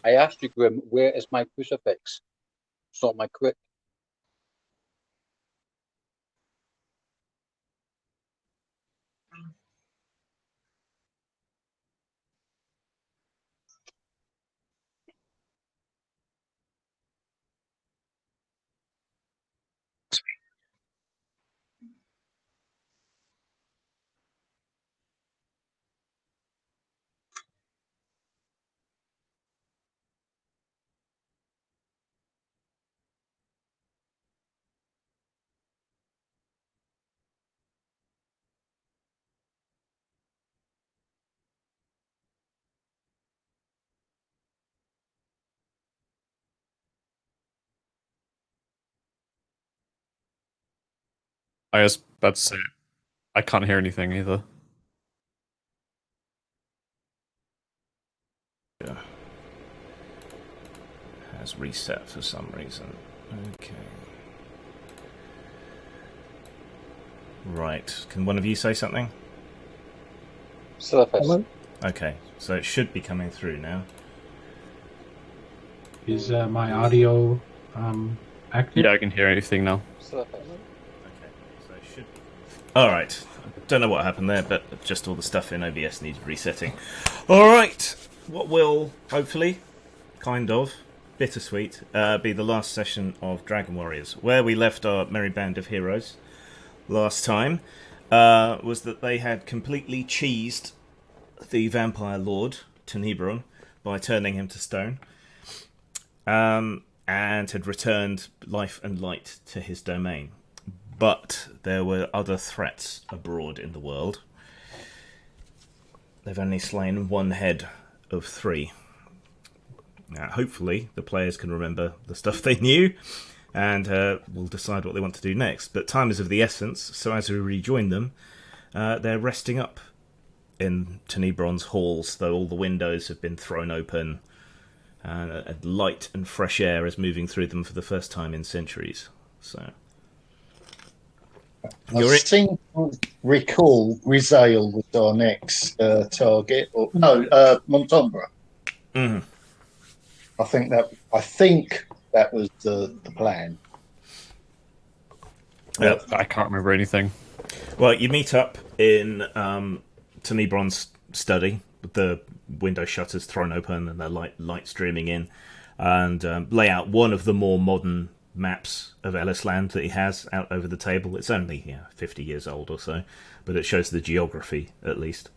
I asked you, Grim, where is my crucifix? It's not my crypt. I was about to say, I can't hear anything either. Yeah. Has reset for some reason. Okay. Right. Can one of you say something? Surface. Hello? Okay. So it should be coming through now. Is my audio active? Yeah, I can hear anything now. Surface. Okay. So it should be. All right. Don't know what happened there, but just all the stuff in OBS needs resetting. All right. What will hopefully, kind of, bittersweet, be the last session of Dragon Warriors, where we left our merry band of heroes last time, was that they had completely cheesed the vampire lord Tenebron by turning him to stone, and had returned life and light to his domain. But there were other threats abroad in the world. They've only slain one head of three. Now, hopefully, the players can remember the stuff they knew and will decide what they want to do next. But time is of the essence, so as we rejoin them, they're resting up in Tenebron's halls, though all the windows have been thrown open, and light and fresh air is moving through them for the first time in centuries. So, I seem to recall Rizal was our next target, or no, Montombra. Mm-hmm. I think that was the plan. I can't remember anything. Well, you meet up in Tenebron's study with the window shutters thrown open and the light streaming in, and lay out one of the more modern maps of Ellisland that he has out over the table. It's only 50 years old or so, but it shows the geography at least.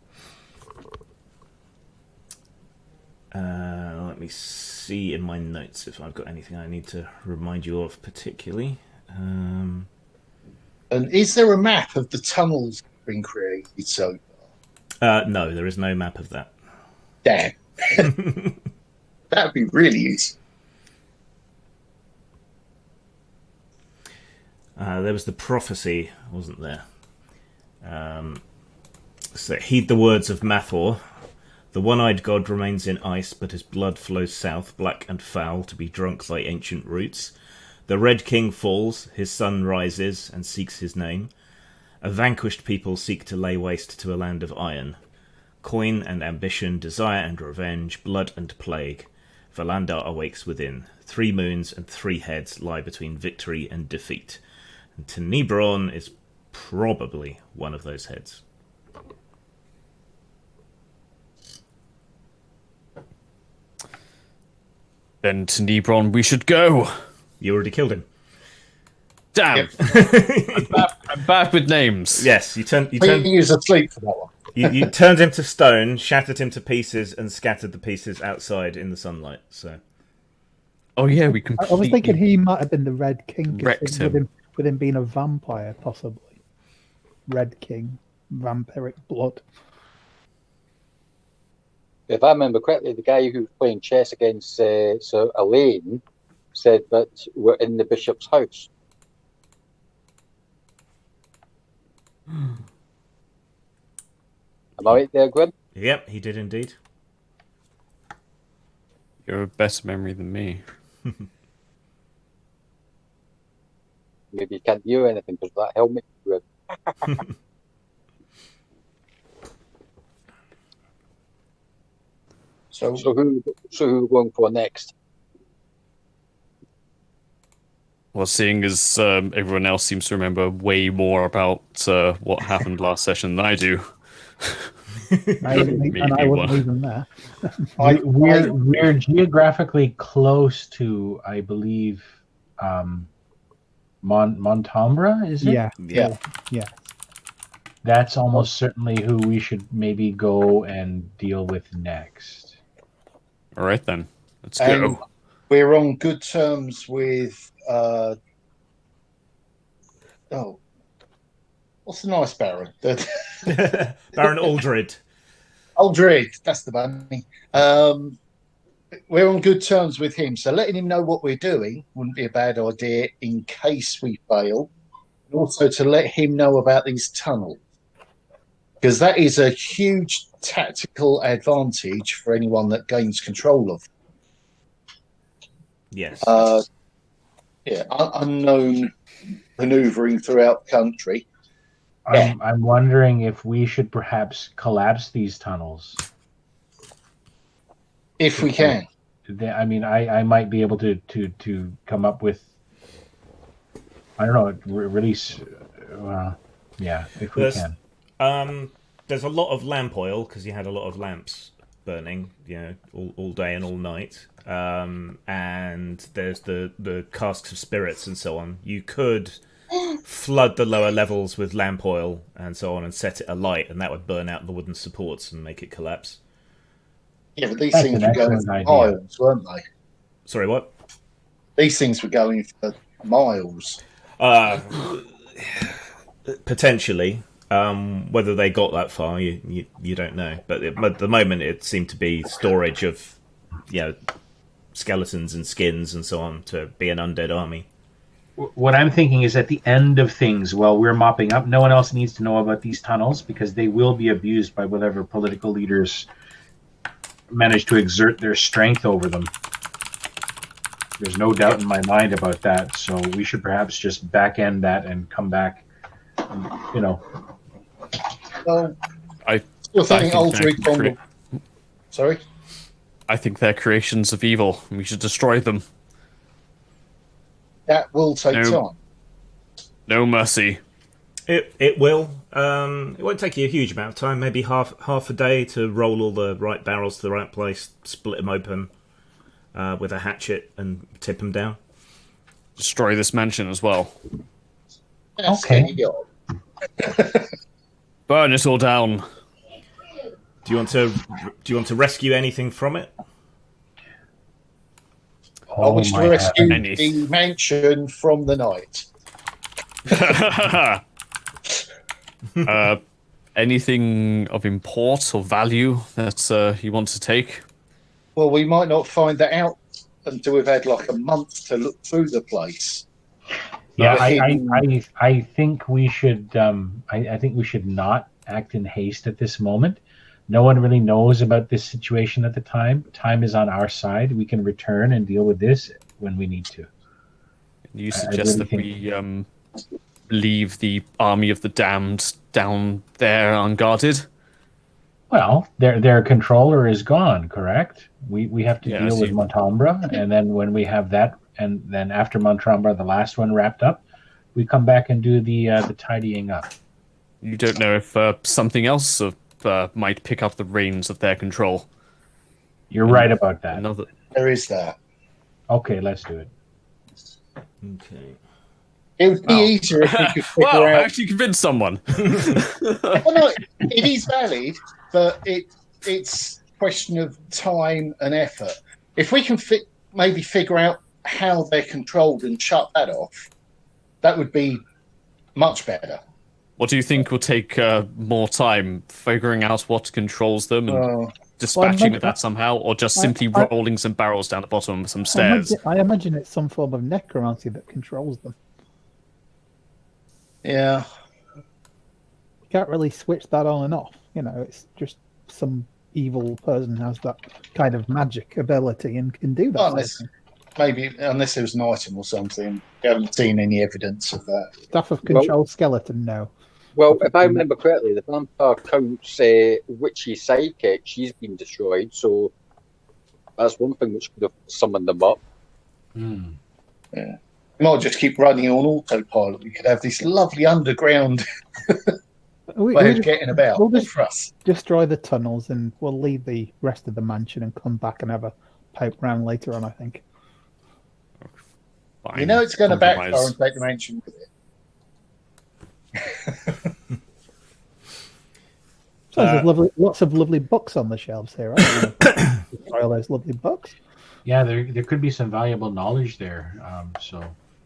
Let me see in my notes if I've got anything I need to remind you of particularly. And is there a map of the tunnels being created so far? No, there is no map of that. Damn. That'd be really useful. There was the prophecy, wasn't there? So heed the words of Mathor. The one-eyed god remains in ice, but his blood flows south, black and foul, to be drunk by ancient roots. The Red King falls, his sun rises, and seeks his name. A vanquished people seek to lay waste to a land of iron. Coin and ambition, desire and revenge, blood and plague. Valandar awakes within. 3 moons and 3 heads lie between victory and defeat. And Tenebron is probably one of those heads. Then Tenebron, we should go. You already killed him. Damn. Yep. I'm bad with names. Yes, you turned. He was asleep for that one. You turned him to stone, shattered him to pieces, and scattered the pieces outside in the sunlight. So. Oh yeah, we completely. I was thinking he might have been the Red King, wrecked him. With him being a vampire, possibly. Red King, vampiric blood. If I remember correctly, the guy who was playing chess against Sir Elaine said that we're in the bishop's house. Am I right there, Grim? Yep, he did indeed. You have a better memory than me. Maybe you can't hear anything because of that helmet, Grim. So, So who are we going for next? Well, seeing as everyone else seems to remember way more about what happened last session than I do. I wasn't even there. We're geographically close to, I believe, Montambra, is it? Yeah. Yeah. That's almost certainly who we should maybe go and deal with next. All right, then. Let's and go. we're on good terms with. What's the nice Baron? Baron Aldred. Aldred, that's the bunny. We're on good terms with him, so letting him know what we're doing wouldn't be a bad idea in case we fail. And also to let him know about these tunnels, because that is a huge tactical advantage for anyone that gains control of. Yes. Unknown maneuvering throughout the country. I'm wondering if we should perhaps collapse these tunnels. If we can. I mean, I might be able to come up with, I don't know, release. If we can. There's a lot of lamp oil because you had a lot of lamps burning, all day and all night. And there's the casks of spirits and so on. You could flood the lower levels with lamp oil and so on and set it alight, and that would burn out the wooden supports and make it collapse. Yeah, but these things were going for miles, weren't they? Sorry, what? These things were going for miles. Potentially. Whether they got that far, you don't know. But at the moment, it seemed to be storage of, skeletons and skins and so on to be an undead army. What I'm thinking is at the end of things, while we're mopping up, no one else needs to know about these tunnels because they will be abused by whatever political leaders manage to exert their strength over them. There's no doubt in my mind about that. So we should perhaps just back end that and come back. Well, I still think Aldred. Sorry. I think they're creations of evil. We should destroy them. That will take time. No mercy. It will. It won't take you a huge amount of time. Maybe half a day to roll all the right barrels to the right place, split them open with a hatchet, and tip them down. Destroy this mansion as well. Okay. Burn it all down. Do you want to rescue anything from it? I wish to rescue the mansion from the night. Anything of import or value that you want to take? Well, we might not find that out until we've had like a month to look through the place. Yeah, I think we should. I think we should not act in haste at this moment. No one really knows about this situation at the time. Time is on our side. We can return and deal with this when we need to. You suggest that we leave the army of the damned down there unguarded? Well, their controller is gone, correct? We have to deal with Montambra, and then when we have that, and then after Montambra, the last one wrapped up, we come back and do the tidying up. You don't know if something else might pick up the reins of their control. You're right about that. There is that. Okay, let's do it. Okay. It would be easier if we could figure out. I actually convinced someone. Well, no, it is valid, but it's a question of time and effort. If we can maybe figure out how they're controlled and shut that off, that would be much better. What do you think will take more time? Figuring out what controls them and dispatching of that somehow, or just simply rolling some barrels down the bottom of some stairs? I imagine it's some form of necromancy that controls them. Yeah. You can't really switch that on and off. It's just some evil person has that kind of magic ability and can do that. Maybe, unless there was an item or something. We haven't seen any evidence of that. Staff of Control skeleton, no. Well, if I remember correctly, the vampire count's witchy sidekick, she's been destroyed, so That's one thing which could have summoned them up. Yeah. We might just keep running on autopilot. We could have this lovely underground way of getting about. We'll just for us. destroy the tunnels and we'll leave the rest of the mansion and come back and have a poke round later on, I think. Fine. You know it's going to backfire and take the mansion with it. So there's lots of lovely books on the shelves here. Right? Destroy all those lovely books. Yeah, there could be some valuable knowledge there.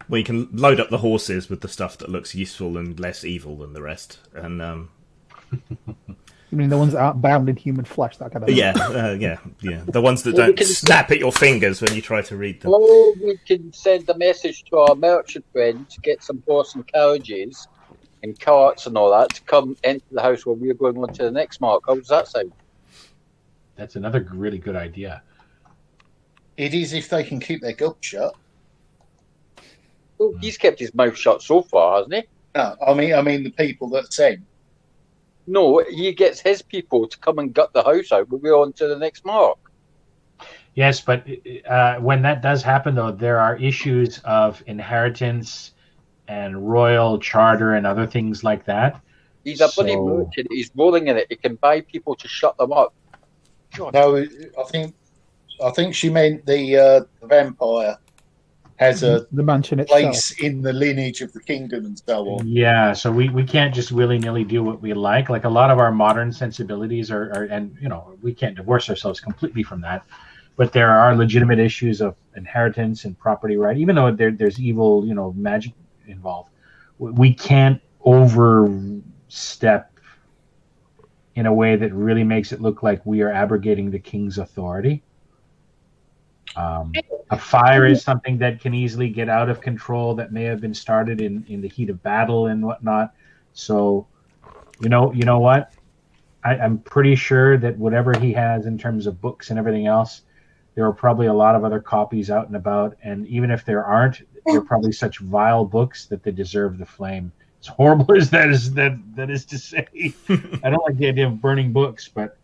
Well, you can load up the horses with the stuff that looks useful and less evil than the rest. And you mean the ones that aren't bound in human flesh? That kind of yeah. The ones that don't snap at your fingers when you try to read them. Or we can send a message to our merchant friend to get some horse and carriages and carts and all that to come into the house where we're going on to the next mark. How does that sound? That's another really good idea. It is if they can keep their gob shut. Well, he's kept his mouth shut so far, hasn't he? No, I mean the people that send. No, he gets his people to come and gut the house out. We're on to the next mark. Yes, but when that does happen, though, there are issues of inheritance and royal charter and other things like that. He's a bloody merchant. He's rolling in it. He can buy people to shut them up. God. No, I think she meant the vampire has the mansion place itself. in the lineage of the kingdom and so on. Yeah, so we can't just willy-nilly do what we like. Like a lot of our modern sensibilities are and we can't divorce ourselves completely from that. But there are legitimate issues of inheritance and property right. Even though there's evil, magic involved, we can't overstep in a way that really makes it look like we are abrogating the king's authority. A fire is something that can easily get out of control that may have been started in the heat of battle and whatnot. So, you know what? I'm pretty sure that whatever he has in terms of books and everything else, there are probably a lot of other copies out and about. And even if there aren't, they're probably such vile books that they deserve the flame. As horrible as that is to say. I don't like the idea of burning books, but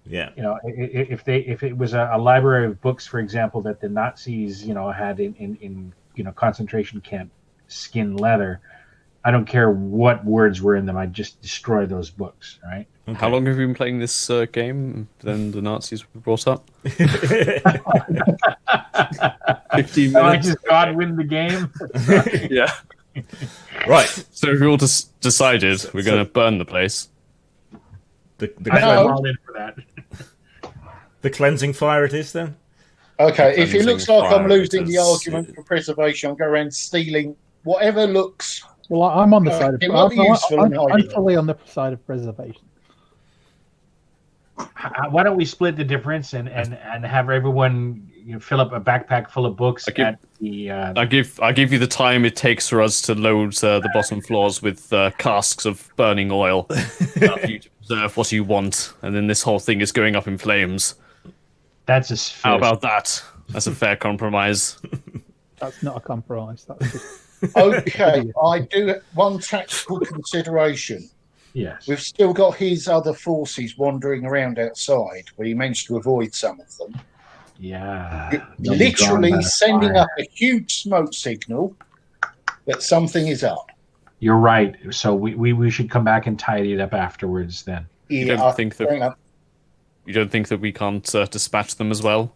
yeah, if it was a library of books, for example, that the Nazis had in concentration camp skin leather, I don't care what words were in them. I'd just destroy those books, right? Okay. How long have you been playing this game? Then the Nazis were brought up. 15 minutes. I just God win the game. Yeah. Right. So we all decided we're going to burn the place. I'm all in for that. The cleansing fire it is then? Okay, if it looks like I'm losing the argument for preservation, I'm going around stealing whatever looks... Well, I'm on the side of... I'm fully on the side of preservation. Why don't we split the difference and have everyone fill up a backpack full of books at the... I'll give you the time it takes for us to load the bottom floors with casks of burning oil for you to preserve what you want, and then this whole thing is going up in flames. That's a How about that? That's a fair compromise. That's not a compromise. That's just... Okay, I do one tactical consideration. Yes. We've still got his other forces wandering around outside, where he managed to avoid some of them. Yeah. Literally sending up a huge smoke signal that something is up. You're right. So we should come back and tidy it up afterwards then. Yeah, you don't think that we can't dispatch them as well?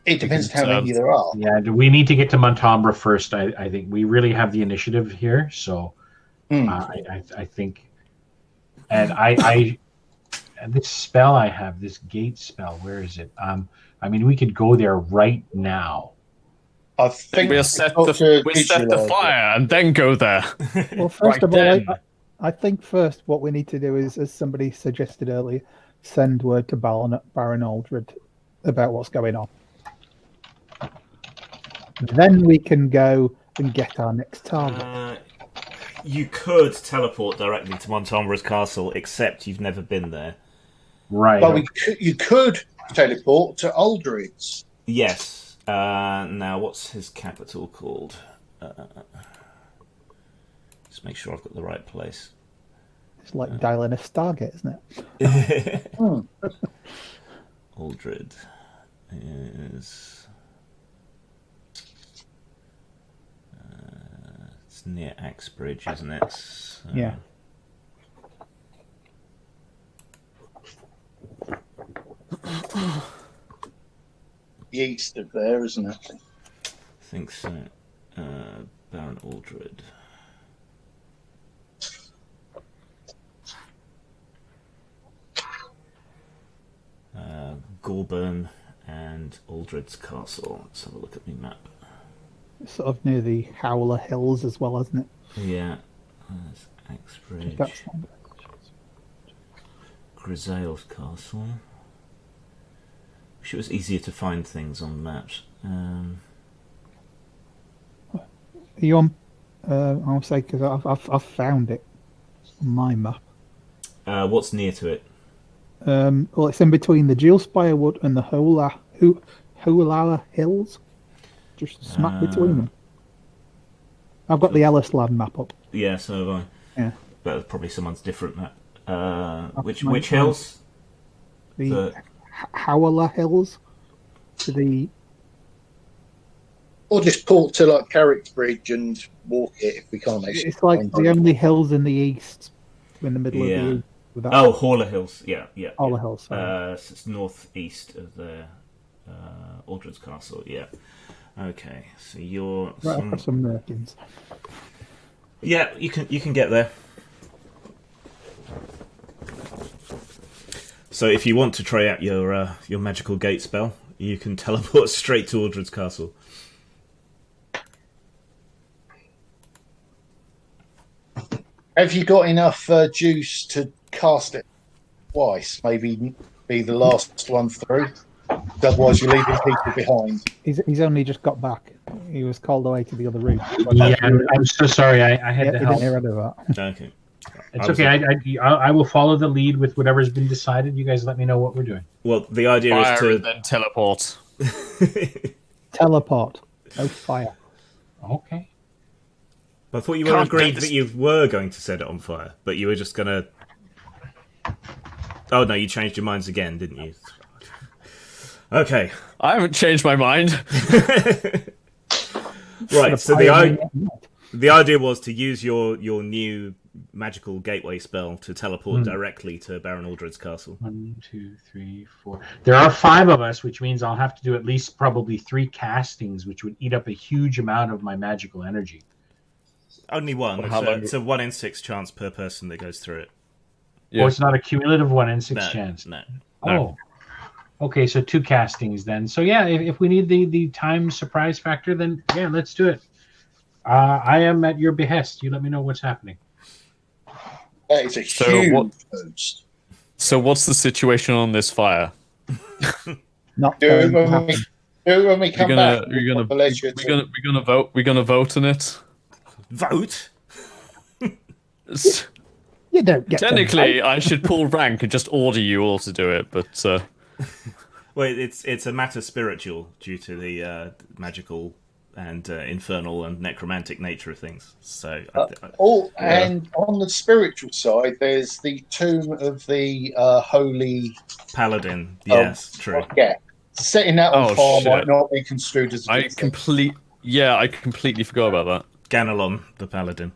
It depends how many there are. Yeah, we need to get to Montombre first. I think we really have the initiative here. So I think... And I this spell I have, this gate spell, where is it? I mean, we could go there right now. I think we'll set the fire and then go there. Well, first of all, I think first what we need to do is, as somebody suggested earlier, send word to Baron Aldred about what's going on. Then we can go and get our next target. You could teleport directly to Montombre's castle, except you've never been there. Right. Well, you could teleport to Aldred's. Yes. Now, what's his capital called? Just make sure I've got the right place. It's like dialing a Stargate, isn't it? Aldred. is it's near Axbridge, isn't it? So, Yeah. The east of there, isn't it? I think so. Baron Aldred. Gorburn and Aldred's Castle. Let's have a look at the map. Sort of near the Howler Hills as well, isn't it? Yeah, there's Axbridge. That's Grisale's Castle. Wish it was easier to find things on maps. Are you on? I'll say because I've found it on my map. What's near to it? Well, it's in between the Gilspire Wood and the Hoolala Hills. Just smack between them. I've got the Ellis Land map up. Yeah, so have I. Yeah. But probably someone's different map. Which mine. hills? The Howler Hills to the. Or just port to like Carricksbridge and walk it if we can't actually. It's like find the it. only hills in the east, in the middle of the east. Oh, Hawler Hills. Yeah. Howler Hills. So it's northeast of the Aldred's Castle. Yeah. Okay, so you're Right across from Merkins. Yeah, you can get there. So if you want to try out your magical gate spell, you can teleport straight to Aldred's Castle. Have you got enough juice to cast it twice? Maybe be the last one through. Otherwise, you're leaving people behind. He's only just got back. He was called away to the other room. Yeah, I'm so sorry. I had to He help. didn't hear any of that. Okay. It's okay. I will follow the lead with whatever's been decided. You guys let me know what we're doing. Well, the idea Fire is to and then teleport. Teleport. No fire. Okay. I thought you Can't were agreed get this- that you were going to set it on fire, but you were just going to... Oh, no, you changed your minds again, didn't you? Okay. I haven't changed my mind. Right, so the idea was to use your new magical gateway spell to teleport directly to Baron Aldred's castle. 1, 2, 3, 4. There are 5 of us, which means I'll have to do at least probably 3 castings, which would eat up a huge amount of my magical energy. Only one. Well, how So long- it's a 1 in 6 chance per person that goes through it. Yeah. Or it's not a cumulative 1 in 6 No, chance. no. Oh. Okay, so 2 castings then. So yeah, if we need the time surprise factor, then yeah, let's do it. I am at your behest. You let me know what's happening. That is a So huge what- boost. So what's the situation on this fire? Not Do it going to when happen. we, do it when we come gonna- back. we're gonna- The leisure We're to- gonna vote. We're gonna vote on it. Vote? S- You don't get to Technically, I should pull rank and just order you all to do it, but Well, it's a matter spiritual due to the magical and infernal and necromantic nature of things. So, And on the spiritual side, there's the tomb of the holy. Paladin, yes, true. Yeah, setting that on Oh, fire shit. might not be construed as. A I good thing. I completely forgot about Ganelon, the Paladin.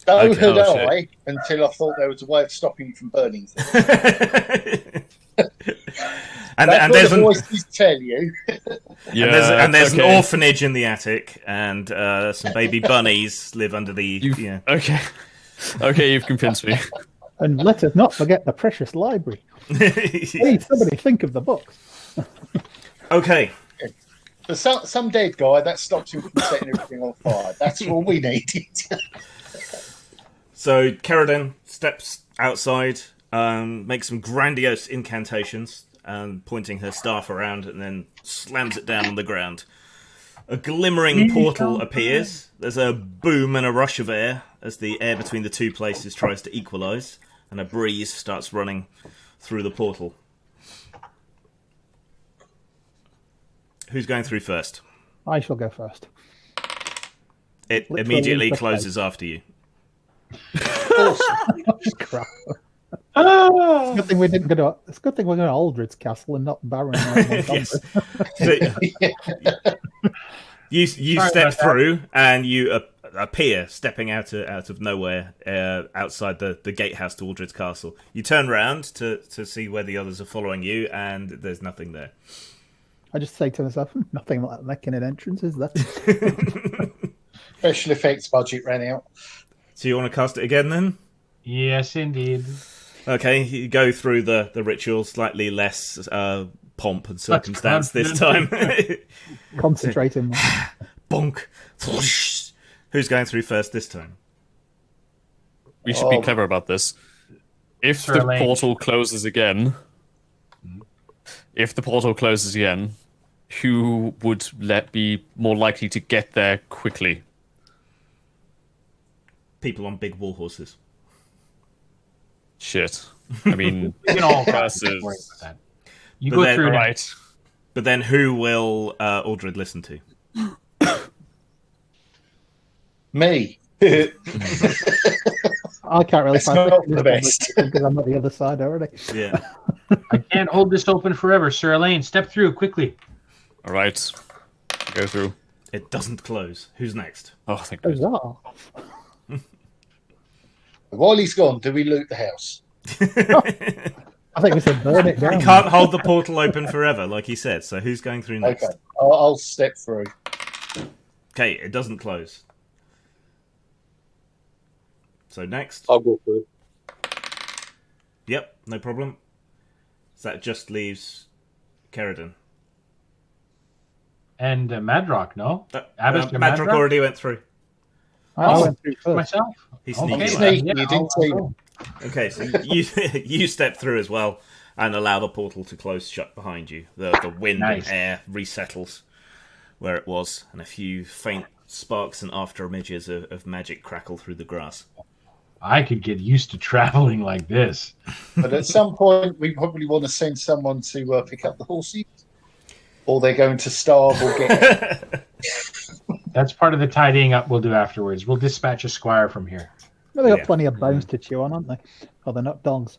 So Okay, had oh, I until I thought there was a way of stopping from burning things. and That's there's what an the voices tell you. that. Yeah, and there's okay. an orphanage in the attic, and some baby bunnies live under the. You've- Okay, okay, you've convinced me. And let us not forget the precious library. Please, somebody think of the books. Okay, For some dead guy, that stops him from setting everything on fire. That's all we needed. so Caradin steps outside, makes some grandiose incantations, pointing her staff around, and then slams it down on the ground. A glimmering portal appears. There's a boom and a rush of air as the air between the two places tries to equalise, and a breeze starts running through the portal. Who's going through first? I shall go first. It Literally immediately first closes after you. Crap. Ah! Good thing we didn't go to. It's a good thing we're going to Aldred's castle and not Baron. Yes. So, you Sorry step about that. through and you appear stepping out of nowhere outside the gatehouse to Aldred's castle. You turn round to see where the others are following you, and there's nothing there. I just say to myself, nothing like making an entrance, is there? Special effects budget ran out. So you want to cast it again then? Yes, indeed. Okay, you go through the ritual, slightly less pomp and circumstance this time. Concentrating. Bonk. Who's going through first this time? We should be clever about this. If Sir the Lane. portal closes again, who would be more likely to get there quickly? People on big war horses. Shit. I mean, We can all versus- don't worry about that. You But go then- through it. right. But then who will Aldred listen to? Me. I can't really It's find not the best. because I'm at the other side already. Yeah. I can't hold this open forever. Sir Elaine, step through quickly. All right. Go through. It doesn't close. Who's next? Oh, thank goodness. Huzzah. While he's gone, do we loot the house? I think we said burn it down. You can't hold the portal open forever, like he said. So who's going through next? Okay, I'll step through. Okay, it doesn't close. So next. I'll go through. Yep, no problem. So that just leaves Kerridan. And Madrock, no? Abbas to Madrock Madrock? already went through. I went through first. Myself? He Okay, sneaked He's away. sneaky, you didn't I'll see go. him. Okay, so you step through as well and allow the portal to close shut behind you. The wind Nice. and air resettles where it was, and a few faint sparks and after images of magic crackle through the grass. I could get used to traveling like this. But at some point, we probably want to send someone to pick up the horses, or they're going to starve or get. That's part of the tidying up we'll do afterwards. We'll dispatch a squire from here. Well, they got Yeah. plenty of bones to chew on, aren't they? Oh, they're not dogs.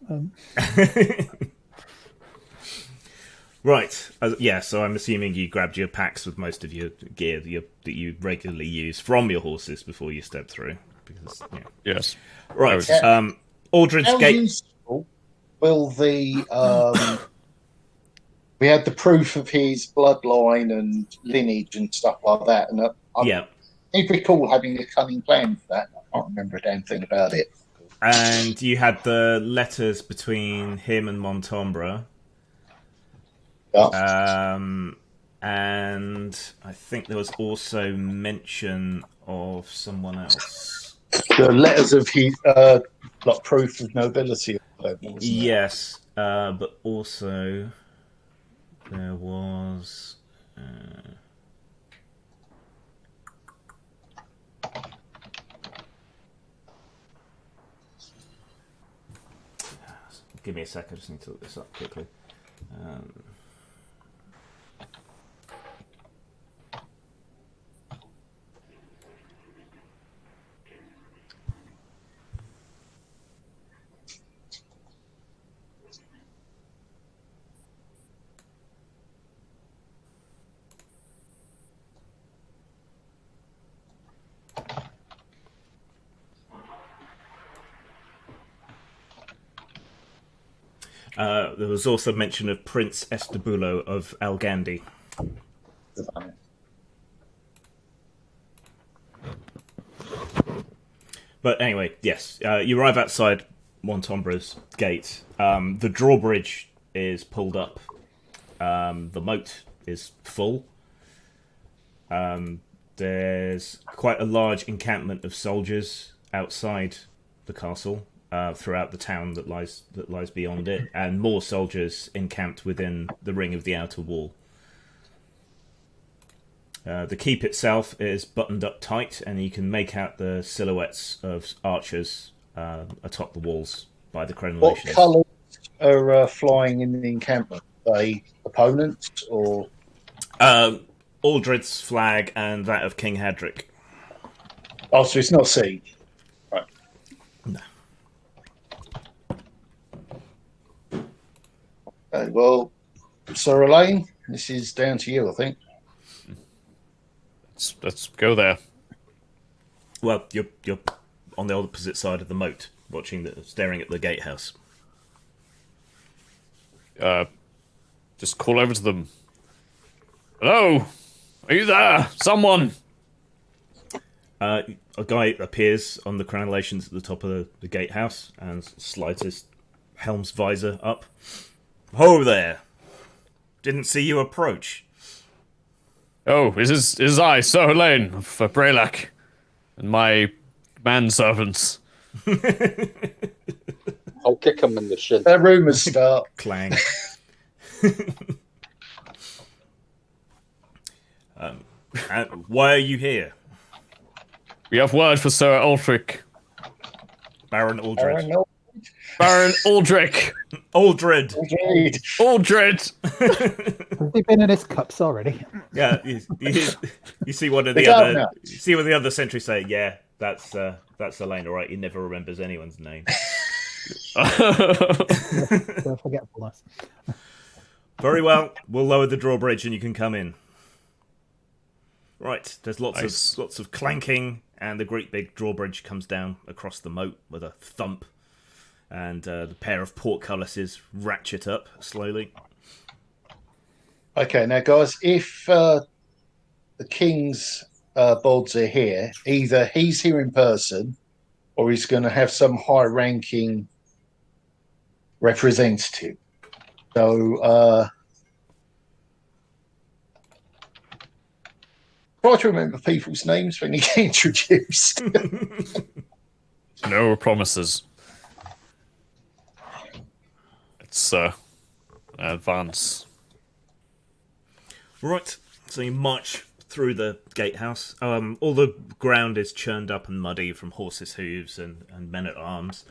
Right. Yeah, so I'm assuming you grabbed your packs with most of your gear that you regularly use from your horses before you step through. Because, yeah. Yes. Right. Yeah. Aldred's How gate. useful will the we had the proof of his bloodline and lineage and stuff like that, and Yeah. I recall having a cunning plan for that. I can't remember a damn thing about it. And you had the letters between him and Montombre. Yeah. And I think there was also mention of someone else. The letters of his like proof of nobility. Or whatever, wasn't it? Yes, but also there was. Give me a sec, I just need to look this up quickly. There was also mention of Prince Estebulo of Algandi. But anyway, yes, you arrive outside Montombre's gate. The drawbridge is pulled up. The moat is full. There's quite a large encampment of soldiers outside the castle, throughout the town that lies beyond it, and more soldiers encamped within the ring of the outer wall. The keep itself is buttoned up tight, and you can make out the silhouettes of archers atop the walls by the What crenellations. colours are flying in the encampment? Are they opponents or? Aldred's flag and that of King Hadric. Oh, so it's not siege. Right. No. Okay, well, Sir Elaine, this is down to you, I think. Let's go there. Well, you're on the opposite side of the moat, staring at the gatehouse. Just call over to them. Hello? Are you there? Someone? A guy appears on the crenellations at the top of the gatehouse and slides his helm's visor up. Ho there! Didn't see you approach. Oh, it is I, Sir Elaine, of Braylac, and my manservants. I'll kick him in the shin. That rumours start. Clang. Why are you here? We have word for Sir Aldrich. Baron Aldred. Baron Aldrich. Aldred. Aldred. Has he been in his cups already? Yeah, you see one of the The other. governor. You see one of the other sentries say, "Yeah, that's Elaine. All right, he never remembers anyone's name." So forgetfulness. Very well. We'll lower the drawbridge and you can come in. Right. There's Nice. lots of clanking, and the great big drawbridge comes down across the moat with a thump, and the pair of portcullises ratchet up slowly. Okay, now, guys, if the King's bods are here, either he's here in person or he's going to have some high-ranking representative. So, try to remember people's names when you get introduced. No promises. It's advance. Right. So you march through the gatehouse. All the ground is churned up and muddy from horses' hooves and men at arms.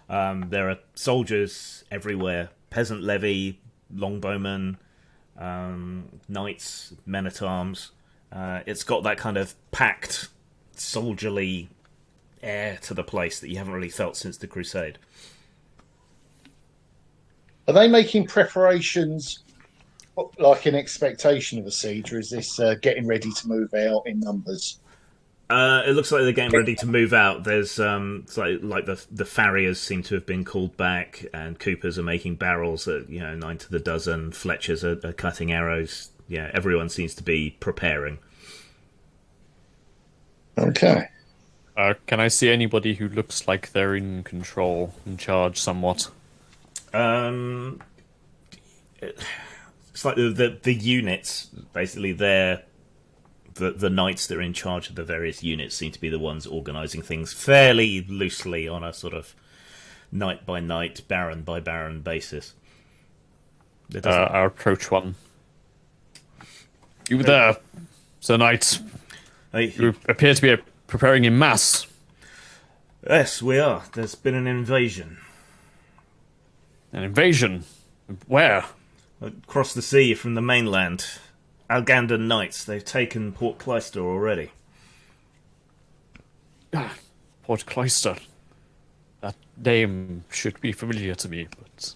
There are soldiers everywhere. Peasant levy, longbowmen, knights, men at arms. It's got that kind of packed, soldierly air to the place that you haven't really felt since the Crusade. Are they making preparations like in expectation of a siege, or is this getting ready to move out in numbers? It looks like they're getting ready to move out. There's it's like the farriers seem to have been called back, and Coopers are making barrels at 9 to the dozen. Fletchers are cutting arrows. Yeah, everyone seems to be preparing. Okay. Can I see anybody who looks like they're in control, in charge somewhat? It's like the units, basically. The knights that are in charge of the various units seem to be the ones organising things fairly loosely on a sort of knight by knight, baron by baron basis. I'll approach one. You there, Sir Knight. You appear to be preparing in mass. Yes, we are. There's been an invasion. An invasion? Where? Across the sea from the mainland. Algandan Knights. They've taken Port Clyster already. Port Clyster. That name should be familiar to me, but...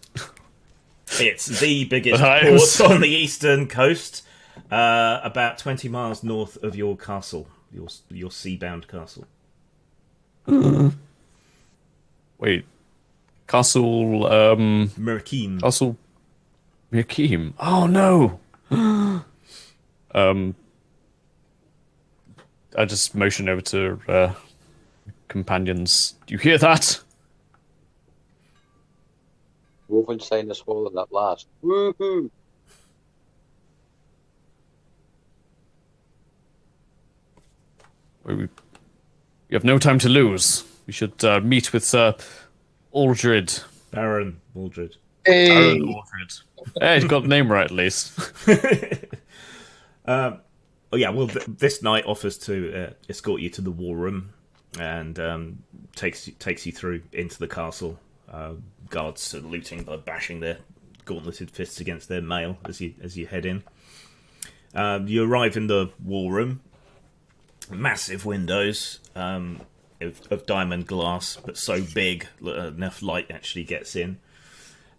It's the biggest But port on the eastern coast, about 20 miles north of your castle, your sea-bound castle. Wait. Castle, Mirakim. Castle... Mirakim. Oh, no! I just motion over to companions. Do you hear that? Wolfenstein is fallen at last. Woohoo! We have no time to lose. We should meet with Sir Aldred. Baron Aldred. Baron Hey, Aldred. Hey, he's got the name right at least. Oh yeah, well, this knight offers to escort you to the war room and takes you through into the castle. Guards saluting by bashing their gauntleted fists against their mail as you head in. You arrive in the war room. Massive windows of diamond glass, but so big that enough light actually gets in.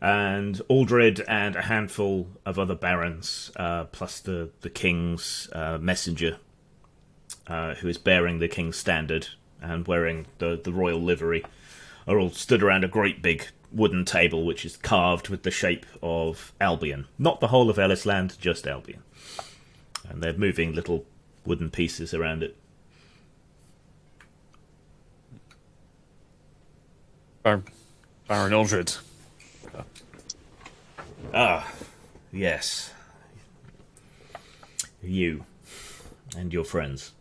And Aldred and a handful of other barons, plus the king's messenger, who is bearing the king's standard and wearing the royal livery, are all stood around a great big wooden table which is carved with the shape of Albion. Not the whole of Ellis Land, just Albion. And they're moving little wooden pieces around it. Baron Aldred. Ah, yes. You and your friends.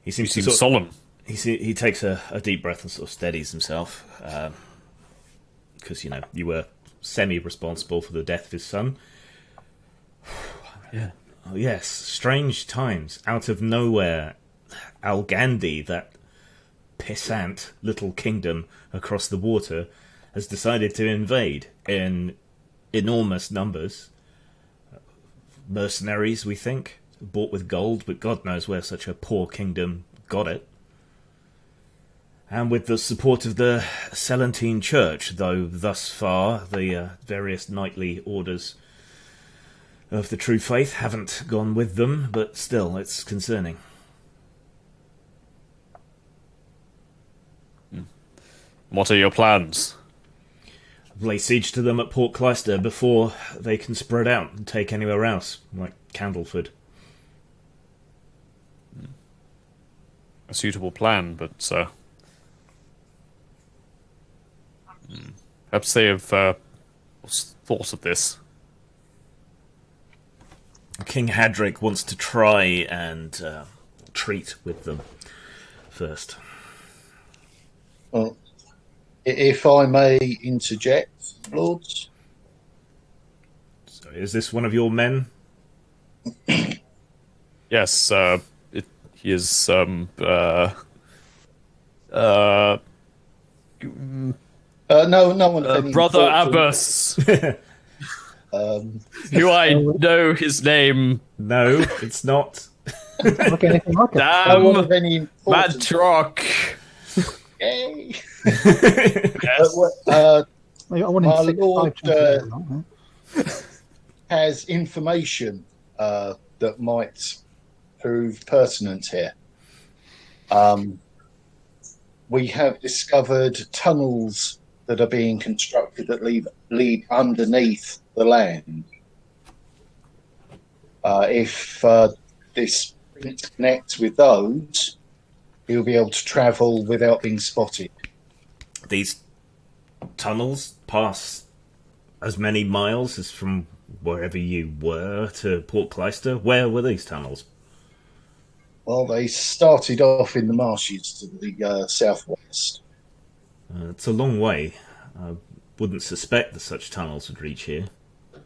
He seems You seem solemn. He takes a deep breath and sort of steadies himself, because you were semi-responsible for the death of his son. Yeah. Oh yes, strange times. Out of nowhere, Algandi, that pissant little kingdom across the water, has decided to invade in enormous numbers. Mercenaries, we think, bought with gold, but God knows where such a poor kingdom got it. And with the support of the Celentine Church, though thus far the various knightly orders of the true faith haven't gone with them, but still, it's concerning. What are your plans? Lay siege to them at Port Clyster before they can spread out and take anywhere else, like Candleford. A suitable plan, but perhaps they have thought of this. King Hadric wants to try and treat with them first. Well, if I may interject, lords. So, is this one of your men? Yes, he is. No one. Of any Brother importance. Abbas. Do I know his name? No, it's not. Doesn't look anything like it. No one Damn, of any importance. Madrock. Yay! Yes. I want My him lord 65 chances, has information that might prove pertinent here. We have discovered tunnels that are being constructed that lead underneath the land. If this prince connects with those, he'll be able to travel without being spotted. These tunnels pass as many miles as from wherever you were to Port Clyster. Where were these tunnels? Well, they started off in the marshes to the southwest. It's a long way. I wouldn't suspect that such tunnels would reach here.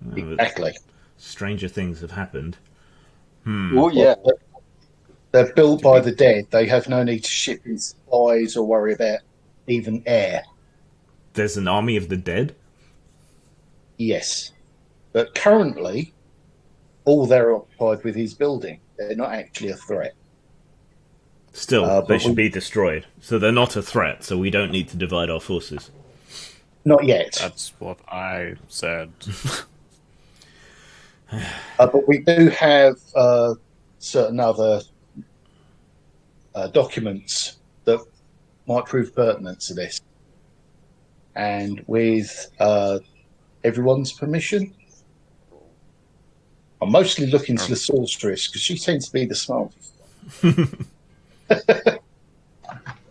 But Exactly. stranger things have happened. Oh, yeah. They're built by the dead. They have no need to ship in supplies or worry about even air. There's an army of the dead? Yes. But currently, all they're occupied with is building. They're not actually a threat. Still, but they should be destroyed. So they're not a threat, so we don't need to divide our forces. Not yet. That's what I said. But we do have certain other documents that might prove pertinent to this. And with everyone's permission, I'm mostly looking to the sorceress because she tends to be the smartest.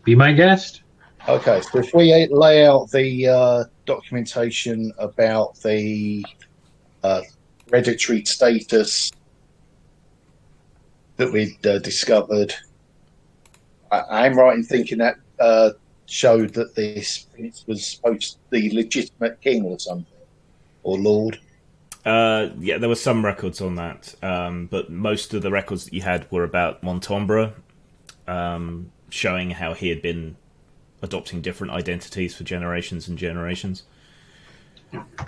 Be my guest. Okay, so if we lay out the documentation about the hereditary status that we'd discovered, I'm right in thinking that showed that this prince was supposed to be the legitimate king or something, or lord. Yeah, there were some records on that, but most of the records that you had were about Montombre, showing how he had been adopting different identities for generations and generations.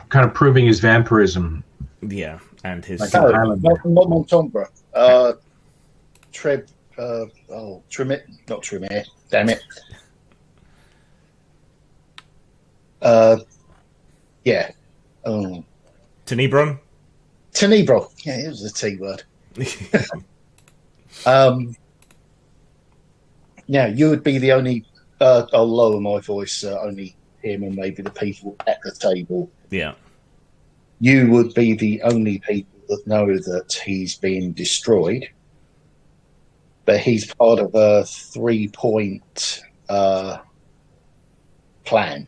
Kind of proving his vampirism. Yeah, and his... Like No, an island. not Montombre. Tremere, not Tremere, damn it. Yeah. Tenebron? Tenebro. Yeah, it was a T word. Now, you would be the only... I'll lower my voice, only him and maybe the people at the table. Yeah. You would be the only people that know that he's been destroyed. But he's part of a 3-point plan.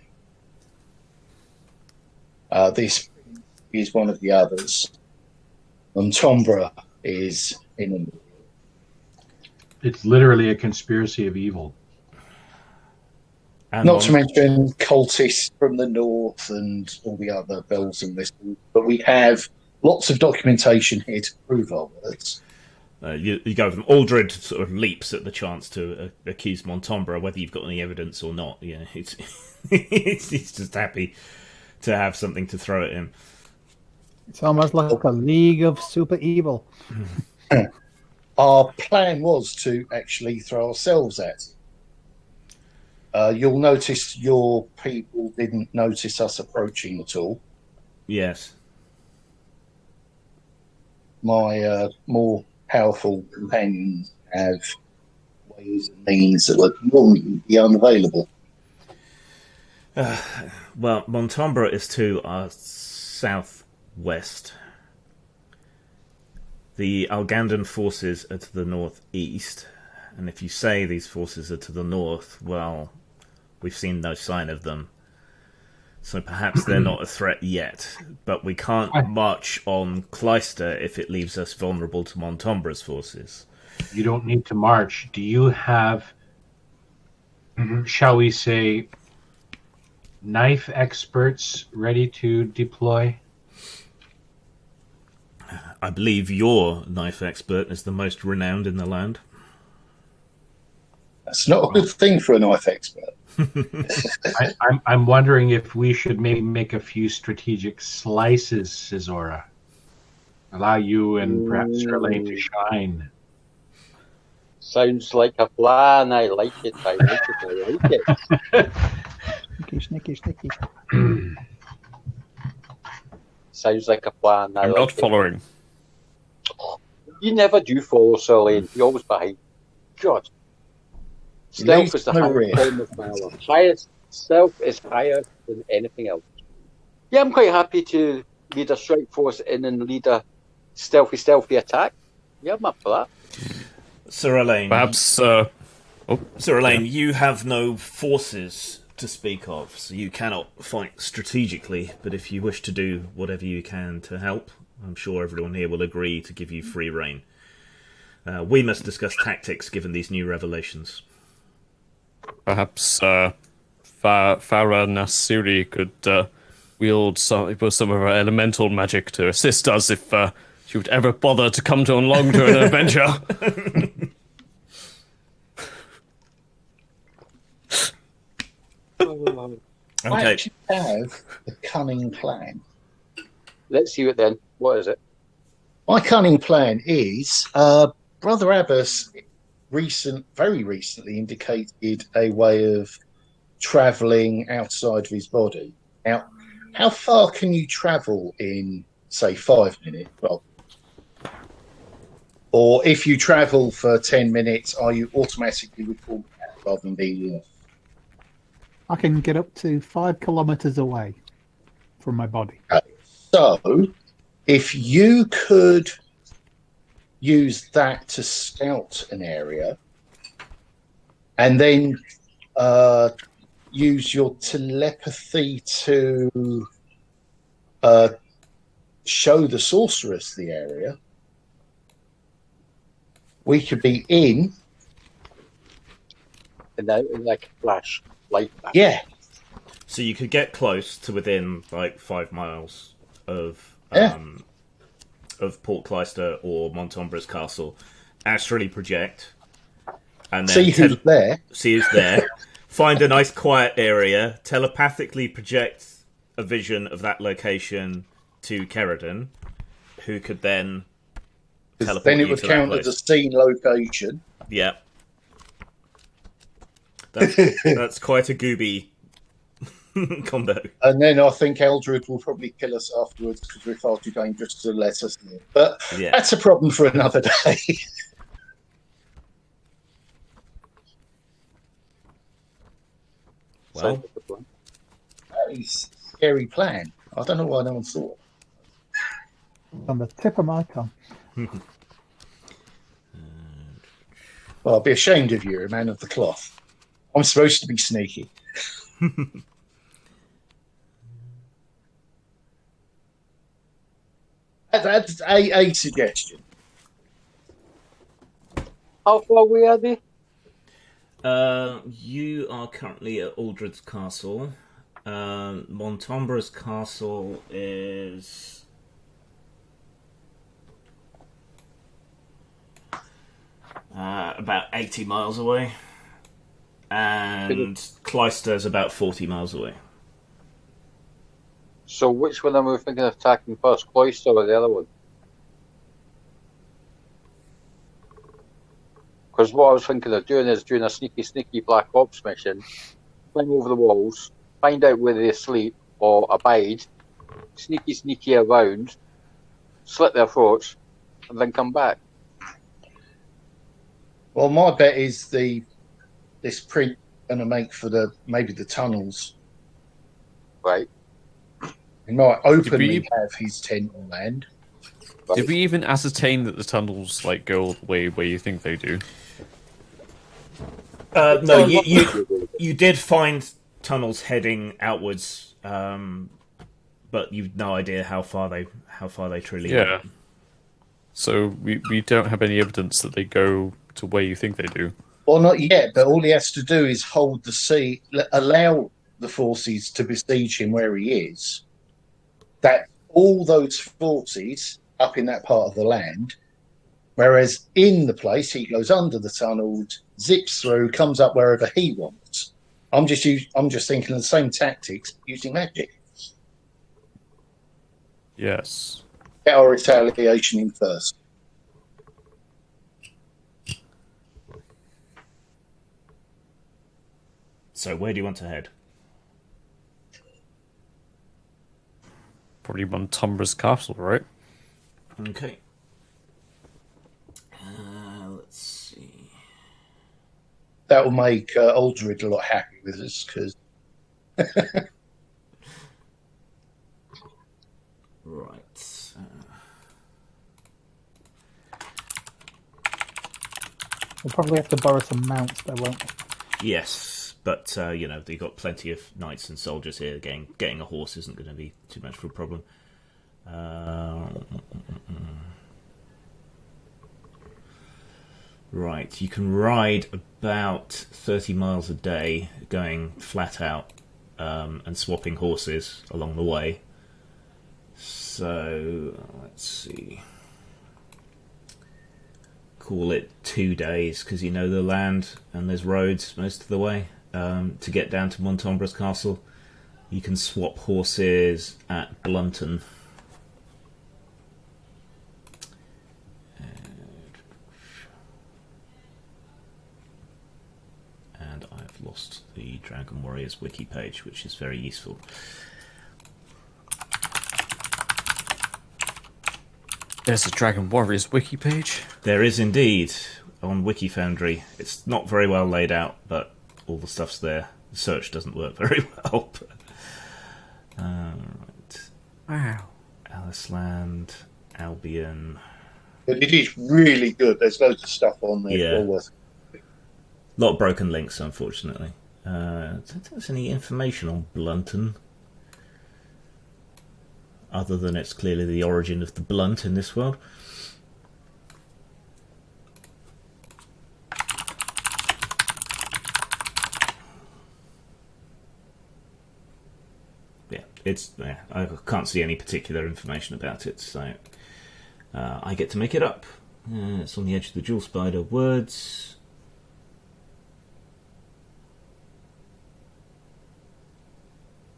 This is one of the others. Montombra is in. It's literally a conspiracy of evil. And Not to mention cultists from the north and all the other bells and whistles. But we have lots of documentation here to prove our words. You go from Aldred sort of leaps at the chance to accuse Montombra, whether you've got any evidence or not. Yeah, it's he's just happy to have something to throw at him. It's almost like a league of super evil. Our plan was to actually throw ourselves at it. You'll notice your people didn't notice us approaching at all. Yes. My more powerful companions have ways and means that would normally be unavailable. Well, Montombra is to our southwest. The Algandan forces are to the northeast. And if you say these forces are to the north, well, we've seen no sign of them. So perhaps they're not a threat yet. But we can't march on Clyster if it leaves us vulnerable to Montombra's forces. You don't need to march. Do you have, shall we say, knife experts ready to deploy? I believe your knife expert is the most renowned in the land. That's not a good thing for a knife expert. I'm wondering if we should maybe make a few strategic slices, Sizora. Allow you and perhaps Sir Elaine to shine. Sounds like a plan. I like it. I like it. I like it. Snicky. Sounds like a plan. I'm like not it. following. You never do follow, Sir Lane. You're always behind. God. Stealth is the highest form of valor. Stealth is higher than anything else. Yeah, I'm quite happy to lead a strike force in and lead a stealthy attack. Yeah, I'm up for that. Sir Elaine. Perhaps, Sir Elaine, you have no forces to speak of, so you cannot fight strategically, but if you wish to do whatever you can to help, I'm sure everyone here will agree to give you free rein. We must discuss tactics given these new revelations. Perhaps Farah Nasiri could wield some of her elemental magic to assist us if she would ever bother to come along to an adventure. I actually have a cunning plan. Let's see it then. What is it? My cunning plan is Brother Abbas very recently indicated a way of travelling outside of his body. Now, how far can you travel in, say, 5 minutes? Well, or if you travel for 10 minutes, are you automatically recalled back rather than being lost? I can get up to 5 kilometers away from my body. Okay. So, if you could use that to scout an area and then use your telepathy to show the sorceress the area, we could be in. And then, like a flash. Like that. Yeah. So you could get close to within like 5 miles of Port Clyster or Montombra's castle, astrally project, and then see who's there. See who's there. Find a nice quiet area, telepathically project a vision of that location to Keradin, who could then teleport then it you would to count that as a place. scene location. Yeah. That's quite a gooby Combo. And then I think Eldred will probably kill us afterwards because we're far too dangerous to let us live. But Yeah. that's a problem for another day. Well, That is a scary plan. I don't know why no one thought. On the tip of my tongue. Well, I'll be ashamed of you, a man of the cloth. I'm supposed to be sneaky. That's a suggestion. How far away are they? You are currently at Aldred's Castle. Montombra's Castle is about 80 miles away, and Clyster's about 40 miles away. So which one am we thinking of attacking first, Cloister or the other one? Because what I was thinking of doing is doing a sneaky Black Ops mission, climb over the walls, find out where they sleep or abide, sneaky around, slit their throats, and then come back. Well, my bet is this print going to make for maybe the tunnels. Right. He might openly we- have his tent on land. Right. Did we even ascertain that the tunnels like go all the way where you think they do? No, you did find tunnels heading outwards, but you've no idea how far they truly Yeah. go. So we don't have any evidence that they go to where you think they do. Well, not yet, but all he has to do is hold the sea, allow the forces to besiege him where he is. That all those forces up in that part of the land, whereas in the place he goes under the tunnel, zips through, comes up wherever he wants. I'm just thinking of the same tactics using magic. Yes. Get our retaliation in first. So where do you want to head? Probably Montombra's castle, right? Okay. Let's see. That will make Aldred a lot happy with us because Right. We'll probably have to borrow some mounts, though, won't we? Yes, but they've got plenty of knights and soldiers here. Getting a horse isn't going to be too much of a problem. Right, you can ride about 30 miles a day, going flat out and swapping horses along the way. So let's see. Call it 2 days because you know the land and there's roads most of the way to get down to Montombra's castle. You can swap horses at Blunton. And I've lost the Dragon Warriors wiki page, which is very useful. There's a Dragon Warriors wiki page. There is indeed on WikiFoundry. It's not very well laid out, but all the stuff's there. The search doesn't work very well. Right. Wow. Aliceland, Albion. but it is really good. There's loads of stuff on there. Yeah. All worth. A lot of broken links, unfortunately. I don't think there's any information on Blunton. Other than it's clearly the origin of the blunt in this world. Yeah, I can't see any particular information about it, so I get to make it up. It's on the edge of the Jewel Spider. Words.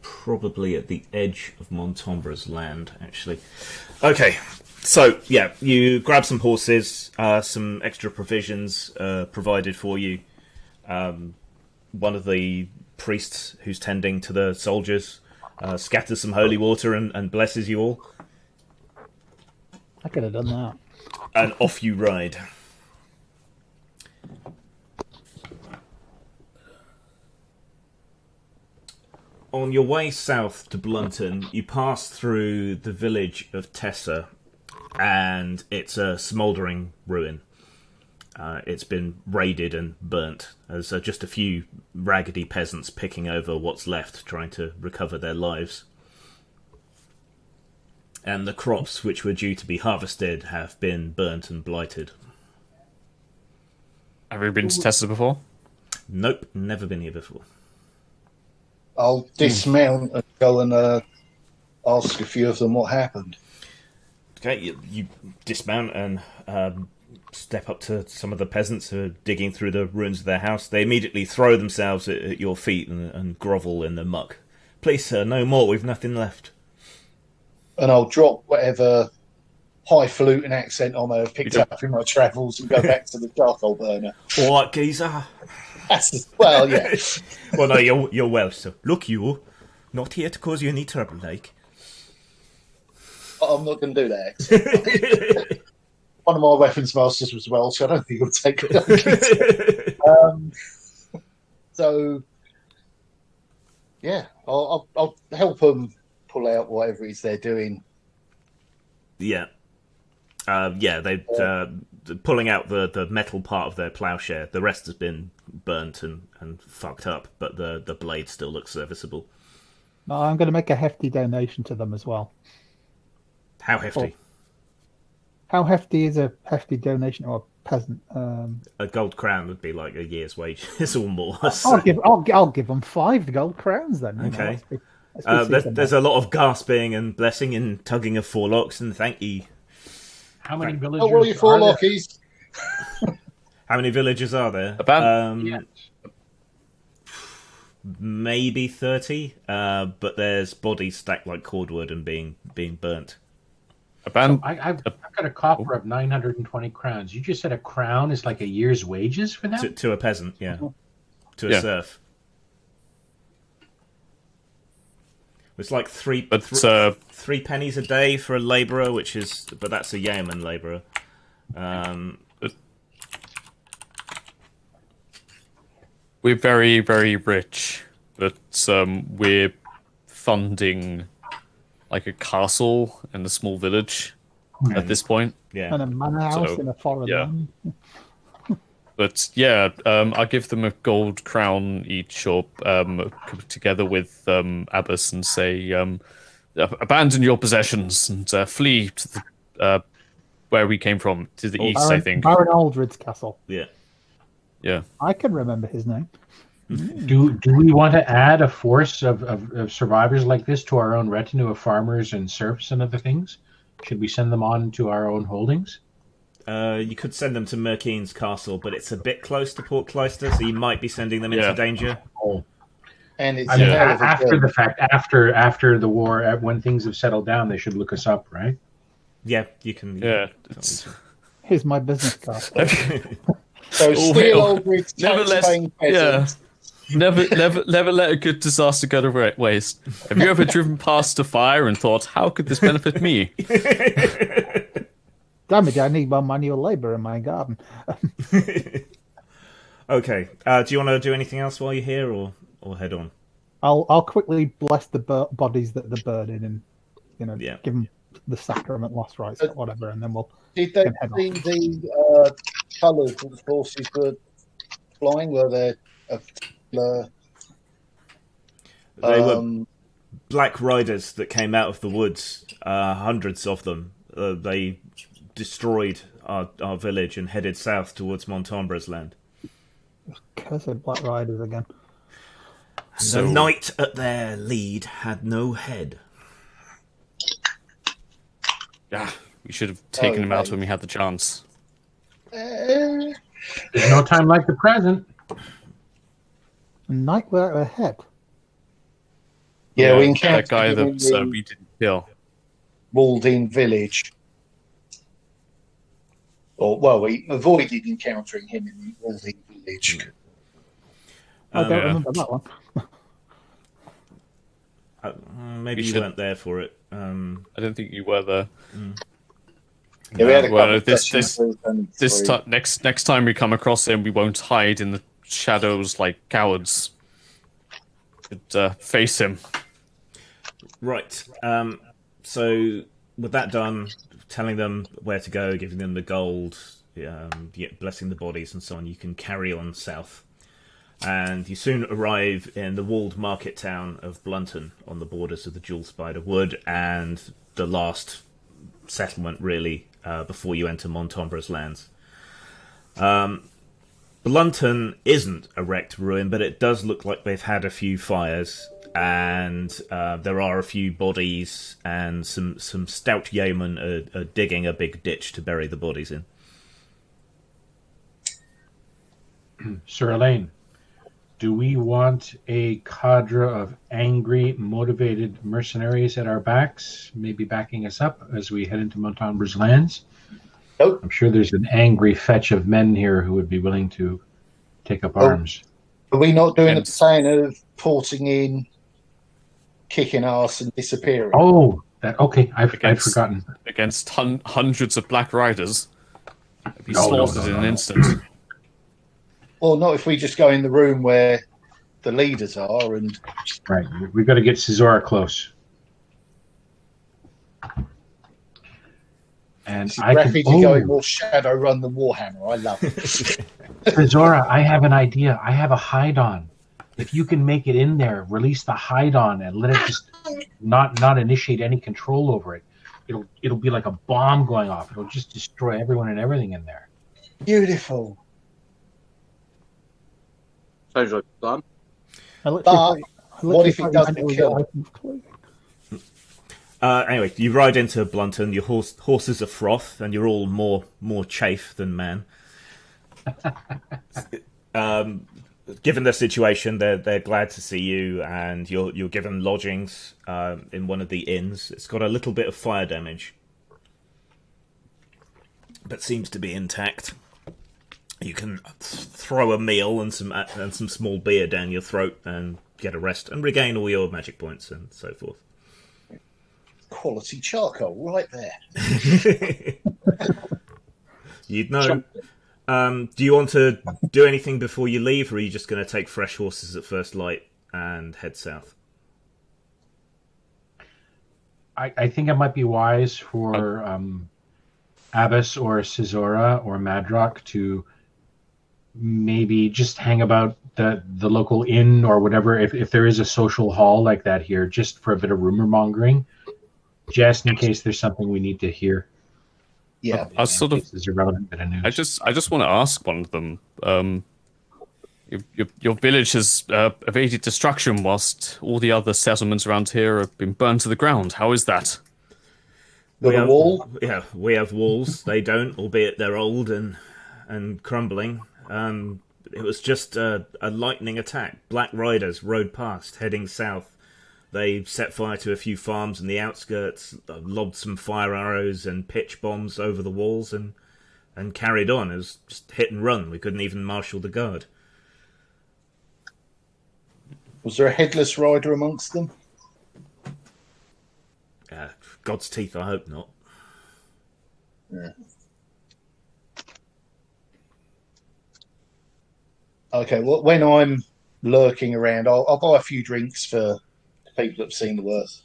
Probably at the edge of Montombra's land, actually. Okay, so yeah, you grab some horses, some extra provisions provided for you. One of the priest who's tending to the soldiers scatters some holy water and blesses you all. I could have done that. And off you ride. On your way south to Blunton, you pass through the village of Tessa, and it's a smouldering ruin. It's been raided and burnt. There's just a few raggedy peasants picking over what's left, trying to recover their lives. And the crops which were due to be harvested have been burnt and blighted. Have you been to Tessa before? Nope, never been here before. I'll dismount and go and ask a few of them what happened. Okay, you dismount and step up to some of the peasants who are digging through the ruins of their house. They immediately throw themselves at your feet and grovel in the muck. Please, sir, no more. We've nothing left. And I'll drop whatever highfalutin accent I may have picked up in my travels and go back to the charcoal burner. All right, geezer. Well, yeah. Well, no, you're well, sir. Look, you, not here to cause you any trouble, like. I'm not going to do that. One of my weapons masters was Welsh, so I don't think he'll take it. So, yeah, I'll help them pull out whatever it is they're doing. Yeah. They're pulling out the metal part of their ploughshare. The rest has been burnt and fucked up, but the blade still looks serviceable. No, I'm going to make a hefty donation to them as well. How hefty? How hefty is a hefty donation to a peasant? A gold crown would be like a year's wages or more. I'll give them 5 gold crowns then. Okay. There's a lot of gasping and blessing and tugging of forelocks and thank you. How many villagers? Oh, what are you forelockies? How many villagers are there? About maybe 30, but there's bodies stacked like cordwood and being burnt. So I've got a copper of 920 crowns. You just said a crown is like a year's wages for them? To a peasant, yeah. To a serf. It's like three pennies a day for a labourer, but that's a yeoman labourer. We're very, very rich, but we're funding like a castle and a small village at this point. Yeah. And a manor house in a foreign land. But yeah, I'll give them a gold crown each, or together with Abbas, and say, abandon your possessions and flee to the where we came from, to the east, I think. Baron Aldred's castle. Yeah. Yeah. I can remember his name. Do we want to add a force of survivors like this to our own retinue of farmers and serfs and other things? Should we send them on to our own holdings? You could send them to Merkeen's castle, but it's a bit close to Port Cloister, so you might be sending them into danger. And it's after the fact, after the war, when things have settled down, they should look us up, right? Yeah, you can. Yeah. Here's my business card. So steal old rich tax-paying peasants. Never let a good disaster go to waste. Have you ever driven past a fire and thought, how could this benefit me? Damn it, I need more manual labour in my garden. Okay. Do you want to do anything else while you're here, or head on? I'll quickly bless the bodies that they're burning and give them the sacrament, last rites, whatever, and then we'll. Did they see the colours that the horses were flying? Were there they were black riders that came out of the woods, hundreds of them. They destroyed our village and headed south towards Montombre's land. Cursed Black Riders again. The knight at their lead had no head. Yeah, we should have taken him out when we had the chance. There's no time like the present. A knight without a head. Yeah, we encountered that guy that we didn't kill. Walled-in village. Or, well, we avoided encountering him in the walled-in village. I don't remember that one. Maybe you weren't there for it. I don't think you were there. Yeah, we had a couple Well, of sessions where we've done three. next time we come across him, we won't hide in the shadows like cowards. We'd face him. Right. So with that done, telling them where to go, giving them the gold, blessing the bodies and so on, you can carry on south. And you soon arrive in the walled market town of Blunton on the borders of the Jewel Spider Wood and the last settlement, really, before you enter Montombra's lands. Blunton isn't a wrecked ruin, but it does look like they've had a few fires, and there are a few bodies, and some stout yeomen are digging a big ditch to bury the bodies in. Sir Elaine, do we want a cadre of angry, motivated mercenaries at our backs, maybe backing us up as we head into Montombra's lands? Nope. I'm sure there's an angry fetch of men here who would be willing to take up arms. Are we not doing the plan of porting in, kicking ass, and disappearing? Oh, okay. I'd forgotten. Against hundreds of Black Riders. They'd be slaughtered in an instant. Well, not if we just go in the room where the leaders are and... Right, we've got to get Caesura close. And I rapidly going more Shadowrun than Warhammer. I love it. Caesura, I have an idea. I have a hide-on. If you can make it in there, release the hide-on and let it just not initiate any control over it. It'll be like a bomb going off. It'll just destroy everyone and everything in there. Beautiful. Sounds like a plan. What if it doesn't kill? Anyway, you ride into Blunton. Your horses are froth, and you're all more chafe than man. Given the situation, they're glad to see you, and you're given lodgings in one of the inns. It's got a little bit of fire damage, but seems to be intact. You can throw a meal and some small beer down your throat and get a rest and regain all your magic points and so forth. Quality charcoal right there. You'd know. Do you want to do anything before you leave, or are you just going to take fresh horses at first light and head south? I think it might be wise for Abbas or Caesura or Madrock to maybe just hang about the local inn or whatever, if there is a social hall like that here, just for a bit of rumor mongering, just in case there's something we need to hear. Yeah, I was sort of. This is a relevant bit of news. I just want to ask one of them. Your village has evaded destruction, whilst all the other settlements around here have been burned to the ground. How is that? We have a wall. Yeah, we have walls. They don't, albeit they're old and crumbling. It was just a lightning attack. Black Riders rode past, heading south. They set fire to a few farms in the outskirts, lobbed some fire arrows and pitch bombs over the walls, and carried on. It was just hit and run. We couldn't even marshal the guard. Was there a headless rider amongst them? God's teeth, I hope not. Yeah. Okay, well, when I'm lurking around, I'll buy a few drinks for people that have seen the worst.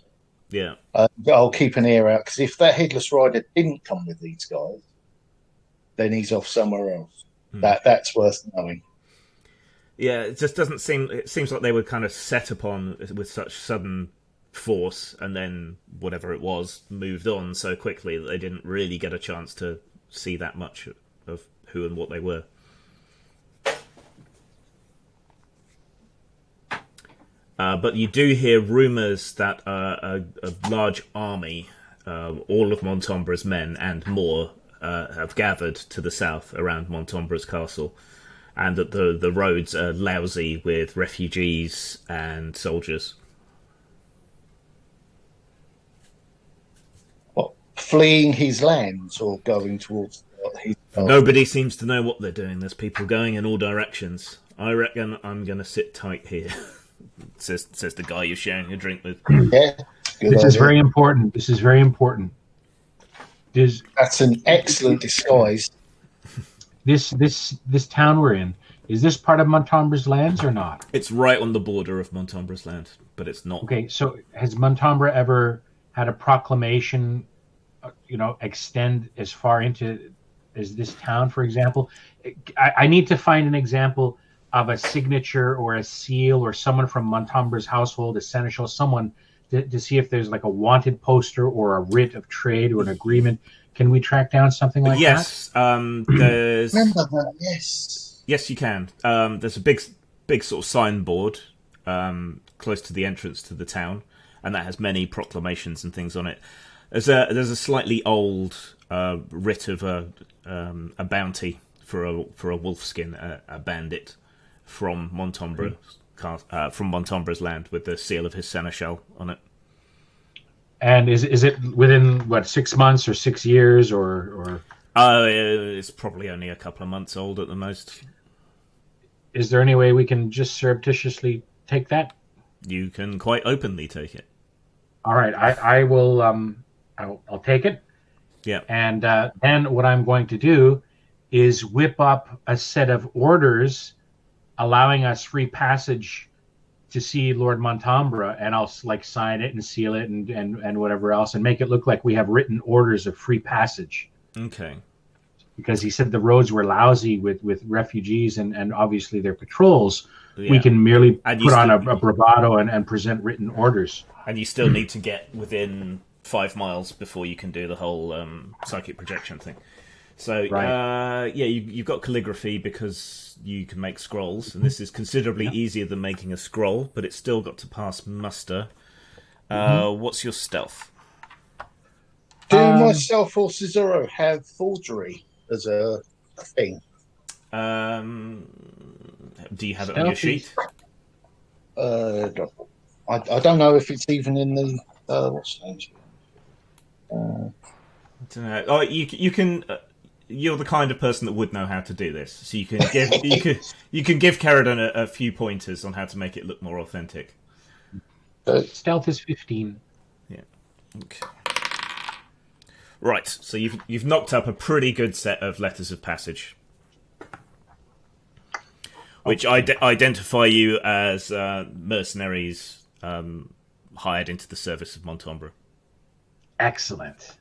Yeah. I'll keep an ear out, because if that headless rider didn't come with these guys, then he's off somewhere else. That's worth knowing. Yeah, it just doesn't seem... It seems like they were kind of set upon with such sudden force, and then whatever it was moved on so quickly that they didn't really get a chance to see that much of who and what they were. But you do hear rumours that a large army, all of Montombra's men and more, have gathered to the south around Montombra's castle, and that the roads are lousy with refugees and soldiers. What, fleeing his lands or going towards his... Nobody seems to know what they're doing. There's people going in all directions. I reckon I'm going to sit tight here. says the guy you're sharing a drink with. Yeah. This is very important. This is very important. That's an excellent disguise. This town we're in, is this part of Montombra's lands or not? It's right on the border of Montombra's land, but it's not. Okay, so has Montombra ever had a proclamation, extend as far into as this town, for example? I need to find an example of a signature or a seal or someone from Montombra's household, a seneschal, someone to see if there's like a wanted poster or a writ of trade or an agreement. Can we track down something like that? Yes, there's. Remember that? Yes. Yes, you can. There's a big sort of signboard close to the entrance to the town, and that has many proclamations and things on it. There's a slightly old writ of a bounty for a wolf skin, a bandit from Montombra, from Montombra's land, with the seal of his seneschal on it. And is it within 6 months or 6 years or? It's probably only a couple of months old at the most. Is there any way we can just surreptitiously take that? You can quite openly take it. All right, I will. I'll take it. Yeah. And then what I'm going to do is whip up a set of orders allowing us free passage to see Lord Montombra, and I'll sign it and seal it and whatever else, and make it look like we have written orders of free passage. Okay. Because he said the roads were lousy with refugees and obviously their patrols. Yeah. We can merely put on a bravado and present written orders. And you still need to get within 5 miles before you can do the whole psychic projection thing. So, right. You've got calligraphy because you can make scrolls, and this is considerably easier than making a scroll, but it's still got to pass muster. What's your stealth? Do myself or Cesaro have forgery as a thing? Do you have it on your sheet? I don't know if it's even in the what's the name? I don't know. Oh, you can. You're the kind of person that would know how to do this, so you can give you can give Caradon a few pointers on how to make it look more authentic. Stealth is 15. Yeah. Okay. Right. So you've knocked up a pretty good set of letters of passage, which identify you as mercenaries hired into the service of Montombra. Excellent.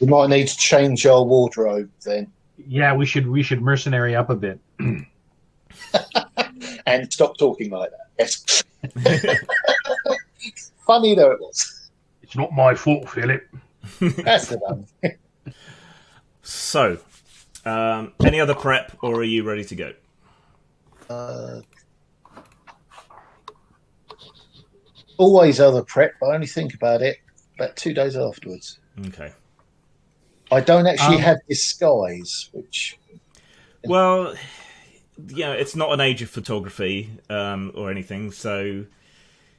We might need to change our wardrobe then. Yeah, we should mercenary up a bit. And stop talking like that. Yes. Funny though it was. It's not my fault, Philip. That's the one. So, any other prep, or are you ready to go? Always other prep, but I only think about it about 2 days afterwards. Okay. I don't actually have disguise, which... Well, it's not an age of photography or anything, so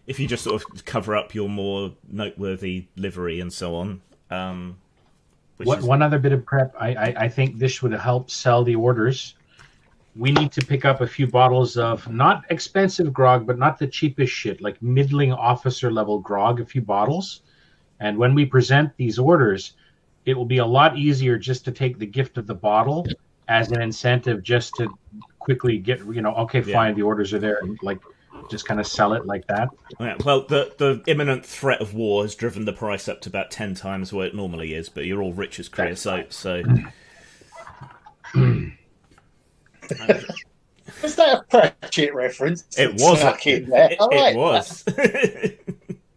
if you just sort of cover up your more noteworthy livery and so on... One other bit of prep, I think this would help sell the orders. We need to pick up a few bottles of not expensive grog, but not the cheapest shit, like middling officer level grog, a few bottles. And when we present these orders, it will be a lot easier just to take the gift of the bottle as an incentive just to quickly get, fine, the orders are there, and just kind of sell it like that. Yeah, well, the imminent threat of war has driven the price up to about 10 times what it normally is, but you're all rich as creosote, so... Is that a Pratchett reference? It was. It was.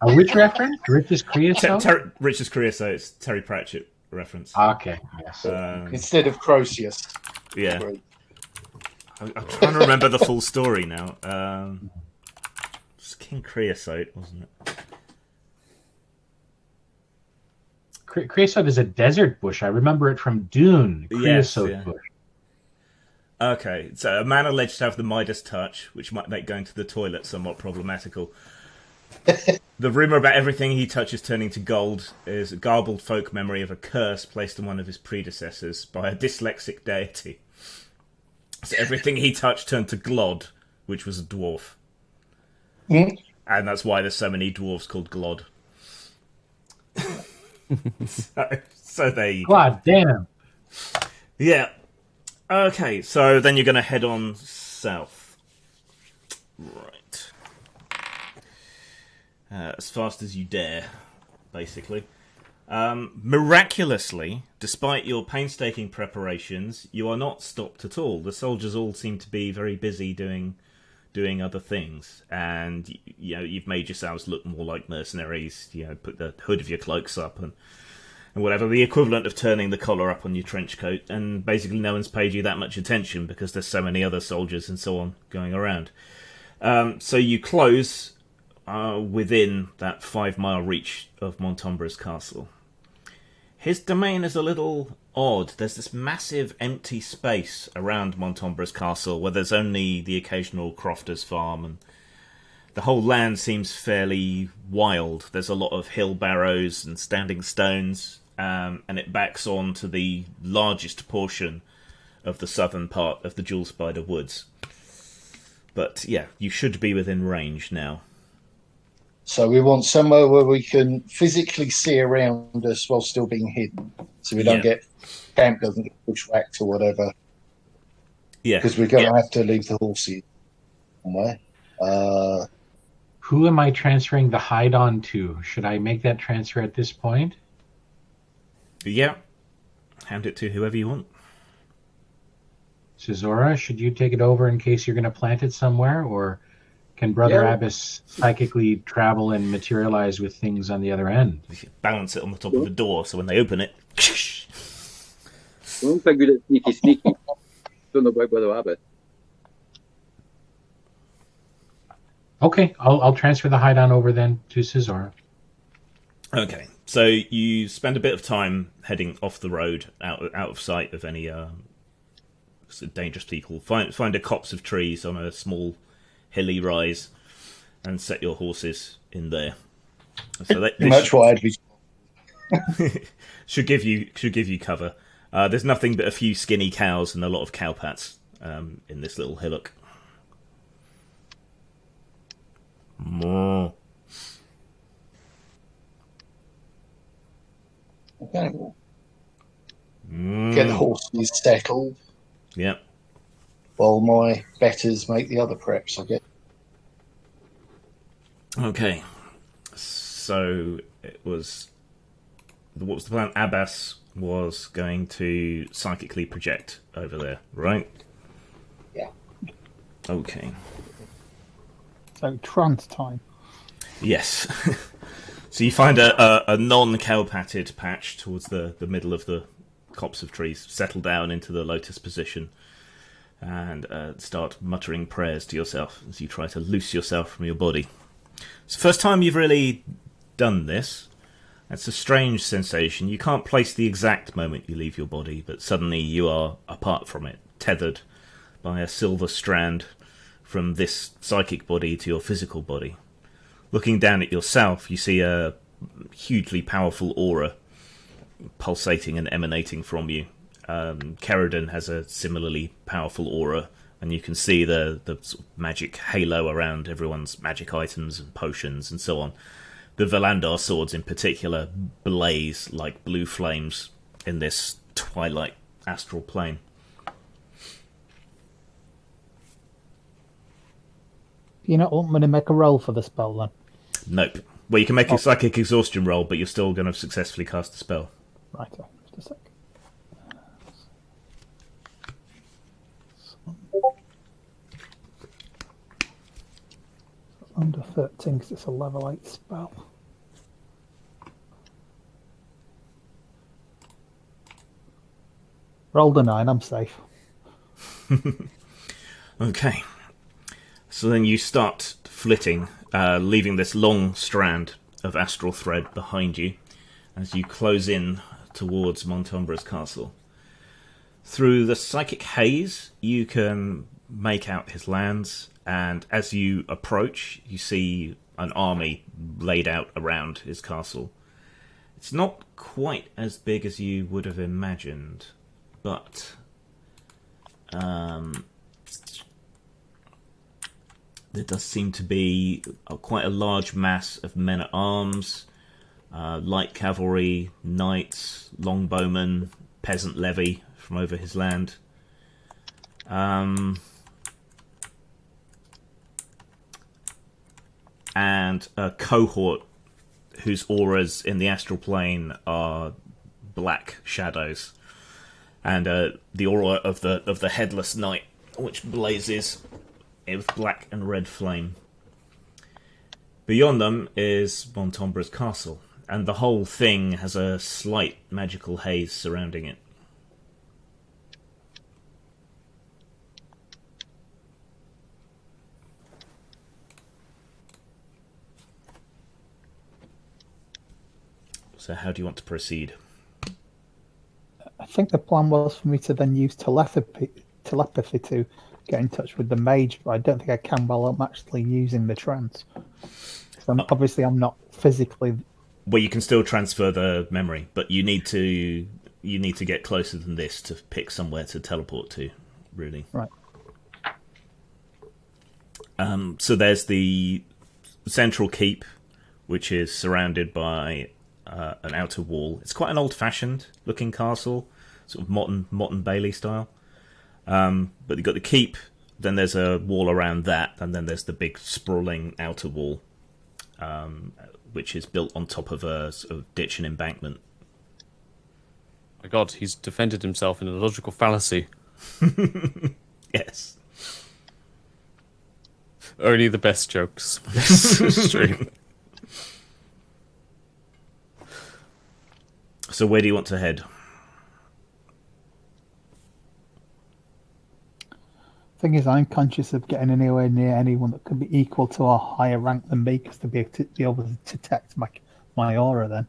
A which reference? Rich as creosote? Rich as creosote. It's Terry Pratchett reference. Okay, yes. Instead of Croesus. Yeah. I'm trying to remember the full story now. It's King Creosote, wasn't it? Creosote is a desert bush. I remember it from Dune. Creosote bush. Okay, so a man alleged to have the Midas touch, which might make going to the toilet somewhat problematical. The rumour about everything he touches turning to gold is a garbled folk memory of a curse placed on one of his predecessors by a dyslexic deity. So everything he touched turned to Glod, which was a dwarf. Mm. And that's why there's so many dwarves called Glod. so there you go. God damn. Yeah. Okay, so then you're going to head on south. Right. As fast as you dare, basically. Miraculously, despite your painstaking preparations, you are not stopped at all. The soldiers all seem to be very busy doing other things, and you've made yourselves look more like mercenaries. Put the hood of your cloaks up and whatever, the equivalent of turning the collar up on your trench coat, and basically no one's paid you that much attention because there's so many other soldiers and so on going around. So you close within that 5-mile reach of Montombra's castle. His domain is a little odd. There's this massive empty space around Montombra's castle where there's only the occasional crofter's farm, and the whole land seems fairly wild. There's a lot of hill barrows and standing stones, and it backs on to the largest portion of the southern part of the Jewel Spider Woods. But yeah, you should be within range now. So we want somewhere where we can physically see around us while still being hidden, so we don't get camp doesn't get bushwhacked or whatever. Yeah, because we're going to have to leave the horses somewhere. Who am I transferring the hide on to? Should I make that transfer at this point? Yeah, hand it to whoever you want. Cesora, should you take it over in case you're going to plant it somewhere, or can Brother Abbas psychically travel and materialize with things on the other end? You balance it on the top of the door, so when they open it... I'm quite good at sneaky. Don't know about Brother Abbas. Okay, I'll transfer the hide on over then to Cesora. Okay, so you spend a bit of time heading off the road, out of sight of any dangerous people. Find a copse of trees on a small hilly rise, and set your horses in there. So much what I'd be. should give you cover. There's nothing but a few skinny cows and a lot of cowpats in this little hillock. More. Okay. Get the horses settled. Yeah. While my betters make the other preps, I guess. Okay. So it was. What was the plan? Abbas was going to psychically project over there, right? Yeah. Okay. So trance time. Yes. So you find a non-cowpatted patch towards the middle of the copse of trees, settle down into the lotus position, and start muttering prayers to yourself as you try to loose yourself from your body. It's the first time you've really done this. It's a strange sensation. You can't place the exact moment you leave your body, but suddenly you are apart from it, tethered by a silver strand from this psychic body to your physical body. Looking down at yourself, you see a hugely powerful aura pulsating and emanating from you. Kerridan has a similarly powerful aura, and you can see the sort of magic halo around everyone's magic items and potions and so on. The Valandar swords in particular blaze like blue flames in this twilight astral plane. You're not want me to make a roll for the spell then? Nope. Well, you can make a psychic exhaustion roll, but you're still going to successfully cast the spell. Right, just a sec. Under 13 because it's a level 8 spell. Rolled a 9, I'm safe. Okay. So then you start flitting, leaving this long strand of astral thread behind you as you close in towards Montombra's castle. Through the psychic haze, you can make out his lands, and as you approach, you see an army laid out around his castle. It's not quite as big as you would have imagined, but There does seem to be quite a large mass of men-at-arms, light cavalry, knights, longbowmen, peasant levy from over his land. And a cohort whose auras in the astral plane are black shadows, and the aura of the headless knight, which blazes with black and red flame. Beyond them is Montombra's castle, and the whole thing has a slight magical haze surrounding it. So how do you want to proceed? I think the plan was for me to then use telepathy to get in touch with the mage, but I don't think I can while I'm actually using the trance. So obviously I'm not physically... Well, you can still transfer the memory, but you need to get closer than this to pick somewhere to teleport to, really. Right. So there's the central keep, which is surrounded by an outer wall. It's quite an old-fashioned looking castle, sort of Motte and Bailey style. But you've got the keep, then there's a wall around that, and then there's the big sprawling outer wall, which is built on top of a sort of ditch and embankment. My God, he's defended himself in a logical fallacy. Yes. Only the best jokes for this stream. So where do you want to head? Thing is, I'm conscious of getting anywhere near anyone that could be equal to or higher rank than me, because to be able to detect my aura then.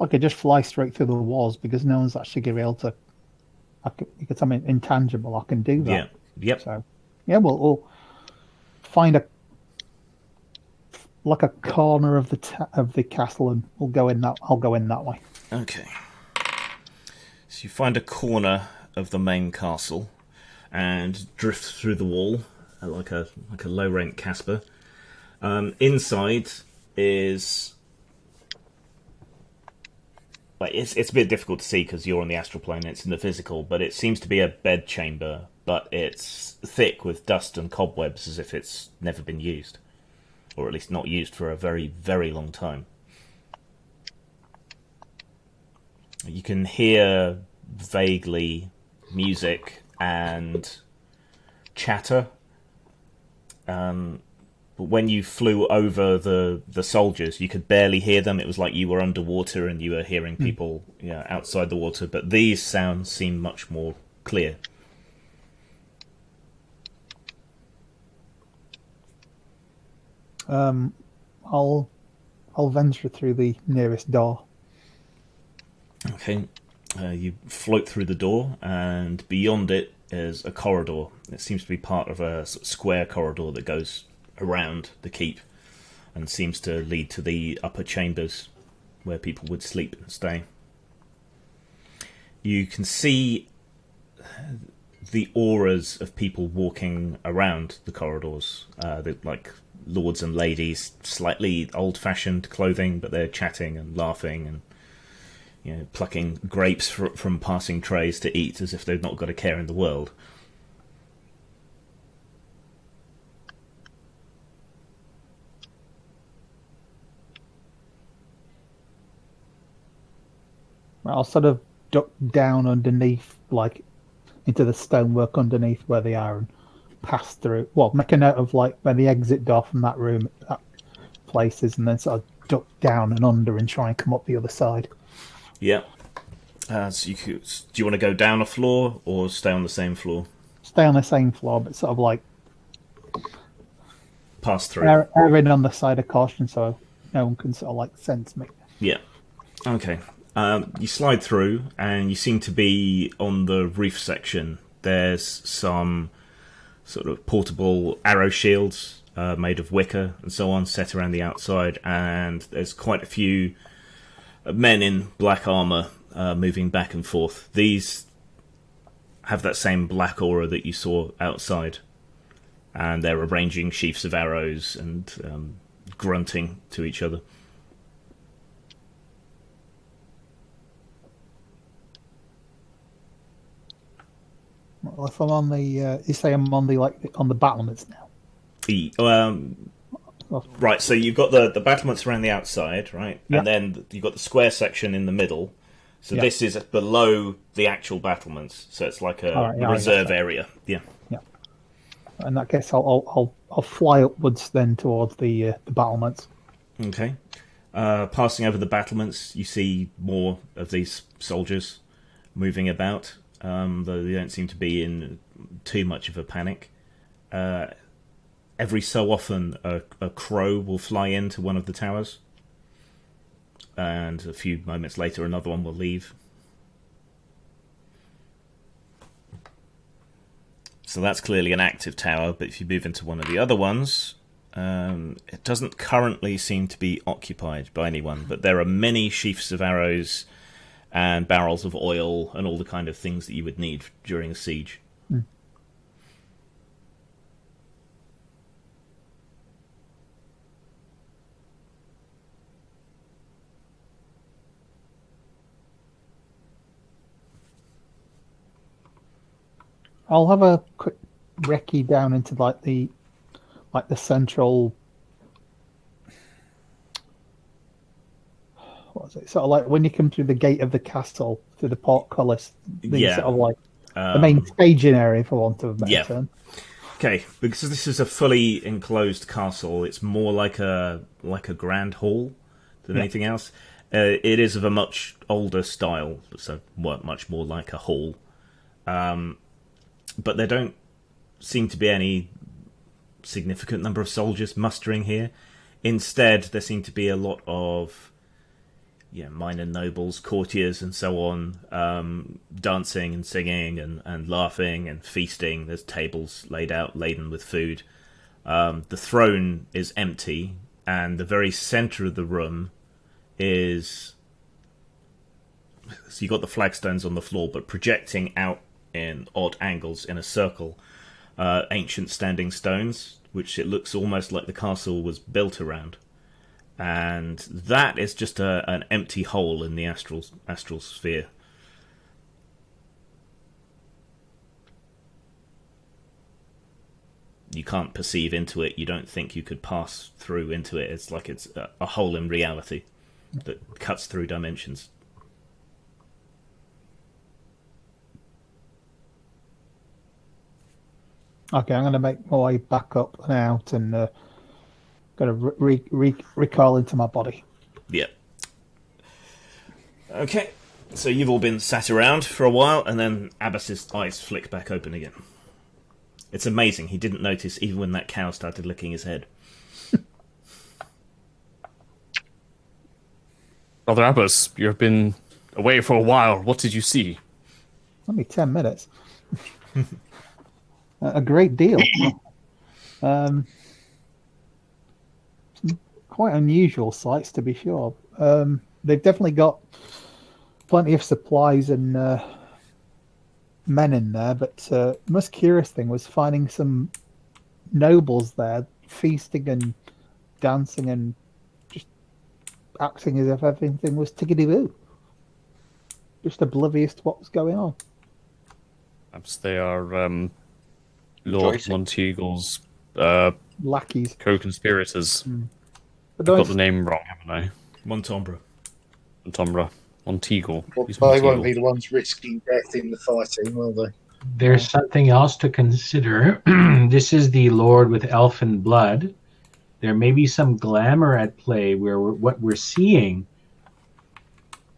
I could just fly straight through the walls because no one's actually going to be able to. Because I'm intangible, I can do that. Yeah. Yep. So, yeah, we'll find a corner of the castle, and we'll go in that. I'll go in that way. Okay. So you find a corner of the main castle and drift through the wall like a low rank Casper. Inside is. Like it's a bit difficult to see because you're on the astral plane. It's in the physical, but it seems to be a bed chamber, but it's thick with dust and cobwebs, as if it's never been used, or at least not used for a very, very long time. You can hear vaguely music and chatter. But when you flew over the soldiers, you could barely hear them. It was like you were underwater and you were hearing people outside the water. But these sounds seem much more clear. I'll venture through the nearest door. Okay. You float through the door, and beyond it is a corridor. It seems to be part of a sort of square corridor that goes around the keep and seems to lead to the upper chambers where people would sleep and stay. You can see the auras of people walking around the corridors, like lords and ladies, slightly old-fashioned clothing, but they're chatting and laughing and plucking grapes from passing trays to eat as if they've not got a care in the world. I'll sort of duck down underneath, like into the stonework underneath where they are, and pass through. Well, make a note of like where the exit door from that room, that place is, and then sort of duck down and under and try and come up the other side. Yeah. So do you want to go down a floor or stay on the same floor? Stay on the same floor, but sort of like pass through. Erring on the side of caution, so no one can sort of like sense me. Yeah. Okay. You slide through, and you seem to be on the roof section. There's some sort of portable arrow shields made of wicker and so on set around the outside, and there's quite a few men in black armor moving back and forth. These have that same black aura that you saw outside, and they're arranging sheafs of arrows and grunting to each other. Well, if I'm on the, you say I'm on the battlements now. Right, so you've got the battlements around the outside, right? Yep. And then you've got the square section in the middle. So Yep. this is below the actual battlements. So it's like a reserve area. Yeah. Yeah. In that case, I'll fly upwards then towards the battlements. Okay. Passing over the battlements, you see more of these soldiers moving about, though they don't seem to be in too much of a panic. Every so often, a crow will fly into one of the towers, and a few moments later, another one will leave. So that's clearly an active tower, but if you move into one of the other ones, it doesn't currently seem to be occupied by anyone, but there are many sheafs of arrows and barrels of oil and all the kind of things that you would need during a siege. I'll have a quick recce down into the central. What was it? Sort of like when you come through the gate of the castle, through the portcullis. Yeah. Sort of like the main staging area, for want of a better term. Okay, because this is a fully enclosed castle, it's more like a grand hall than anything else. It is of a much older style, so much more like a hall. But there don't seem to be any significant number of soldiers mustering here. Instead, there seem to be a lot of minor nobles, courtiers, and so on, dancing and singing and laughing and feasting. There's tables laid out, laden with food. The throne is empty, and the very centre of the room is... So you've got the flagstones on the floor, but projecting out in odd angles in a circle, ancient standing stones, which it looks almost like the castle was built around. And that is just an empty hole in the astral sphere. You can't perceive into it. You don't think you could pass through into it. It's like it's a hole in reality that cuts through dimensions. Okay, I'm going to make my way back up and out and going to recoil into my body. Yeah. Okay, so you've all been sat around for a while, and then Abbas's eyes flick back open again. It's amazing. He didn't notice even when that cow started licking his head. Brother Abbas, you've been away for a while. What did you see? Only 10 minutes. A great deal. Quite unusual sights, to be sure. They've definitely got plenty of supplies and men in there, but the most curious thing was finding some nobles there feasting and dancing and just acting as if everything was tickety-boo. Just oblivious to what was going on. Perhaps they are Lord Rejoicing. Monteagle's Lackeys. co-conspirators. But I've got those, the name wrong, haven't I? Montombra. Monteagle. Well, Who's they won't Monteagle? be the ones risking death in the fighting, will they? There's something else to consider. This is the Lord with elfin blood. There may be some glamour at play where what we're seeing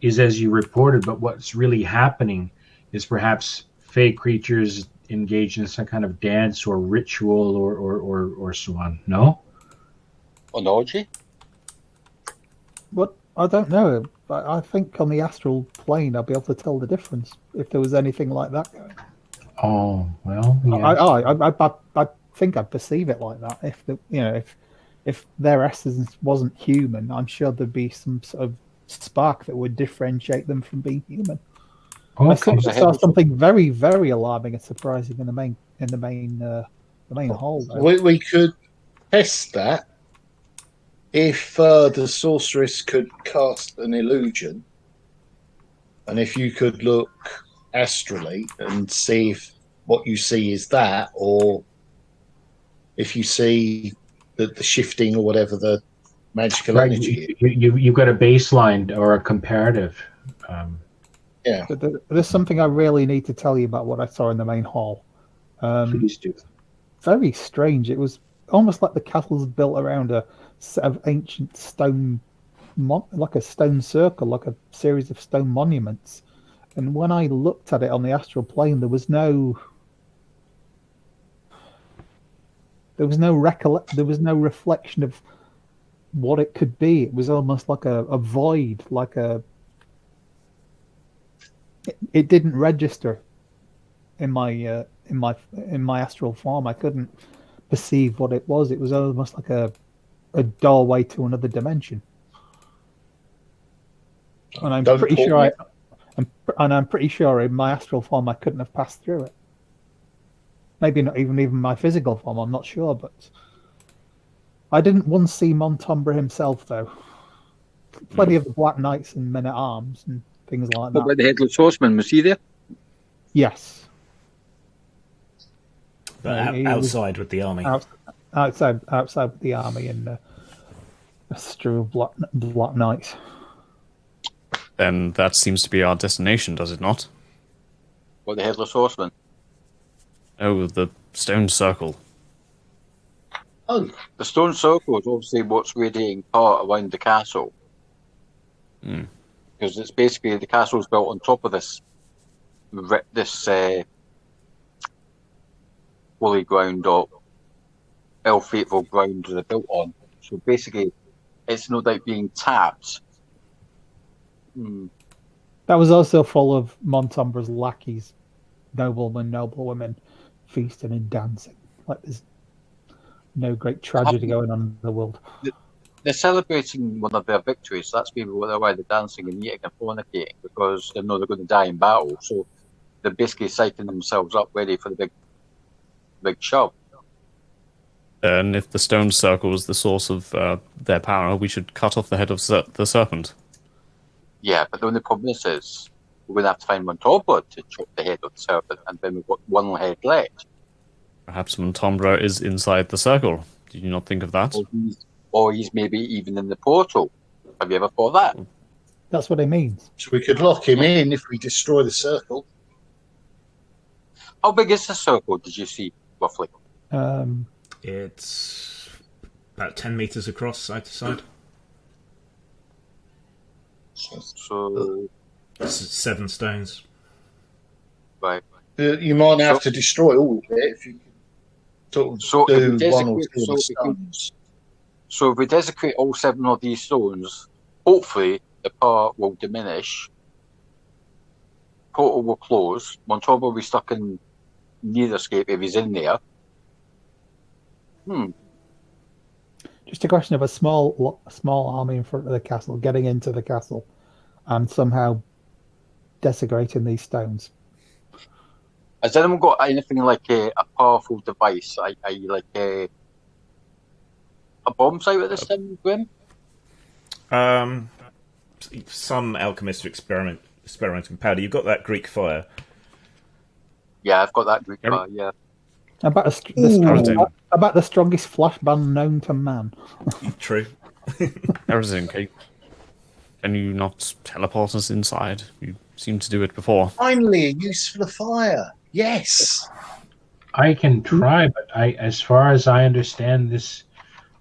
is as you reported, but what's really happening is perhaps fey creatures engaged in some kind of dance or ritual or so on. No? An orgy? what I don't know. I think on the astral plane, I'll be able to tell the difference if there was anything like that going. Oh, well, yeah. I think I'd perceive it like that. If if their essence wasn't human, I'm sure there'd be some sort of spark that would differentiate them from being human. I Okay. saw something very, very alarming and surprising in the main hall. Though. We could test that if the sorceress could cast an illusion, and if you could look astrally and see if what you see is that, or if you see the shifting or whatever the magical Right, energy is. you've got a baseline or a comparative. Yeah. But there's something I really need to tell you about what I saw in the main hall. Please do. Very strange. It was almost like the castle's built around a set of ancient stone, like a stone circle, like a series of stone monuments. And when I looked at it on the astral plane, there was no reflection of what it could be. It was almost like a void, like it didn't register in my astral form. I couldn't perceive what it was. It was almost like a doorway to another dimension. And I'm pretty sure in my astral form I couldn't have passed through it. Maybe not even my physical form. I'm not sure, but I didn't once see Montombre himself though. Plenty of the Black Knights and men at arms and things like What that. about the Headless Horseman? Was he there? Yes. But He outside with the army. outside with the army and a strew of Black Knights. Then that seems to be our destination, does it not? Or the Headless Horseman? Oh, the stone circle. Oh, The stone circle is obviously what's radiating part around the castle. Hmm. Because it's basically the castle's built on top of this holy ground or ill-faithful ground they're built on. So basically, it's no doubt being tapped. That was also full of Montombre's lackeys, noblemen, noblewomen, feasting and dancing. Like there's no great tragedy going on in the world. They're celebrating one of their victories. That's maybe why they're dancing and eating and fornicating, because they know they're going to die in battle. So they're basically psyching themselves up ready for the big show. And if the stone circle is the source of their power, we should cut off the head of the serpent. Yeah, but the only problem is we're going to have to find Montalbot to chop the head of the serpent, and then we've got one head left. Perhaps Montombre is inside the circle. Did you not think of that? Or he's maybe even in the portal. Have you ever thought that? That's what it means. so we could lock him in if we destroy the circle. How big is the circle, did you see, roughly? It's about 10 meters across, side to side. So, 7 stones. right. You might have to destroy all of it if you could So do if we one or desecrate- two of the so if we- stones. So if we desecrate all 7 of these stones, hopefully the power will diminish, portal will close, Montalbot will be stuck in near escape if he's in there. Just a question of a small army in front of the castle getting into the castle and somehow desecrating these stones. Has anyone got anything like a powerful device, like a bomb sight at this time, Grim? Some alchemists are experimenting with powder. You've got that Greek fire. Yeah, I've got that Greek fire, yeah. About the strongest flash band known to man. True. Everything, Kate. Can you not teleport us inside? You seem to do it before. Finally, a use for the fire. Yes. I can try, but as far as I understand this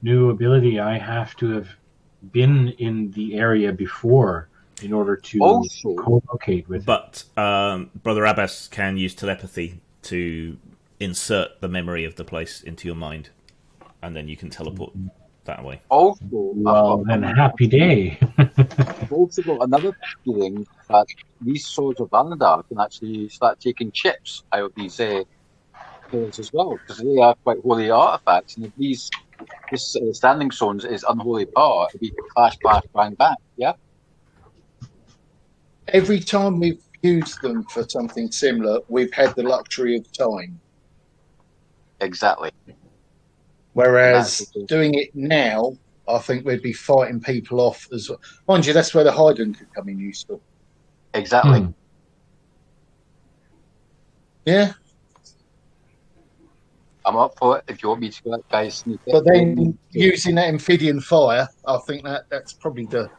new ability, I have to have been in the area before in order to Also- co-locate with it. But Brother Abbas can use telepathy to insert the memory of the place into your mind, and then you can teleport that way. Also, Well, then happy day. I've also got another feeling that these swords of Vanadar can actually start taking chips out of these pillars as well, because they are quite holy artifacts, and if this standing stones is unholy power, it'd be clash, clash, bang, bang. Yeah. Every time we've used them for something similar, we've had the luxury of time. Exactly. Whereas doing it now, I think we'd be fighting people off as well. Mind you, that's where the Hyden could come in useful. Exactly. Yeah. I'm up for it if you want me to go, guys. But then using that amphibian fire, I think that's probably the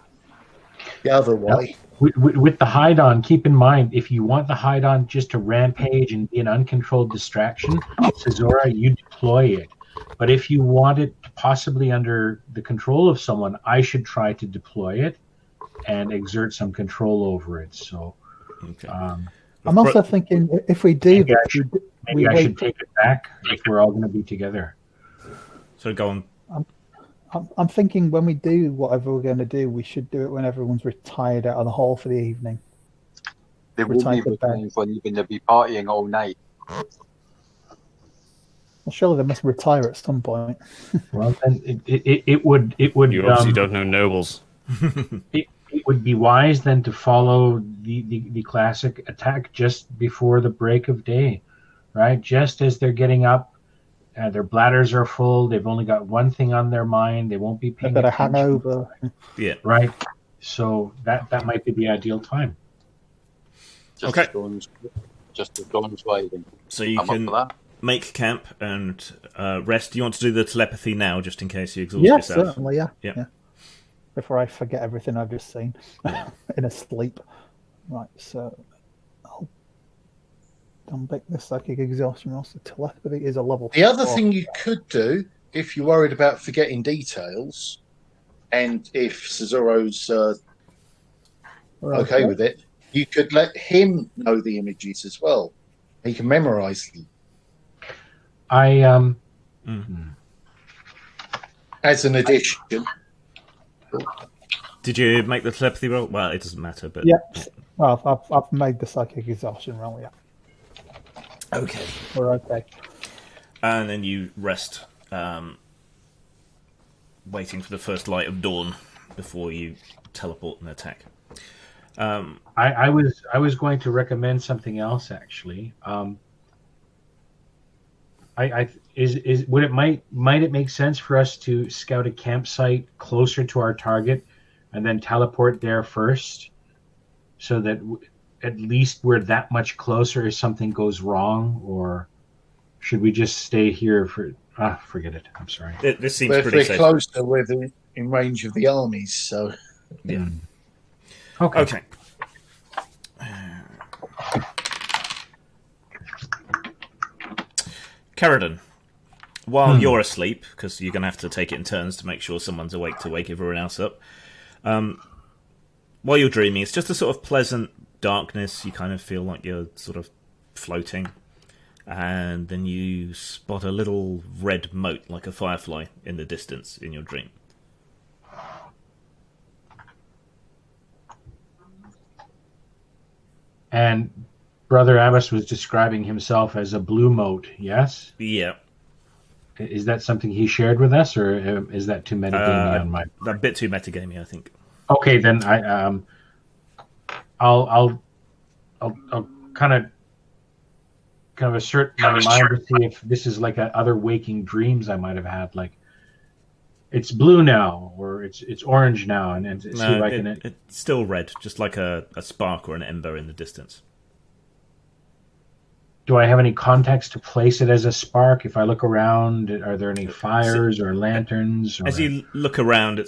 other way. With the Hydon, keep in mind, if you want the Hydon just to rampage and be an uncontrolled distraction, Cesora, you deploy it. But if you want it possibly under the control of someone, I should try to deploy it and exert some control over it. So, Okay. I'm also thinking if we do maybe this, I should take it back if we're all going to be together. So go on. I'm thinking when we do whatever we're going to do, we should do it when everyone's retired out of the hall for the evening. They won't be retiring for an evening. They'll be partying all night. Well, surely they must retire at some point. Well, then it would. You obviously don't know nobles. It would be wise then to follow the classic attack just before the break of day, right? Just as they're getting up, their bladders are full. They've only got one thing on their mind. They won't be paying attention. They've got a hangover. Yeah. Right. So that might be the ideal time. Just the dawn's rising. So you can make camp and rest. Do you want to do the telepathy now, just in case you exhaust yourself? Yes, certainly, yeah. Before I forget everything I've just seen in a sleep. Right, so I'll unpick the psychic exhaustion. Also, telepathy is a level. The other thing you could do, if you're worried about forgetting details, and if Cesoro's okay with it, you could let him know the images as well. He can memorize them. As an addition. Did you make the telepathy roll? Well, it doesn't matter, but yeah. Well, I've made the psychic exhaustion roll. Yeah. Okay. We're okay. And then you rest, waiting for the first light of dawn before you teleport and attack. I was going to recommend something else actually. Might it make sense for us to scout a campsite closer to our target and then teleport there first, so that at least we're that much closer if something goes wrong? Or should we just stay here for? Forget it. I'm sorry. This seems pretty safe. We're closer. We're in range of the armies, so yeah. Okay. Caradon, while you're asleep, because you're going to have to take it in turns to make sure someone's awake to wake everyone else up, while you're dreaming, it's just a sort of pleasant darkness. You kind of feel like you're sort of floating, and then you spot a little red mote like a firefly in the distance in your dream. And Brother Abbas was describing himself as a blue mote, yes? Yeah. Is that something he shared with us, or is that too metagamey on my part? A bit too metagamey, I think. Okay, then I'll kind of assert my mind to see if this is like other waking dreams I might have had, like it's blue now or it's orange now, and see if I can. It's still red, just like a spark or an ember in the distance. Do I have any context to place it as a spark? If I look around, are there any fires or lanterns? Or... As you look around,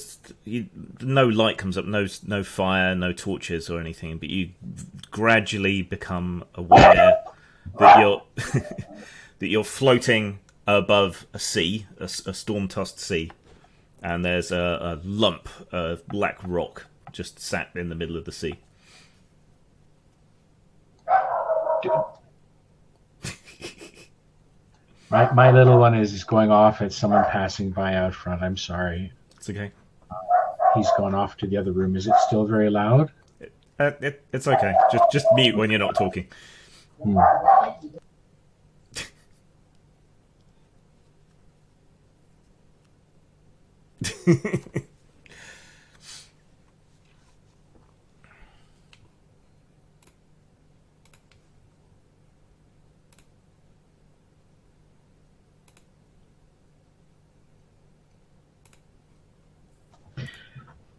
no light comes up, no fire, no torches or anything. But you gradually become aware that you're floating above a sea, a storm-tossed sea, and there's a lump of black rock just sat in the middle of the sea. My little one is going off at someone passing by out front. I'm sorry. It's okay. He's gone off to the other room. Is it still very loud? It's okay. Just mute when you're not talking.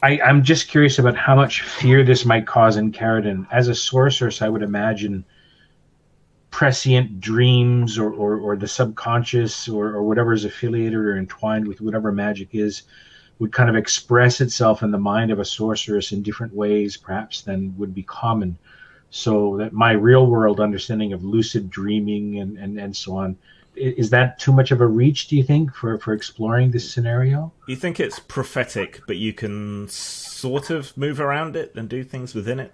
I'm just curious about how much fear this might cause in Carradine. As a sorceress, I would imagine prescient dreams or the subconscious or whatever is affiliated or entwined with whatever magic is would kind of express itself in the mind of a sorceress in different ways, perhaps, than would be common. So that my real world understanding of lucid dreaming and so on, is that too much of a reach, do you think, for exploring this scenario? You think it's prophetic, but you can sort of move around it and do things within it?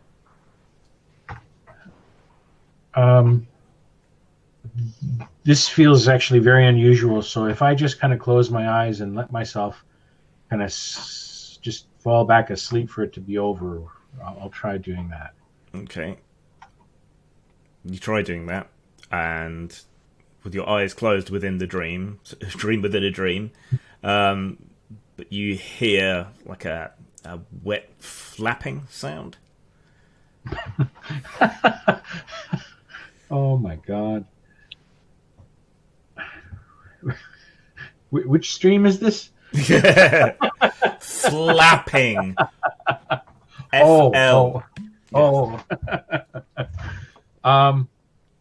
This feels actually very unusual. So if I just kind of close my eyes and let myself kind of just fall back asleep for it to be over, I'll try doing that. Okay. You try doing that, and with your eyes closed within the dream within a dream, but you hear like a wet flapping sound. Oh my god. Which stream is this? Flapping. Oh.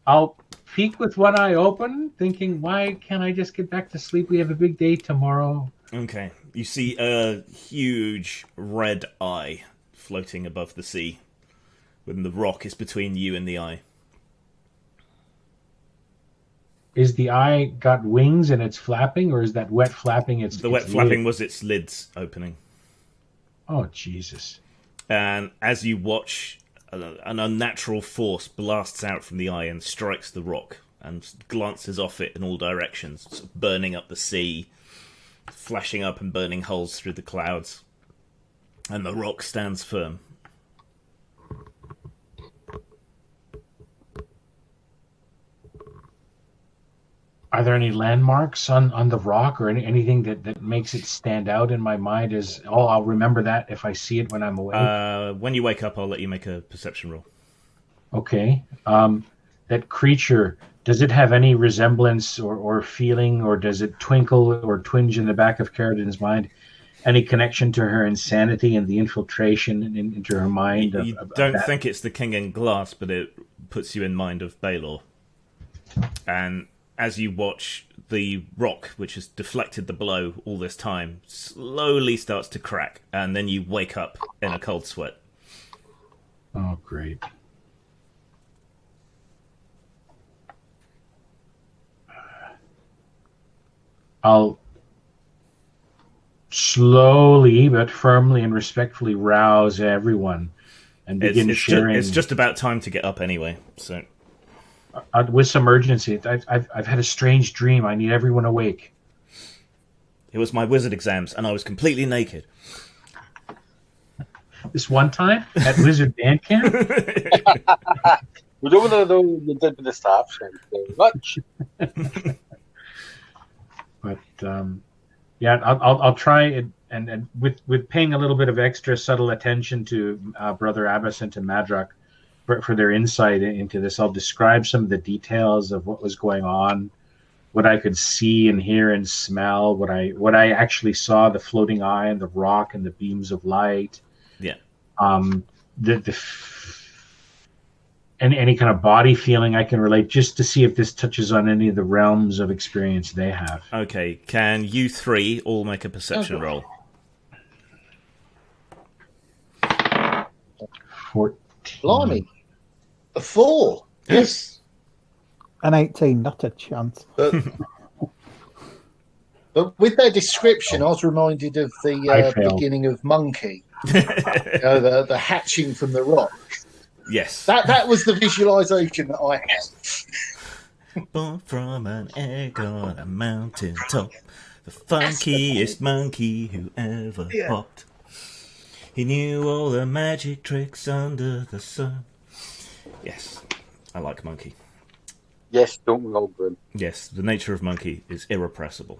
I'll peek with one eye open, thinking, why can't I just get back to sleep? We have a big day tomorrow. Okay. You see a huge red eye floating above the sea, when the rock is between you and the eye. Is the eye got wings and it's flapping, or is that wet flapping? The wet flapping was its lids opening. Oh, Jesus. And as you watch, an unnatural force blasts out from the eye and strikes the rock and glances off it in all directions, sort of burning up the sea, flashing up and burning holes through the clouds. And the rock stands firm. Are there any landmarks on the rock or anything that makes it stand out in my mind as, oh, I'll remember that if I see it when I'm awake? When you wake up, I'll let you make a perception roll. Okay. That creature, does it have any resemblance or feeling, or does it twinkle or twinge in the back of Carradine's mind? Any connection to her insanity and the infiltration into her mind? You don't think it's the King in Glass, but it puts you in mind of Baelor. And as you watch, the rock, which has deflected the blow all this time, slowly starts to crack, and then you wake up in a cold sweat. Oh, great. I'll slowly but firmly and respectfully rouse everyone and begin sharing. It's just about time to get up anyway, so... with some urgency. I've had a strange dream. I need everyone awake. It was my wizard exams, and I was completely naked. This one time at Wizard Band Camp? We don't want to know what you did with the staff. Thank you very much. But yeah, I'll try it, and with paying a little bit of extra subtle attention to Brother Abbas and to Madrak for their insight into this. I'll describe some of the details of what was going on, what I could see and hear and smell, what I actually saw, the floating eye and the rock and the beams of light. Yeah. Any kind of body feeling I can relate, just to see if this touches on any of the realms of experience they have. Okay, can you three all make a perception roll? 14. Blimey. A 4. Yes. An 18, not a chance. But with their description, I was reminded of the beginning of Monkey. The hatching from the rock. Yes. That was the visualization that I had. Born from an egg on a mountain top, the funkiest monkey who ever popped. He knew all the magic tricks under the sun. Yes, I like Monkey. Yes, don't we all, Grim? Yes, the nature of Monkey is irrepressible.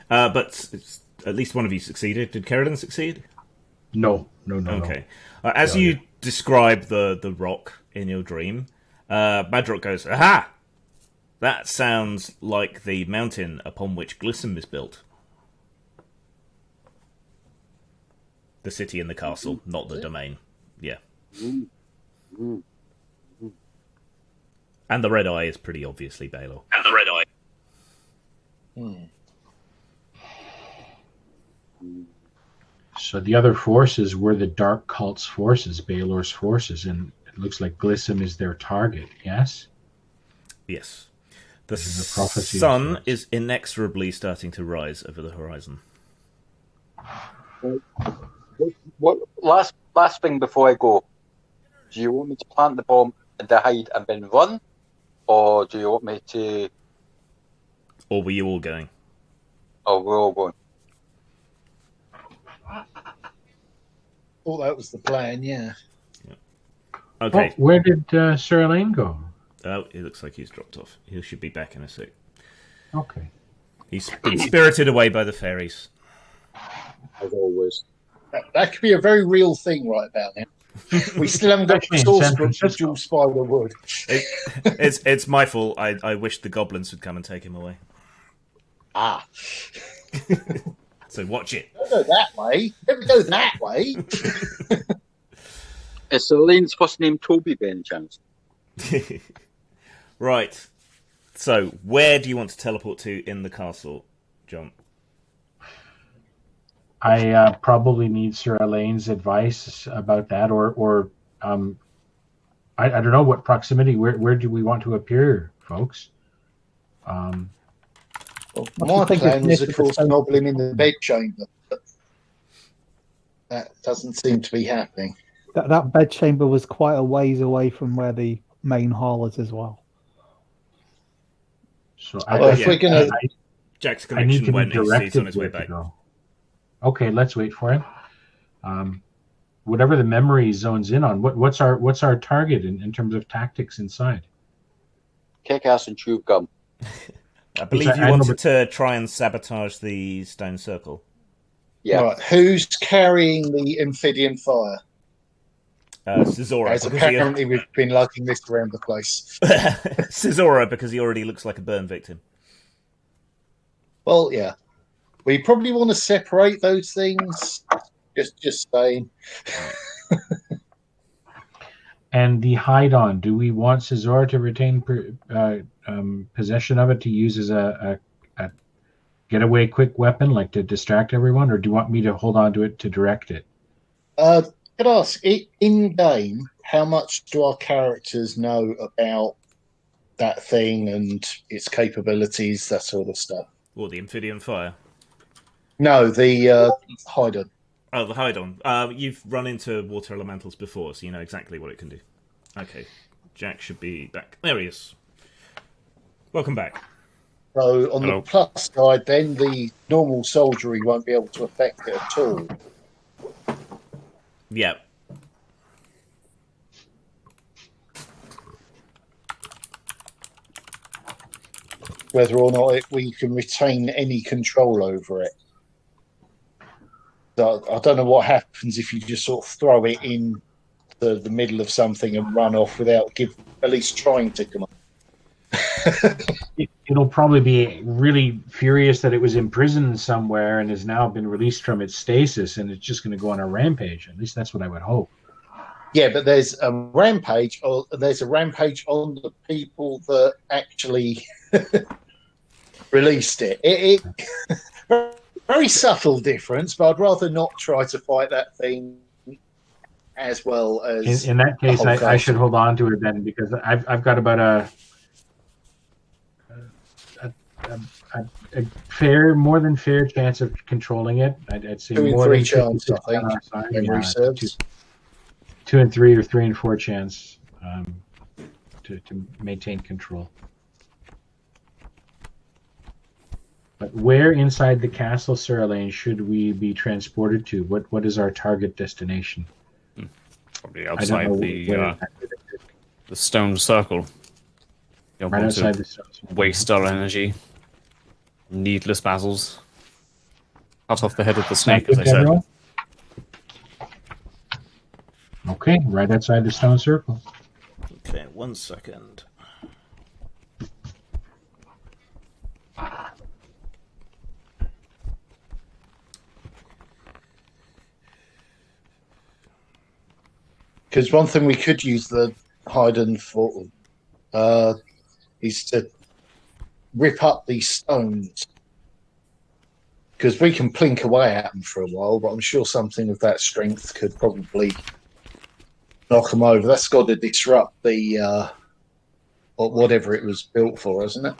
But at least one of you succeeded. Did Kerrigan succeed? No. Okay. As you describe the rock in your dream, Madrock goes, "Aha! That sounds like the mountain upon which Glissom is built. The city and the castle, not the domain. Yeah. And the red eye is pretty obviously Baelor. So the other forces were the Dark Cult's forces, Baelor's forces, and it looks like Glissom is their target, yes? Yes. The This is a prophecy of sun sorts. is inexorably starting to rise over the horizon. What last thing before I go? Do you want me to plant the bomb and to hide and then run, or do you want me to? Or were you all going? Oh, we're all going. Thought that was the plan, yeah. Okay. Oh, where did Sir Elaine go? Oh, it looks like he's dropped off. He should be back in a sec. Okay. He's been spirited away by the fairies. As always. That could be a very real thing right about now. We still haven't got Especially in source San books for Francisco. Jules Spider-Wood. It's my fault. I wish the goblins would come and take him away. Ah. So watch it. Don't go that way. Never go that way. Is Elaine's first name Toby by any chance? Right. So, where do you want to teleport to in the castle, John? I probably need Sir Elaine's advice about that, or I don't know what proximity. Where do we want to appear, folks? Well, I my think plan it's was, of near course, the- to nobble him in the bedchamber. But that doesn't seem to be happening. That bedchamber was quite a ways away from where the main hall is as well. So If we're gonna, Jack's I need connection to be went. He's directed on his way where to back. go. Okay, let's wait for it. Whatever the memory zones in on, what's our target in terms of tactics inside? Kick ass and chew gum. I believe I you know, wanted but- to try and sabotage the stone circle. Yeah. right, who's carrying the amphibian fire? Caesura, As because apparently we've been lugging this around the place. Caesura, because he already looks like a burn victim. Well, yeah. We probably want to separate those things. Just saying. And the hide on, do we want Caesar to retain possession of it to use as a getaway quick weapon, like to distract everyone, or do you want me to hold on to it to direct it? Could I ask, in game, how much do our characters know about that thing and its capabilities, that sort of stuff? Or the amphibian fire. No, the hide-on. Oh, the hide on. You've run into water elementals before, so you know exactly what it can do. Okay, Jack should be back. There he is. Welcome back. So on Hello. the plus side, then the normal soldiery won't be able to affect it at all. Yeah. Whether or not we can retain any control over it. So I don't know what happens if you just sort of throw it in the middle of something and run off without at least trying to come up. It'll probably be really furious that it was imprisoned somewhere and has now been released from its stasis, and it's just going to go on a rampage. At least that's what I would hope. Yeah, but there's a rampage. Or there's a rampage on the people that actually released it. It very subtle difference, but I'd rather not try to fight that thing as well as. In that case, whole I castle. should hold on to it then, because I've got about a more than fair chance of controlling it. I'd say 2 in more 3 than chance, I 50% think. on our side. Memory Yeah, serves. 2 and 3 or 3 and 4 chance to maintain control. But where inside the castle, Sir Elaine, should we be transported to? What is our target destination? Probably I don't outside know the stone circle. You don't right want outside to the stone. waste our energy. Needless battles. cut off the head of the Sound snake, as good I to said. everyone? Okay, right outside the stone circle. Okay, 1 second. Because one thing we could use the Haydn for is to rip up these stones. Because we can plink away at them for a while, but I'm sure something of that strength could probably knock them over. That's got to disrupt the or whatever it was built for, hasn't it?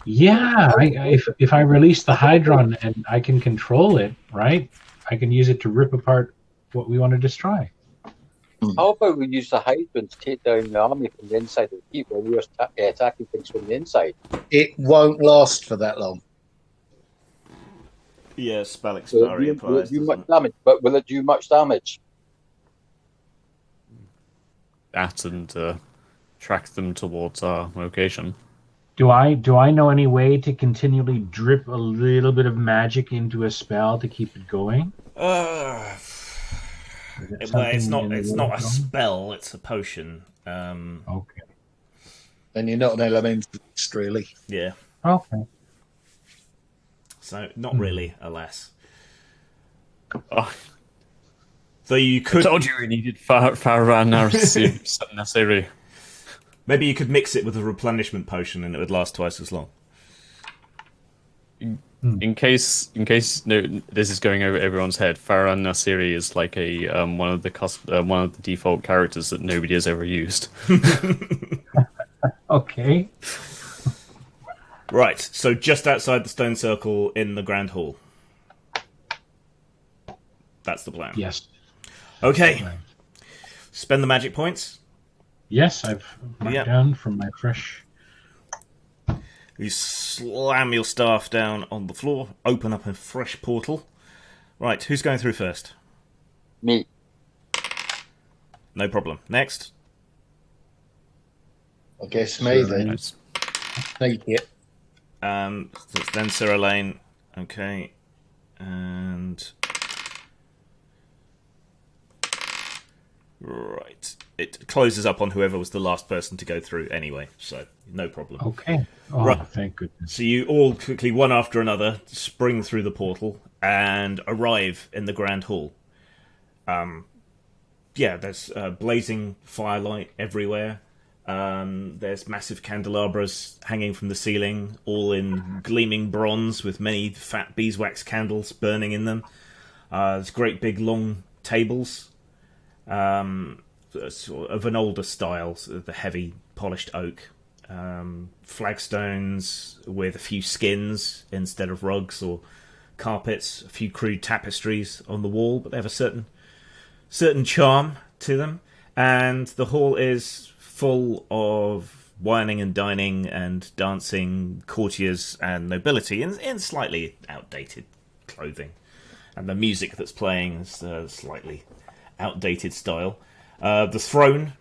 Yeah, if I release the Hydron and I can control it, right? I can use it to rip apart what we want to destroy. How about we use the Hydran to take down the army from the inside of the keep while we're attacking things from the inside? It won't last for that long. Yeah, spell Will expiry it applies. do much doesn't it? damage? But will it do much damage? That and track them towards our location. Do I know any way to continually drip a little bit of magic into a spell to keep it going? Is it Well, it's something not. in the It's not a world? spell. It's a potion. Okay. And you're not an elementalist, really. Yeah. Okay. So not really, alas. Oh, So you I could told you we needed Farah Nasiri. maybe you could mix it with a replenishment potion, and it would last twice as long. In case no, this is going over everyone's head, Farah Nasiri is like a one of the default characters that nobody has ever used. Okay. Right. So just outside the stone circle in the grand hall. That's the plan. Yes. Okay. Right. Spend the magic points. Yes, I've marked Yep. down from my fresh. You slam your staff down on the floor, open up a fresh portal. Right, who's going through first? Me. No problem. Next. I guess me Sure, then. Nice. Take it. So it's then Sarah Lane. Okay. And... Right. It closes up on whoever was the last person to go through anyway, so no problem. Okay. Oh, Right. thank goodness. So you all quickly, one after another, spring through the portal and arrive in the Grand Hall. Yeah, there's blazing firelight everywhere. There's massive candelabras hanging from the ceiling, all in gleaming bronze with many fat beeswax candles burning in them. There's great big long tables sort of an older style, sort of the heavy polished oak. Flagstones with a few skins instead of rugs or carpets, a few crude tapestries on the wall, but they have a certain charm to them. And the hall is full of wining and dining and dancing courtiers and nobility in slightly outdated clothing. And the music that's playing is slightly outdated style. The throne,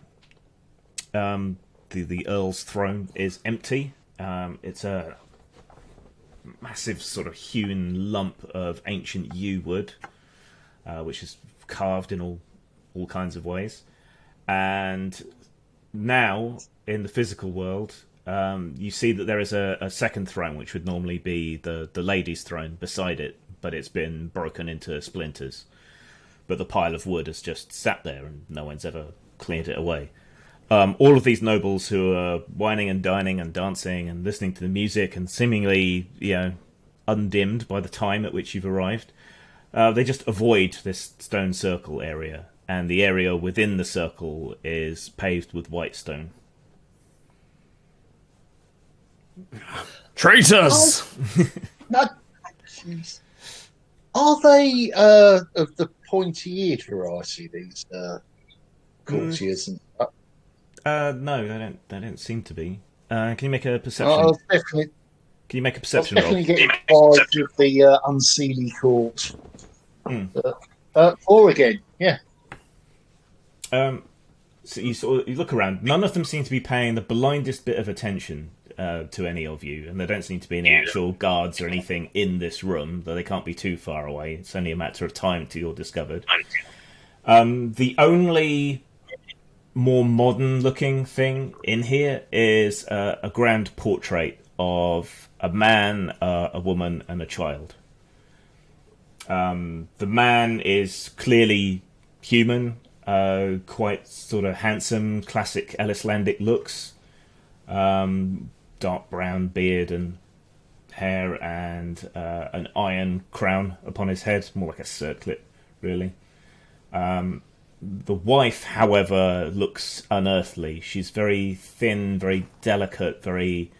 the Earl's throne, is empty. It's a massive sort of hewn lump of ancient yew wood, which is carved in all kinds of ways. And now, in the physical world, you see that there is a second throne, which would normally be the lady's throne beside it, but it's been broken into splinters. But the pile of wood has just sat there and no one's ever cleared it away. All of these nobles who are wining and dining and dancing and listening to the music and seemingly, undimmed by the time at which you've arrived, they just avoid this stone circle area. And the area within the circle is paved with white stone. Traitors! No, are they of the pointy-eared variety? These courtiers and No, they don't seem to be. Can you make a perception? I'll definitely, Can you make a I'll perception roll? definitely get involved with the unseelie court. Hmm. 4 again, yeah. So you look around. None of them seem to be paying the blindest bit of attention to any of you, and there don't seem to be any actual guards or anything in this room, though they can't be too far away. It's only a matter of time until you're discovered. The only more modern-looking thing in here is a grand portrait of a man, a woman, and a child. The man is clearly human, quite sort of handsome, classic Icelandic looks. Dark brown beard and hair, and an iron crown upon his head, more like a circlet, really. The wife, however, looks unearthly. She's very thin, very delicate, very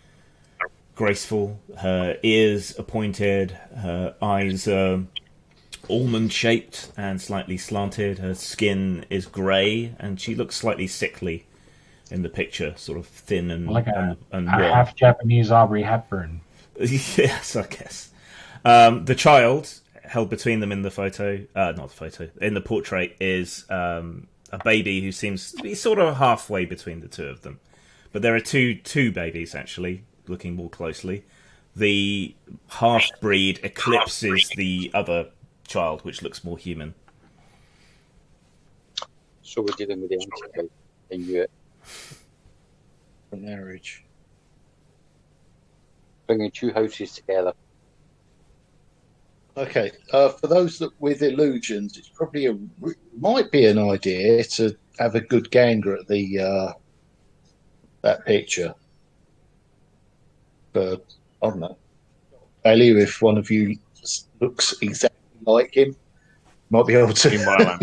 graceful. Her ears are pointed, her eyes are almond-shaped and slightly slanted. Her skin is grey, and she looks slightly sickly in the picture, sort of thin and Like a wan. half Japanese Aubrey Hepburn. Yes, I guess. The child held between them in the photo, not the photo, in the portrait, is a baby who seems to be sort of halfway between the two of them. But there are two babies, actually, looking more closely. The half-breed eclipses the other child, which looks more human. So we're dealing with the anti-type. I knew it. For marriage. Bringing two houses together. Okay, for those that with illusions, it's probably might be an idea to have a good gander at the that picture. But I don't know, Ellie, if one of you looks exactly like him, might be able to. Meanwhile,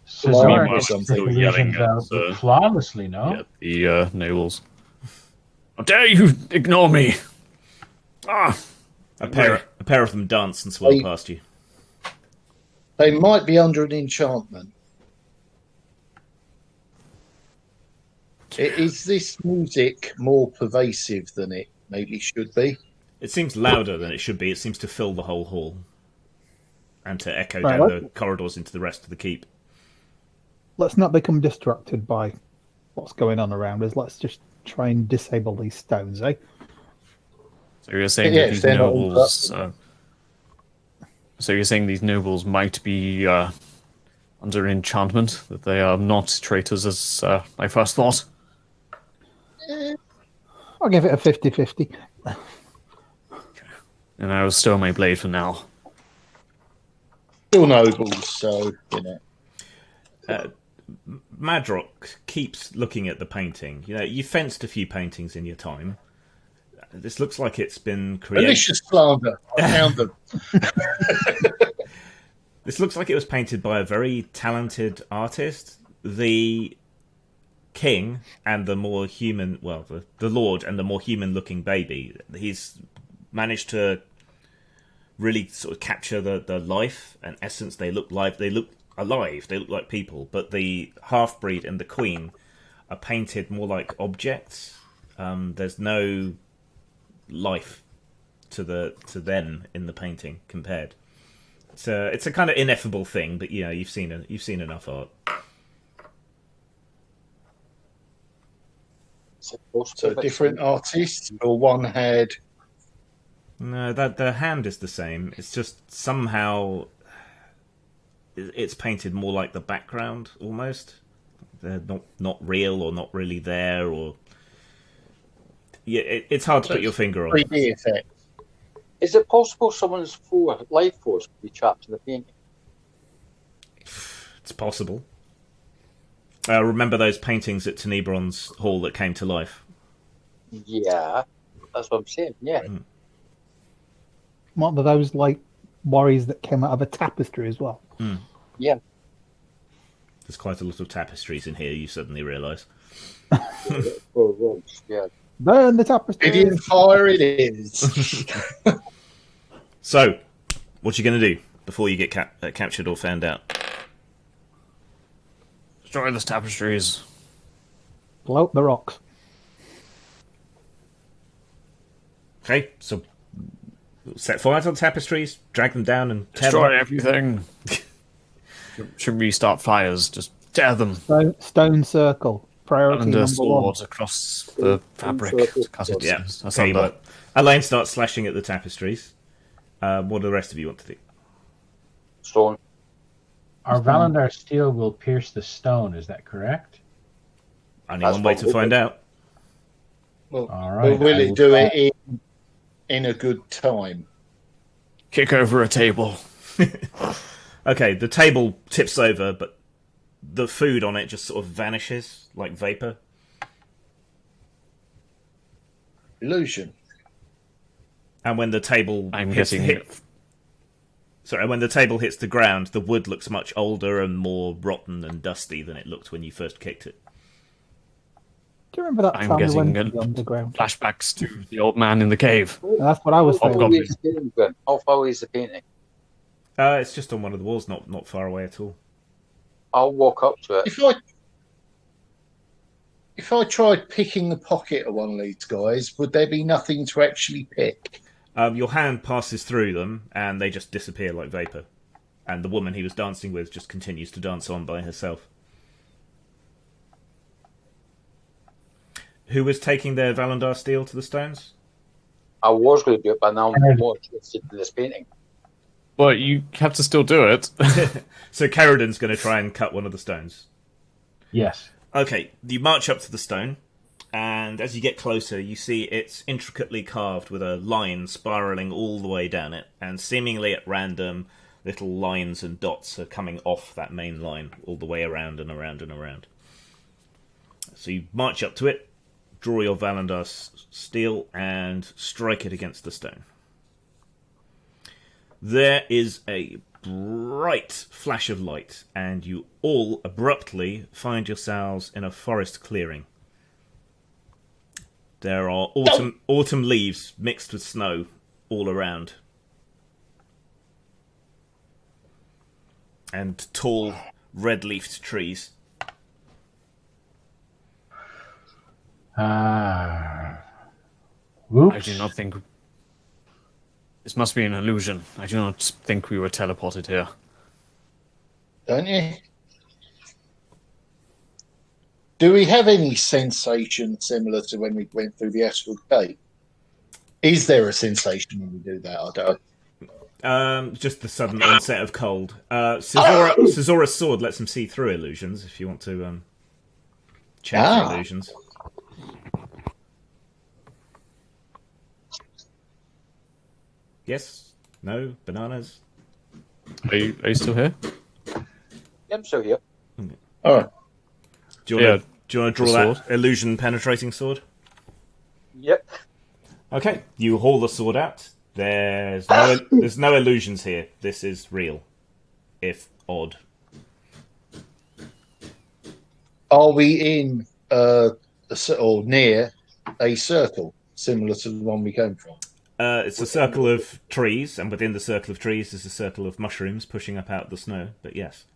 Cesar or gets something. the illusions Yelling at, out flawlessly, no? yeah, the nobles. How dare you ignore me? Ah, A pair of them dance and swirl past you. They might be under an enchantment. Is this music more pervasive than it maybe should be? It seems louder than it should be. It seems to fill the whole hall and to echo down the corridors into the rest of the keep. Let's not become distracted by what's going on around us. Let's just try and disable these stones, eh? so you're saying that these nobles? So you're saying these nobles might be under enchantment? That they are not traitors, as I first thought? I'll give it a 50-50. And I will stow my blade for now. Still nobles, so you know. Madrock keeps looking at the painting. You know, you fenced a few paintings in your time. This looks like it's been created. Malicious slander. I found them. This looks like it was painted by a very talented artist. The king and the more human, well, the lord and the more human-looking baby. He's managed to really sort of capture the life and essence. They look alive. They look like people. But the half-breed and the queen are painted more like objects. There's no life to them in the painting compared. It's a kind of ineffable thing, but you know, you've seen enough art. So different artists, or one had. No, that the hand is the same. It's just somehow it's painted more like the background almost. They're not real or not really there, or yeah, it's hard to put your finger on. 3D effect. Is it possible someone's life force could be trapped in the painting? It's possible. Remember those paintings at Tenebron's hall that came to life? Yeah, that's what I'm saying. Yeah. What are those like worries that came out of a tapestry as well? Yeah. There's quite a lot of tapestries in here, you suddenly realise. Yeah. Burn the tapestry. Indian fire it is. So, what are you going to do before you get captured or found out? Destroy the tapestries. Blow up the rocks. Okay, so set fire to the tapestries, drag them down, and tear Destroy them up. everything. Should we start fires? Just tear them. Stone circle. priority And number one. sword across the fabric to cut it Yeah. asunder. Okay, well, Elaine starts slashing at the tapestries. What do the rest of you want to do? Stone. Our Valandar steel will pierce the stone. Is that correct? Only That's one way what to we'll find do. out. Well, All right. will I it will do try- it in a good time? Kick over a table. Okay, the table tips over, but the food on it just sort of vanishes like vapor. Illusion. And when the table I'm hits, getting when the table hits the ground, the wood looks much older and more rotten and dusty than it looked when you first kicked it. Do you remember that I'm time we getting went to the underground? flashbacks to the old man in the cave. That's what I was How saying. far away is the painting, Gwen? How far away is the painting? It's just on one of the walls, not far away at all. I'll walk up to it. If I tried picking the pocket of one of these guys, would there be nothing to actually pick? Your hand passes through them, and they just disappear like vapor. And the woman he was dancing with just continues to dance on by herself. Who was taking their Valandar steel to the stones? I was going to do it, but now I'm more interested in this painting. Well, you have to still do it. So Carradin's going to try and cut one of the stones. Yes. Okay, you march up to the stone, and as you get closer, you see it's intricately carved with a line spiralling all the way down it, and seemingly at random, little lines and dots are coming off that main line all the way around and around and around. So you march up to it, draw your Valandar steel, and strike it against the stone. There is a bright flash of light, and you all abruptly find yourselves in a forest clearing. There are autumn leaves mixed with snow all around. And tall, red-leafed trees. Oops. I do not think... This must be an illusion. I do not think we were teleported here. Don't you? Do we have any sensation similar to when we went through the astral gate? Is there a sensation when we do that? I don't. Just the sudden onset of cold. Caesora's sword lets him see through illusions, if you want to check for illusions. Yes? No? Bananas? Are you still here? Yeah, I'm still here. All right. Do you want to draw that illusion penetrating sword? Yep. Okay, you haul the sword out. There's no illusions here. This is real, if odd. Are we in or near a circle similar to the one we came from? It's a circle of trees, and within the circle of trees is a circle of mushrooms pushing up out of the snow. But yes,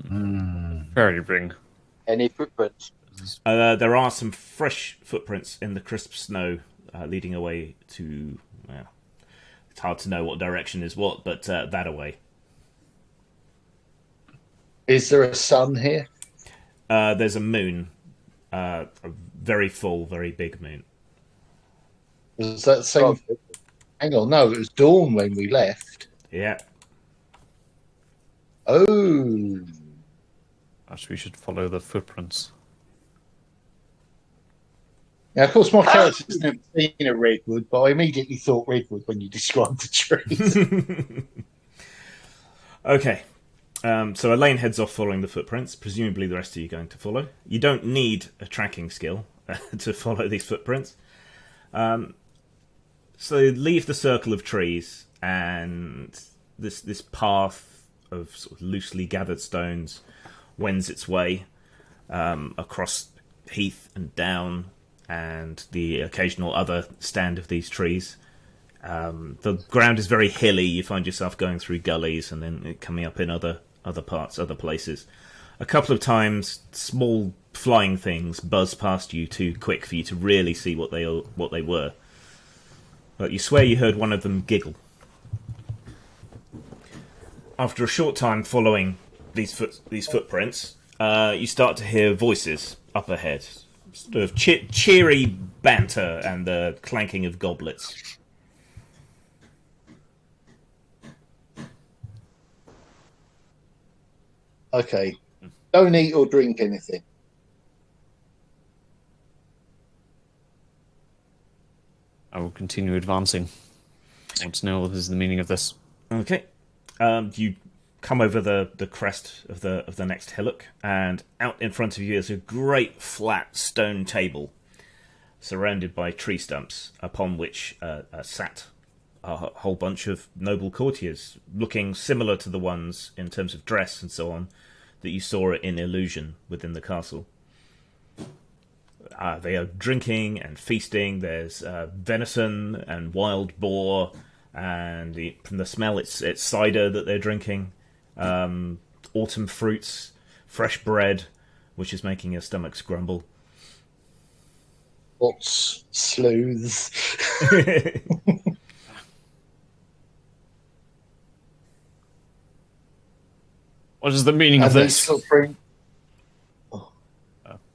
Very ring. Any footprints? there are some fresh footprints in the crisp snow, leading away to. Well, it's hard to know what direction is what, but that away. Is there a sun here? There's a moon, a very full, very big moon. Was that the same? Hang on, no, it was dawn when we left. Yeah. Oh, Perhaps we should follow the footprints. now of course my character's never seen a redwood, but I immediately thought redwood when you described the trees. Okay. So Elaine heads off following the footprints. Presumably the rest of you are going to follow. You don't need a tracking skill to follow these footprints. So leave the circle of trees, and this path of sort of loosely gathered stones wends its way across heath and down, and the occasional other stand of these trees. The ground is very hilly. You find yourself going through gullies and then coming up in other parts, other places. A couple of times, small flying things buzz past you too quick for you to really see what they were. But you swear you heard one of them giggle. After a short time following these footprints, you start to hear voices up ahead. Sort of cheery banter and the clanking of goblets. Okay. Don't eat or drink anything. I will continue advancing. I want to know what is the meaning of this. Okay. You come over the crest of the next hillock, and out in front of you is a great flat stone table surrounded by tree stumps, upon which sat a whole bunch of noble courtiers, looking similar to the ones in terms of dress and so on that you saw in Illusion within the castle. They are drinking and feasting. There's venison and wild boar, and from the smell, it's cider that they're drinking. Autumn fruits, fresh bread, which is making your stomachs grumble. What's sleuths? What is the meaning of this?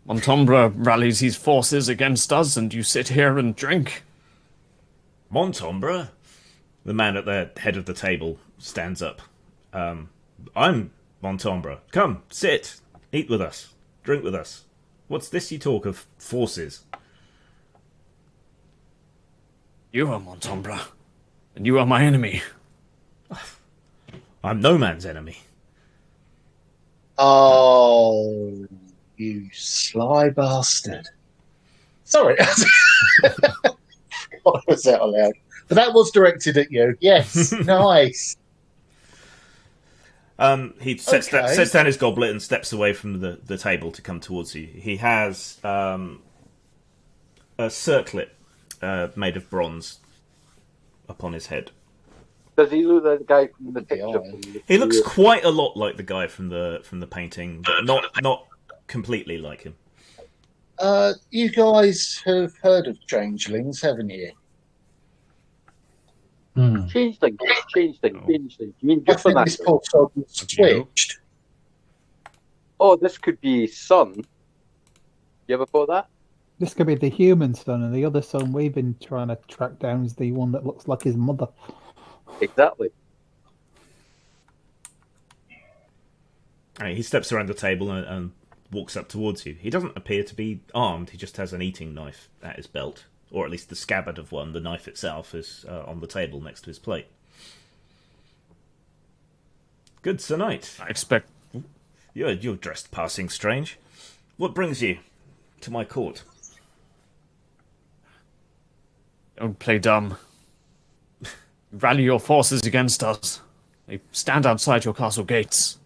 Montombra rallies his forces against us, and you sit here and drink. Montombra? The man at the head of the table stands up. I'm Montombra. Come, sit, eat with us, drink with us. What's this you talk of forces? You are Montombra, and you are my enemy. I'm no man's enemy. Oh, you sly bastard. Sorry. What was that allowed? But that was directed at you. Yes, nice. He sets down his goblet and steps away from the table to come towards you. He has a circlet made of bronze upon his head. Does he look like the guy from the picture? He looks quite a lot like the guy from the painting, but not completely like him. You guys have heard of changelings, haven't you? Changeling. You mean I think this poor soul was twitched. Oh, this could be son. You ever thought that? This could be the human son, and the other son we've been trying to track down is the one that looks like his mother. Exactly. He steps around the table and walks up towards you. He doesn't appear to be armed. He just has an eating knife at his belt, or at least the scabbard of one. The knife itself is on the table next to his plate. Good Sir Knight. I expect... You're dressed passing strange. What brings you to my court? Don't play dumb. Rally your forces against us. They stand outside your castle gates.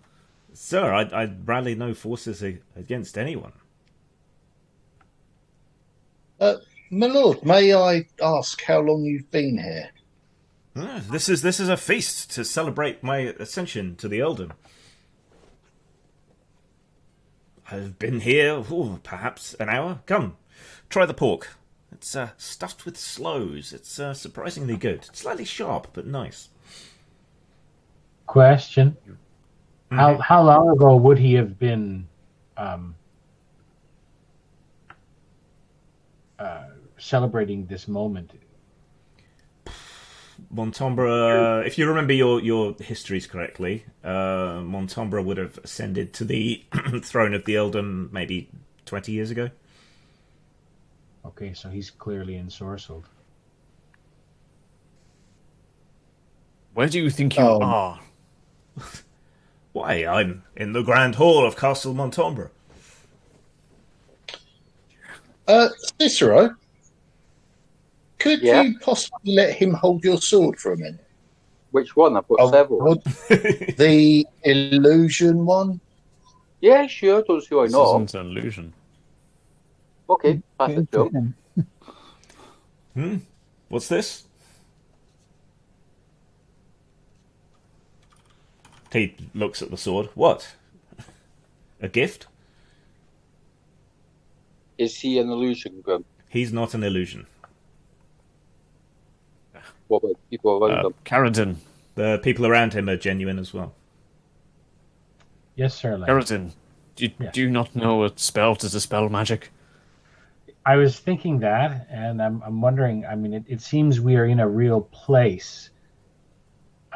Sir, I'd rally no forces against anyone. My lord, may I ask how long you've been here? This is a feast to celebrate my ascension to the earldom. I've been here, perhaps an hour. Come, try the pork. It's stuffed with sloes. It's surprisingly good. Slightly sharp, but nice. Question. How long ago would he have been celebrating this moment? Montombra, if you remember your histories correctly, Montombra would have ascended to the throne of the earldom maybe 20 years ago. Okay, so he's clearly ensorcelled. Where do you think you are? Why, I'm in the Grand Hall of Castle Montombra. Cicero, could you possibly let him hold your sword for a minute? Which one? I've got several. The illusion one? Yeah, sure. Don't see why This not. isn't an illusion. Okay, pass it to him. What's this? He looks at the sword. What? A gift? Is he an illusion, Grim? He's not an illusion. What about people around him? Carradine. The people around him are genuine as well. Yes, sir. Carradine, Do you not know a spell to dispel magic? I was thinking that, and I'm wondering. I mean, it seems we are in a real place.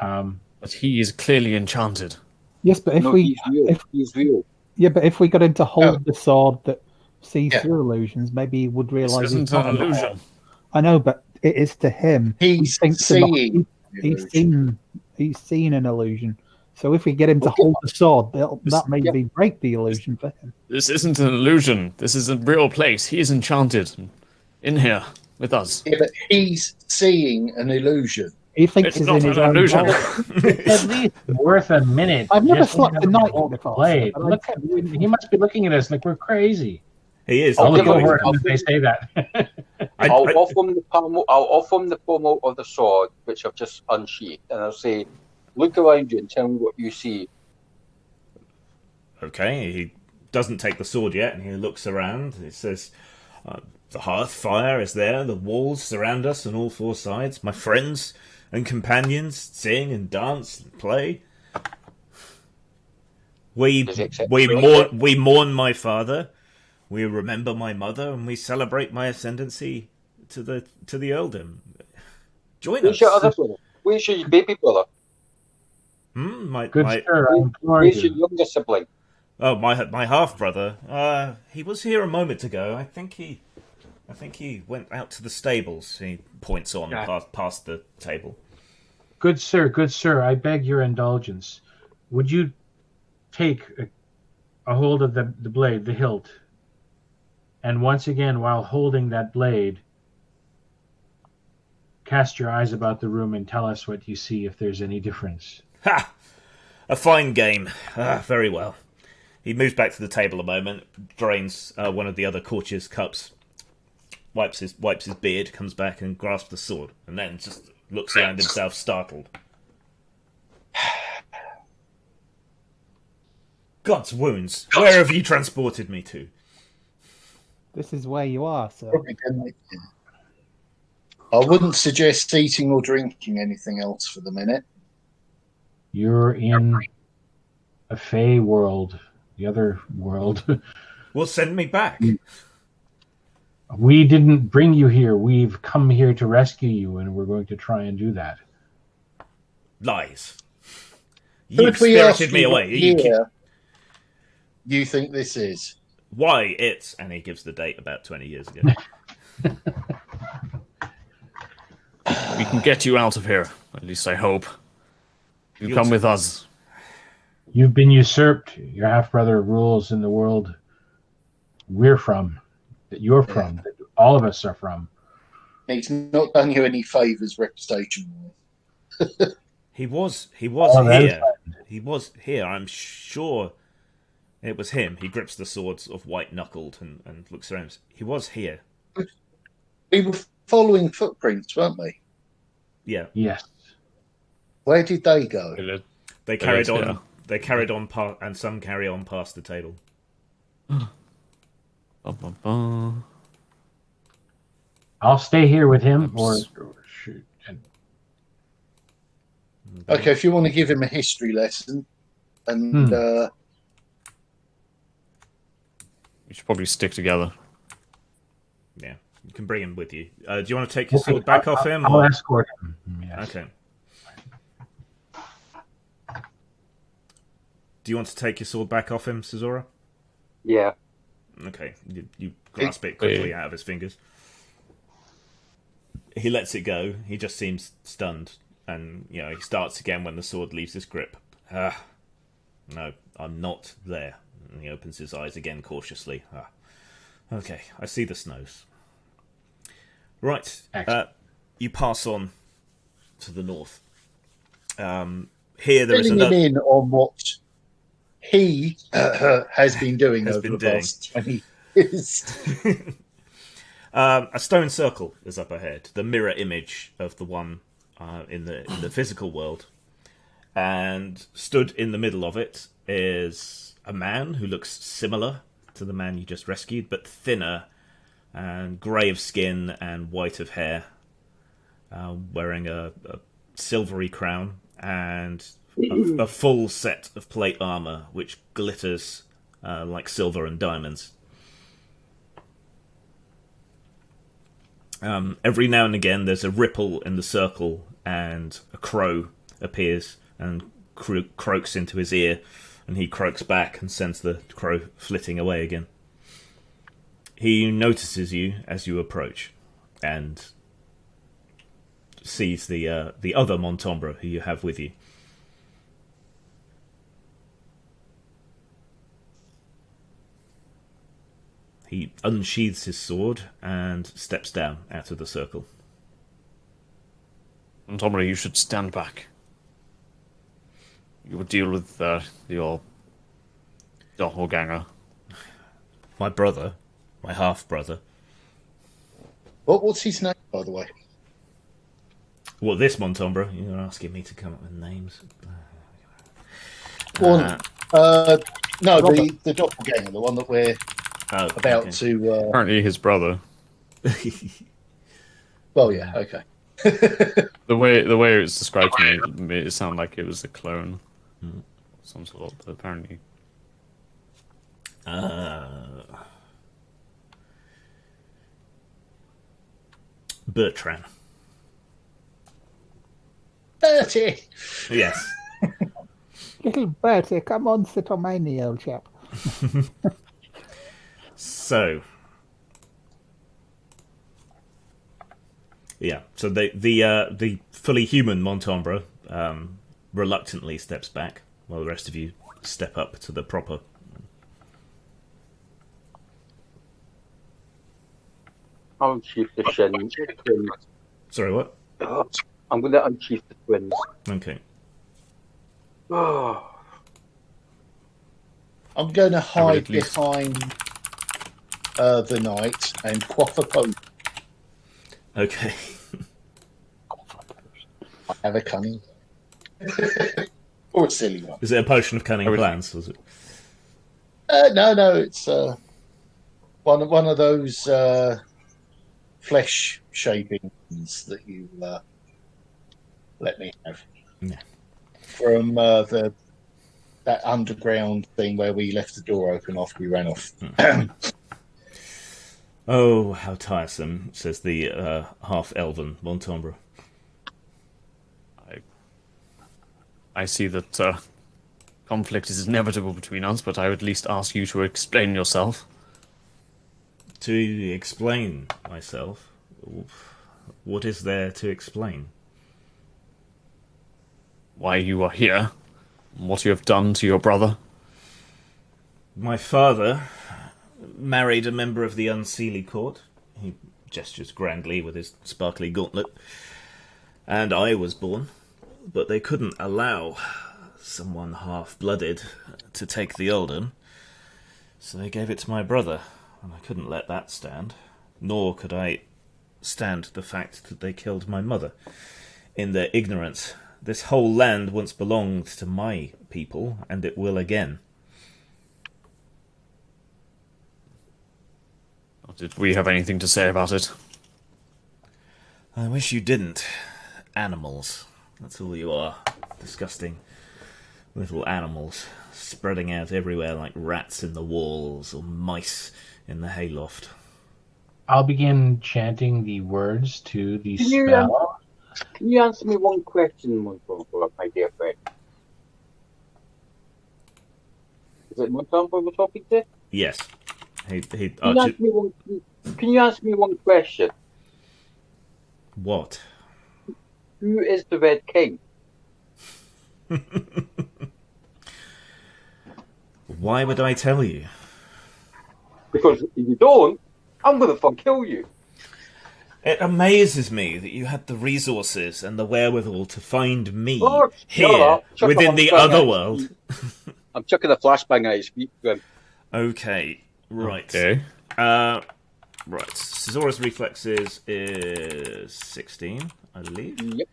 But he is clearly enchanted. Yes, but if No, we he's real. He's real. yeah, but if we got him to hold the sword that sees Yeah. through illusions, maybe he would This realize isn't he's not an illusion. I know, but it is to him. He's He thinks seeing. he's seen an illusion. So if we get him to hold the sword, that maybe break the illusion for him. This isn't an illusion. This is a real place. He is enchanted. In here with us. Yeah, but he's seeing an illusion. He thinks It's he's not in his an own illusion. body. It's at least worth a minute. I've never just slept to a night hold before, blade. but I Look at, he must be looking at us like we're crazy. He is. I'll look give him- over at I'll them if they say that. I'll offer him the pommel of the sword, which I've just unsheathed, and I'll say, "Look around you and tell me what you see." Okay, he doesn't take the sword yet, and he looks around. It says, the hearth fire is there, the walls surround us on all four sides. My friends and companions sing and dance and play. We Does he accept mourn my father. We remember my mother, and we celebrate my ascendancy to the earldom. Join Where's us. your other brother? Where's your baby brother? Good sir, I implore Where's your you. younger sibling? Oh, my half brother. He was here a moment ago. I think he went out to the stables. He points on past the table. Good sir, I beg your indulgence. Would you take a hold of the blade, the hilt, and once again, while holding that blade, cast your eyes about the room and tell us what you see, if there's any difference. Ha! A fine game. Very well. He moves back to the table a moment, drains one of the other courtiers' cups, wipes his beard, comes back and grasps the sword, and then just looks around himself, startled. God's wounds! Where have you transported me to? This is where you are, sir. I wouldn't suggest eating or drinking anything else for the minute. You're in a fey world, the other world. Well, send me back. We didn't bring you here. We've come here to rescue you, and we're going to try and do that. Lies. You've Could we ask spirited me you away. what year you think this is? Why, it's... And he gives the date about 20 years ago. We can get you out of here. At least I hope. You You'll come t- with us. You've been usurped. Your half-brother rules in the world we're from, that you're from, that all of us are from. He's not done you any favours reputation-wise. He was Oh, that is here. He was here. I'm sure it was him. He grips the swords of white-knuckled and looks around. He was here. We were following footprints, weren't we? Yeah. Yes. Where did they go? They carried on. Yeah. They carried on, and some carry on past the table. I'll stay here with him, or shoot. Okay, if you want to give him a history lesson, and We should probably stick together. Yeah, you can bring him with you. Do you want to take your sword back off him? I'll or- escort him. Yes. Okay. Do you want to take your sword back off him, Cesora? Yeah. Okay, you grasp it quickly out of his fingers. He lets it go. He just seems stunned, and he starts again when the sword leaves his grip. No, I'm not there. And he opens his eyes again cautiously. Okay, I see the snows. Right, you pass on to the north. Here there is filling him another. in on what he has been doing over the past 20 years. A stone circle is up ahead, the mirror image of the one in the physical world. And stood in the middle of it is a man who looks similar to the man you just rescued, but thinner and grey of skin and white of hair, wearing a silvery crown and a full set of plate armour which glitters like silver and diamonds. Every now and again, there's a ripple in the circle, and a crow appears and croaks into his ear, and he croaks back and sends the crow flitting away again. He notices you as you approach, and sees the other Montombre who you have with you. He unsheathes his sword and steps down out of the circle. Montombre, you should stand back. You will deal with your doppelganger. My brother, my half-brother. What's his name, by the way? What, this Montombre? You're asking me to come up with names? No, the doppelganger, the one that we're about to... Apparently his brother. Well, yeah, okay. The way it was described to me, it sounded like it was a clone. Some sort, but apparently... Bertrand. Bertie! Yes. Little Bertie, come on, sit on my knee, old chap. So... Yeah, so the fully human Montombre reluctantly steps back, while the rest of you step up to the proper. I'll unsheath the twins. Sorry, what? I'm going to unsheath the twins. Okay. I'm going to hide behind the knight and quaff a potion. Okay. I have a cunning. Or a silly one. Is it a potion of cunning plans? Was it? No, it's one of those flesh shapings that you let me have. Yeah. From that underground thing where we left the door open after we ran off. Oh, how tiresome, says the half-elven Montombre. I see that conflict is inevitable between us, but I would at least ask you to explain yourself. To explain myself? What is there to explain? Why you are here, and what you have done to your brother. My father married a member of the Unseelie Court. He gestures grandly with his sparkly gauntlet. And I was born. But they couldn't allow someone half-blooded to take the Earldom. So they gave it to my brother. And I couldn't let that stand. Nor could I stand the fact that they killed my mother. In their ignorance, this whole land once belonged to my people, and it will again. Did we have anything to say about it? I wish you didn't. Animals. That's all you are. Disgusting little animals spreading out everywhere like rats in the walls or mice in the hayloft. I'll begin chanting the words to the spell. Can you answer me one question, my dear friend? Is it Montombre we're talking to? Yes. Can you answer me one question? What? Who is the Red King? Why would I tell you? Because if you don't, I'm going to kill you. It amazes me that you had the resources and the wherewithal to find me here within the other world. I'm chucking a flashbang at his feet. Okay, right. Okay. Right. Caesaurus reflexes is 16, I believe. Yep.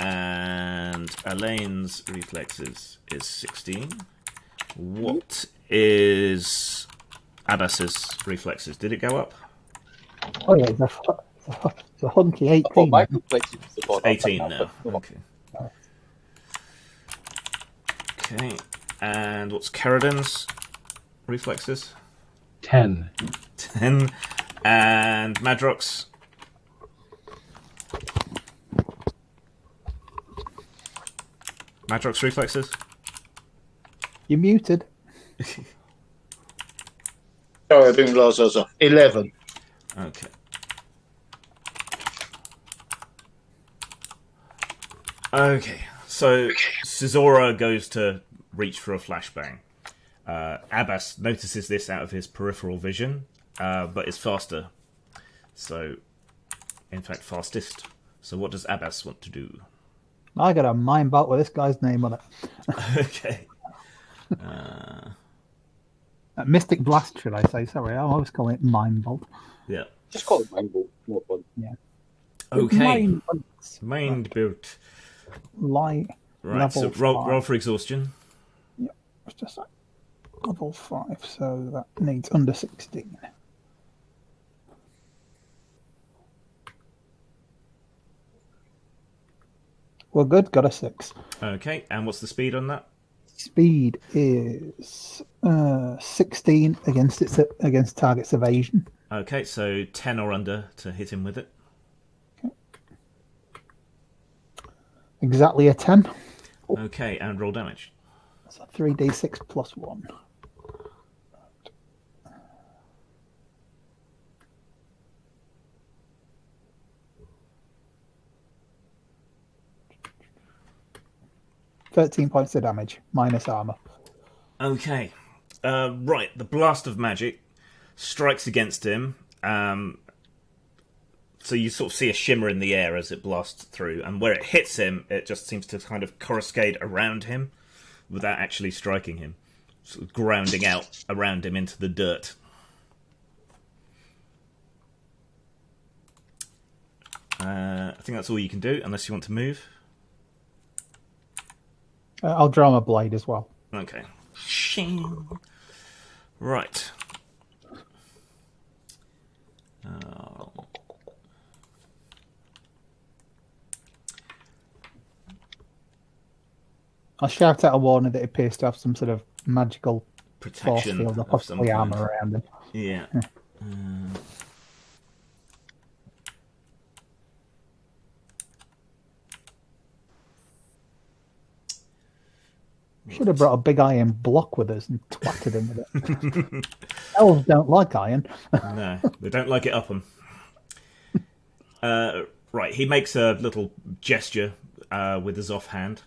And Elaine's reflexes is 16. What is Abbas's reflexes? Did it go up? Oh yeah, it's a hunky 18. Oh, my reflexes is about 18 now. Okay. Okay. And what's Carradine's? reflexes? 10. 10. And Madrox? Madrox reflexes? You're muted. Sorry, I didn't realise I was off. 11. Okay. Okay, so Caesura goes to reach for a flashbang. Abbas notices this out of his peripheral vision, but is faster. So, in fact, fastest. So what does Abbas want to do? I got a mind bolt with this guy's name on it. Okay. Mystic Blast, should I say? Sorry, I always call it mind bolt. Yeah. Just call it Mango. More fun. Yeah. Okay. Mind bolts. Mind built. Light. Right, so Level roll 5. for exhaustion. Yeah, it's just like level 5, so that needs under 16. Well, good, got a 6. Okay, and what's the speed on that? Speed is 16 against target's evasion. Okay, so 10 or under to hit him with it. Exactly a 10. Okay, and roll damage. So 3d6 plus 1. £13 points of damage, minus armor. Okay. Right, the blast of magic strikes against him. So you sort of see a shimmer in the air as it blasts through, and where it hits him, it just seems to kind of coruscate around him without actually striking him, sort of grounding out around him into the dirt. I think that's all you can do, unless you want to move. I'll draw my blade as well. Okay. Shing. Right. I'll shout out a warning that it appears to have some sort of magical force Protection field or of some possibly kind. armor around him. Yeah. Should have brought a big iron block with us and twatted him with it. Elves don't like iron. No, they don't like it up them. Right, he makes a little gesture with his offhand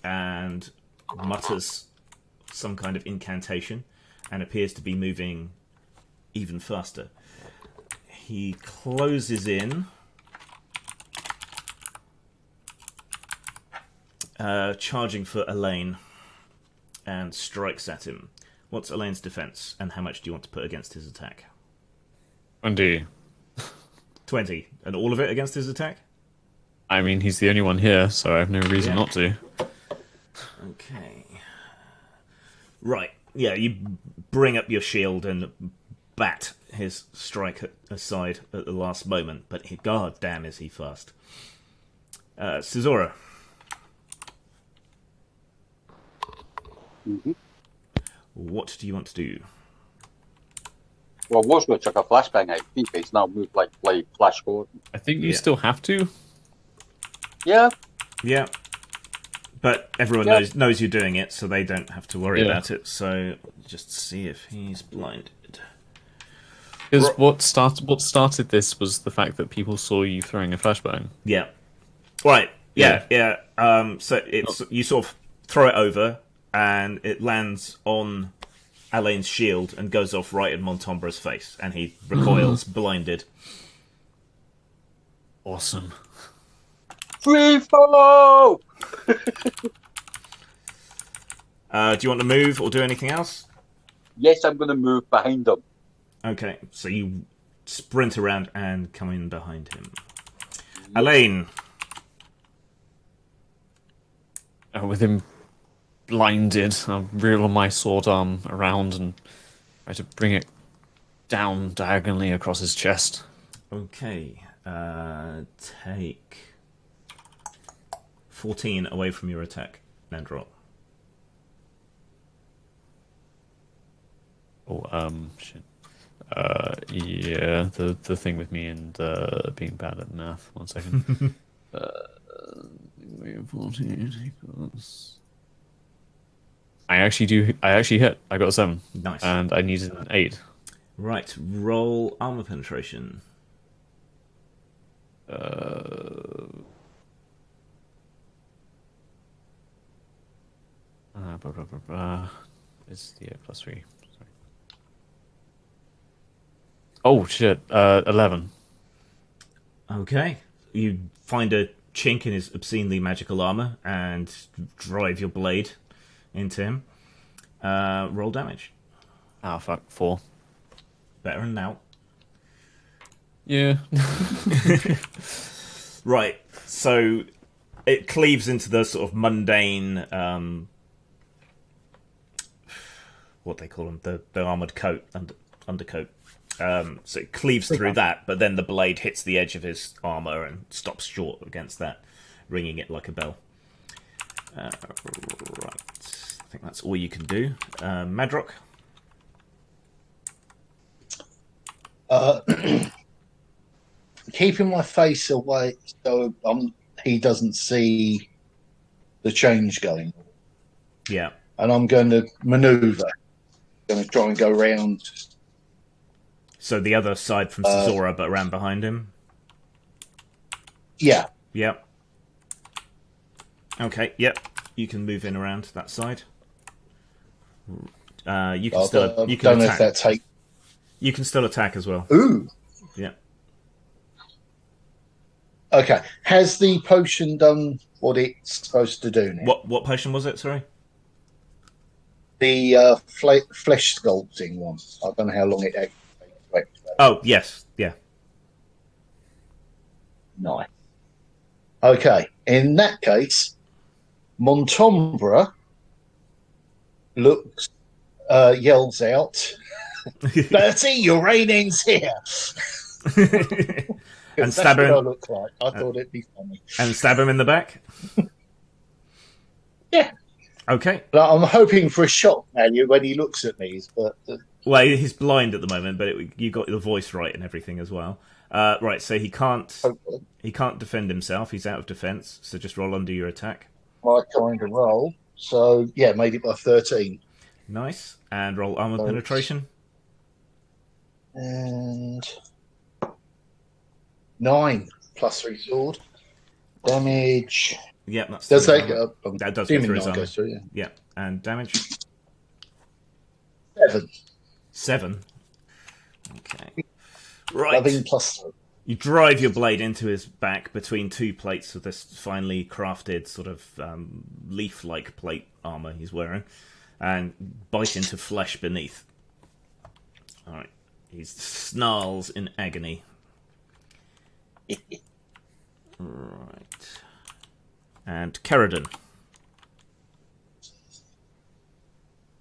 and mutters some kind of incantation and appears to be moving even faster. He closes in, charging for Elaine, and strikes at him. What's Elaine's defense, and how much do you want to put against his attack? 20. 20. And all of it against his attack? I mean, he's the only one here, so I have no reason not to. Okay. Right. Yeah, you bring up your shield and bat his strike aside at the last moment, but god damn is he fast. Caesura. Mm-hmm. What do you want to do? Well, I was going to chuck a flashbang out. I think it's now moved like flash forward. I think you Yeah. still have to. Yeah. Yeah. But everyone knows you're doing it, so they don't have to worry about it. So just see if he's blinded. Because what started this was the fact that people saw you throwing a flashbang. Yeah. Right. Yeah. So it's you sort of throw it over, and it lands on Alain's shield and goes off right in Montombra's face, and he recoils, blinded. Awesome. Free follow! Do you want to move or do anything else? Yes, I'm going to move behind them. Okay, so you sprint around and come in behind him. Elaine. With him blinded, I'll reel my sword arm around and try to bring it down diagonally across his chest. Okay, take 14 away from your attack, Nandrop. Shit. Yeah, the thing with me and being bad at math. 1 second. 14 equals. I actually hit. I got a 7. Nice. And I needed an 8. Right, roll armor penetration. It's the +3. Sorry. Oh shit! 11. Okay. You find a chink in his obscenely magical armor and drive your blade into him. Roll damage. Ah, fuck. 4. Better than now. Yeah. Right. So it cleaves into the sort of mundane, what they call them, the armored coat, undercoat. So it cleaves through that, but then the blade hits the edge of his armor and stops short against that, ringing it like a bell. Right. I think that's all you can do. Madrock? Keeping my face away so he doesn't see the change going. Yeah. And I'm going to maneuver. Going to try and go round. So the other side from Zora, but around behind him? Yeah. Yep. Okay, yep. You can move in around that side. You can still you can don't attack. know if that take. You can still attack as well. Ooh. Yeah. Okay. Has the potion done what it's supposed to do now? What potion was it? Sorry. The flesh sculpting one. I don't know how long it takes. Oh yes, yeah. Nice. Okay. In that case, Montombra looks, yells out, "Bertie, your reign here!" And That's stab what him. I look like. I thought it'd be funny. And stab him in the back. Yeah. Okay. But I'm hoping for a shock value when he looks at me, but Well, he's blind at the moment, but you got the voice right and everything as well. Right, so he can't defend himself. He's out of defense. So just roll under your attack. my kind of roll. So yeah, made it by 13. Nice. And roll armor penetration. And 9 +3 sword damage. Yep, that's Does through that his armor. go? That does go through his armor. Goes through, yeah. Yeah, and damage 7. 7. Okay. Right. 11 +3. You drive your blade into his back between two plates of this finely crafted sort of leaf-like plate armor he's wearing, and bite into flesh beneath. All right. He snarls in agony. Right. And Kerridan.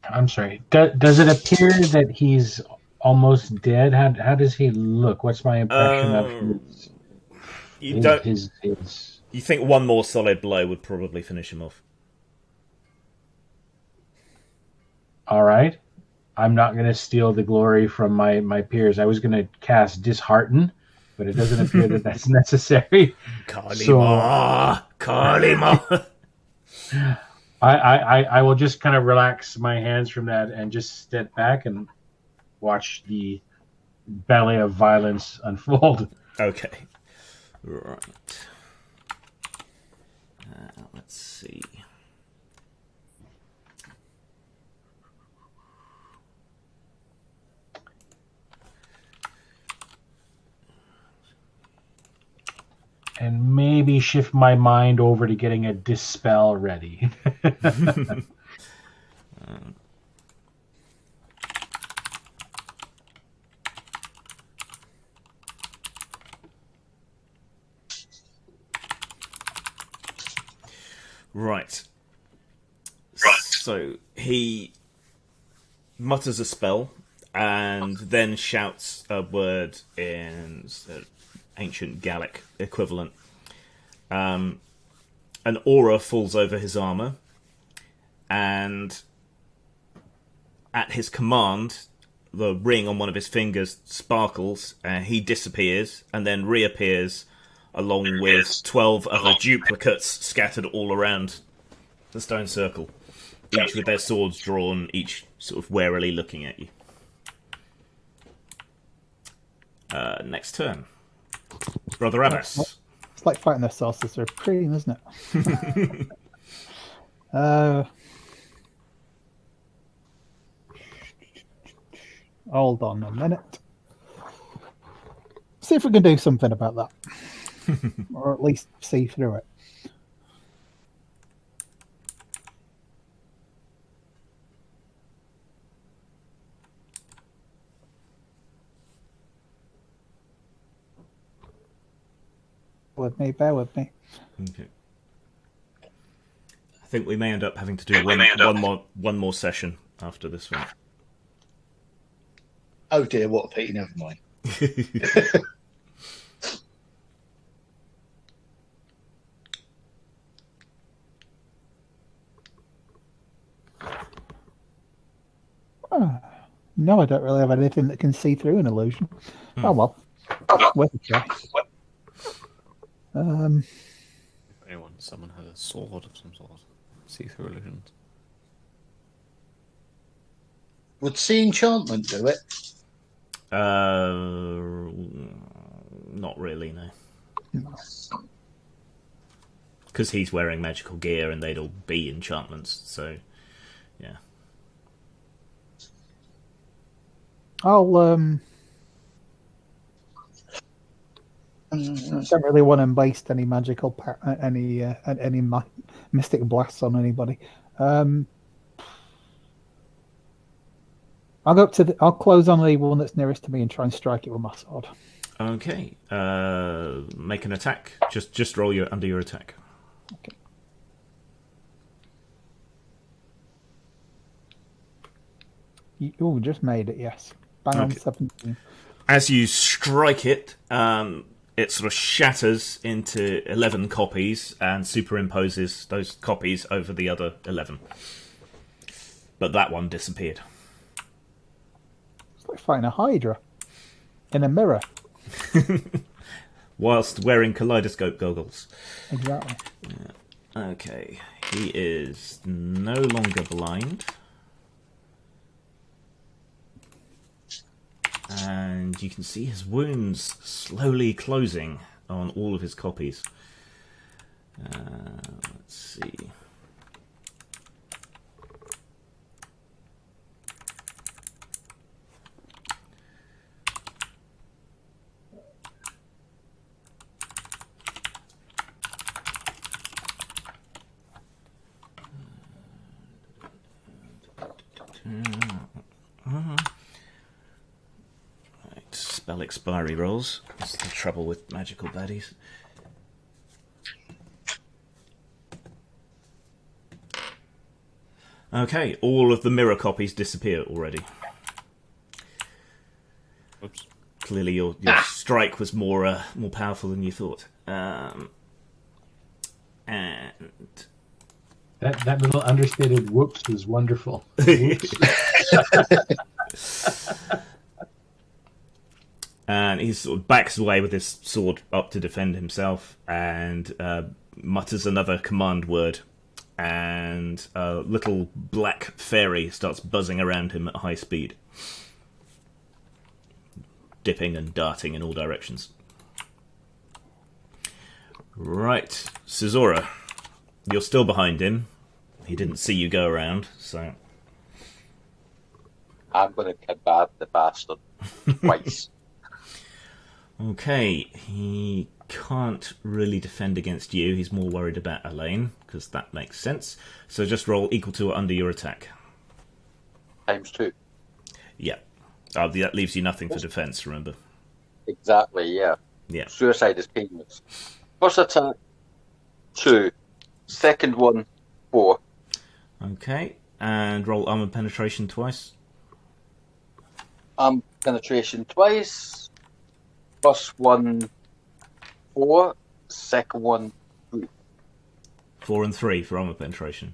I'm sorry. Does it appear that he's almost dead? How does he look? What's my impression of his? You don't. His... You think one more solid blow would probably finish him off? All right. I'm not going to steal the glory from my peers. I was going to cast Dishearten, but it doesn't appear that that's necessary. Kalima! Kalima! I will just kind of relax my hands from that and just step back and watch the ballet of violence unfold. Okay. Right. Let's see. And maybe shift my mind over to getting a dispel ready. Right. So he mutters a spell and then shouts a word in ancient Gallic equivalent. An aura falls over his armor, and at his command, the ring on one of his fingers sparkles, and he disappears, and then reappears along with 12 other duplicates scattered all around the stone circle, each with their swords drawn, each sort of warily looking at you. Next turn. Brother Abbas. It's like fighting the saucers of cream, isn't it? Hold on a minute. See if we can do something about that. Or at least see through it. Bear with me. Okay. I think we may end up having to do one more session after this one. Oh dear, what a pity, never mind. No, I don't really have anything that can see through an illusion. Oh well. Worth a try. If someone had a sword of some sort, see-through illusions. Would see enchantment do it? Not really, no. Because he's wearing magical gear and they'd all be enchantments, so yeah. I'll don't really want to waste any magical mystic blasts on anybody. I'll go up to I'll close on the one that's nearest to me and try and strike it with my sword. Okay. Make an attack. Just roll under your attack. Okay. Oh, just made it. Yes, bang on 17. As you strike it, it sort of shatters into 11 copies and superimposes those copies over the other 11. But that one disappeared. It's like fighting a Hydra in a mirror. Whilst wearing kaleidoscope goggles. Exactly. Yeah. Okay. He is no longer blind. And you can see his wounds slowly closing on all of his copies. Let's see. Spell expiry rolls. That's the trouble with magical baddies. Okay, all of the mirror copies disappear already. Oops. Clearly your strike was more powerful than you thought. And that little understated whoops was wonderful. Whoops. And he sort of backs away with his sword up to defend himself and mutters another command word. And a little black fairy starts buzzing around him at high speed, dipping and darting in all directions. Right, Caesura, you're still behind him. He didn't see you go around, so... I'm going to kebab the bastard twice. Okay, he can't really defend against you. He's more worried about Elaine, because that makes sense. So just roll equal to or under your attack. ×2. Yeah. That leaves you nothing for defense, remember? Exactly, yeah. Yeah. Suicide is painless. First attack, 2. Second one, 4. Okay, and roll armor penetration twice. Penetration twice. First one, 4. Second one, 3. 4 and 3 for armor penetration.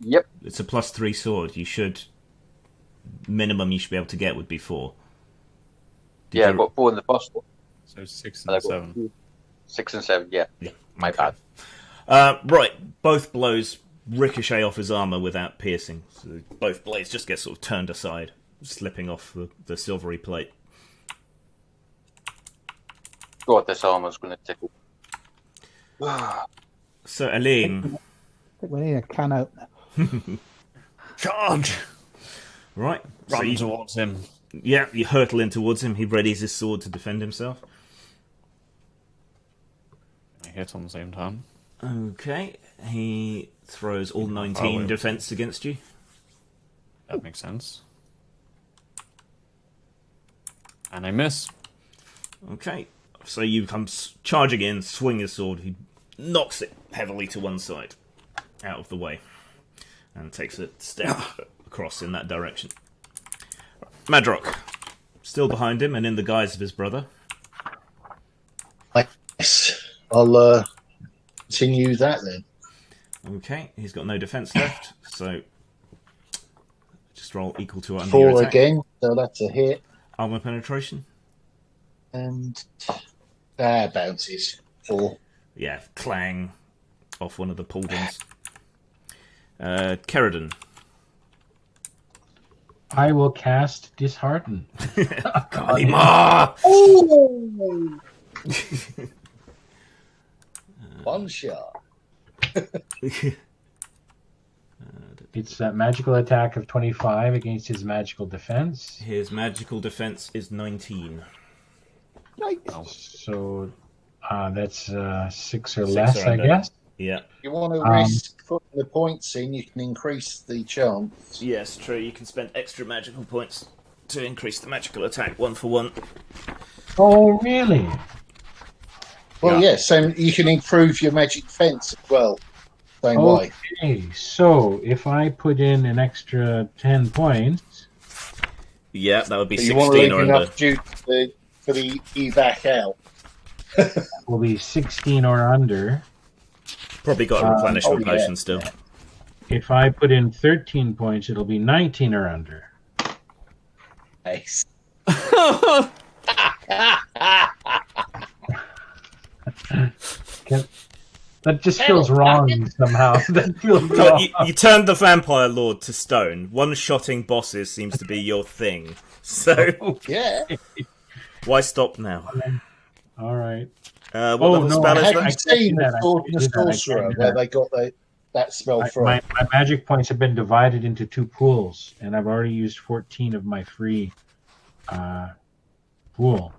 Yep. It's a +3 sword. You should minimum you should be able to get would be 4. Did Yeah, I you- got 4 in the first one. So 6 And I and got 7. 6 and 7, yeah. Yeah, My okay. bad. Right, both blows ricochet off his armor without piercing. So both blades just get sort of turned aside, slipping off the silvery plate. God, this armor's going to tickle. So, Aline, I think we need a can opener. Charge! right? So Run you, towards him. yeah, you hurtle in towards him. He readies his sword to defend himself. I hit on the same time. Okay, he throws all Oh, 19 wait. defense against you. That makes sense. And I miss. Okay, so you come charging in, swing your sword. He knocks it heavily to one side, out of the way, and takes a step across in that direction. Madrock, still behind him and in the guise of his brother. Yes. I'll continue that then. Okay, he's got no defense left, so just roll equal to under your 4 attack. again, so that's a hit. Armor penetration. And bounces. 4. Yeah, clang off one of the pauldrons. Kerridan. I will cast Dishearten. Kalima! Oh! One shot. It's a magical attack of 25 against his magical defense. His magical defense is 19. So that's 6 or 6 less, or I under. guess. Yeah. If you want to risk putting the points in, you can increase the chance. Yes, true. You can spend extra magical points to increase the magical attack 1 for 1. Oh, really? Well, yes, and you can improve your magic defense as well. Same way. Okay, so if I put in an extra 10 points, Yeah, that would be But you want to 16 leave or under. enough due for the evac out. will be 16 or under. Probably got a replenishment yeah. potion still. If I put in 13 points, it'll be 19 or under. Nice. That just feels wrong somehow. That feels God, wrong. you turned the vampire lord to stone. One-shotting bosses seems to be your thing. So Yeah. why stop now? All right. What Oh, level no, spell I is Have that? you can't seen do that, the I Sword can't and the do that, I can't Sorcerer do where that. they got that spell from? My magic points have been divided into 2 pools, and I've already used 14 of my free pool.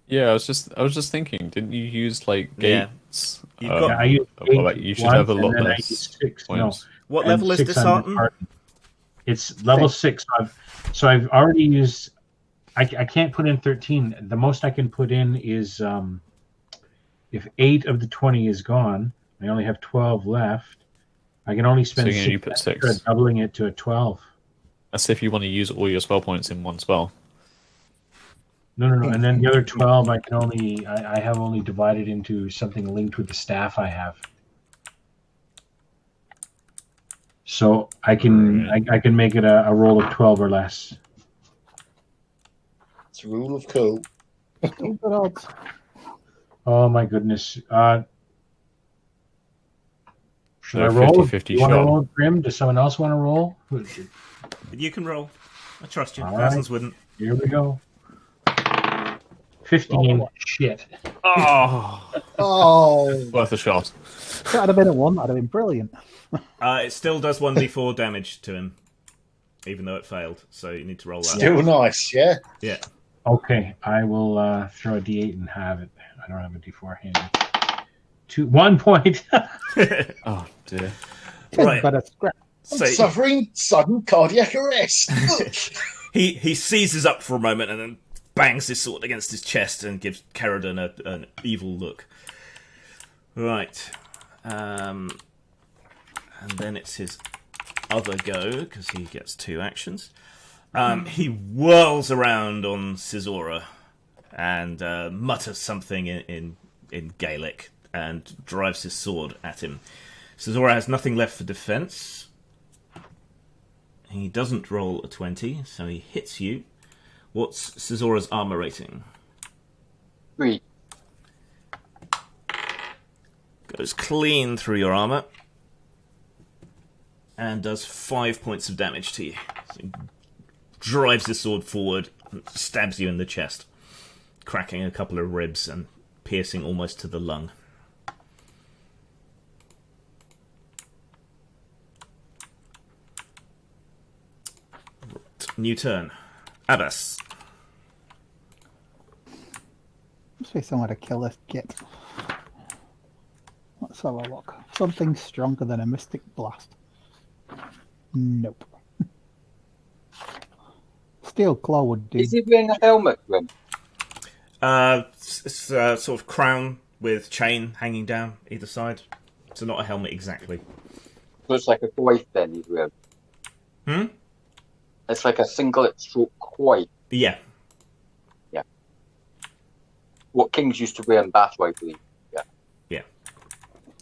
Yeah, I was just thinking, didn't you use like Yeah. gates? You've got- I used well, 8 you should once, have a and lot then I less used 6. points. What and level is 6 on dishearten? Dishearten. It's level 6. So I've already used. I can't put in 13. The most I can put in is if 8 of the 20 is gone. I only have 12 left. I can only spend So you 6 put extra, 6. doubling it to a 12. That's if you want to use all your spell points in one spell. No. And then the other 12, I have only divided into something linked with the staff I have. So I can make it a roll of 12 or less. It's a rule of cool. Good odds. Oh my goodness. Should So I roll? 50-50 Do you want to shot. roll, Grim? Does someone else want to roll? You can roll. I trust you. All Thousands wouldn't. Here we go. 15. Shit. Oh, Oh, worth a shot. If that had been a 1, that'd have been brilliant. It still does 1d4 damage to him, even though it failed. So you need to roll that. still nice, yeah. Yeah. Okay, I will throw a d8 and have it. I don't have a d4 handy. 1 point. Oh dear. Right. Better scrap. So Suffering sudden cardiac arrest. he seizes up for a moment and then bangs his sword against his chest and gives Kerridan an evil look. Right. And then it's his other go, because he gets 2 actions. He whirls around on Caesura and mutters something in Gaelic and drives his sword at him. Caesura has nothing left for defense. He doesn't roll a 20, so he hits you. What's Caesora's armor rating? 3. Goes clean through your armor and does 5 points of damage to you. So he drives his sword forward and stabs you in the chest, cracking a couple of ribs and piercing almost to the lung. New turn. Abbas. Must be somewhere to kill this git. Let's have a look. Something stronger than a Mystic Blast. Nope. Steel Claw would do. Is he wearing a helmet, Grim? It's a sort of crown with chain hanging down either side. So not a helmet exactly. So it's like a coif then he's wearing. Hmm? It's like a singlet stroke coif. Yeah. What kings used to wear in battle, I believe. Yeah.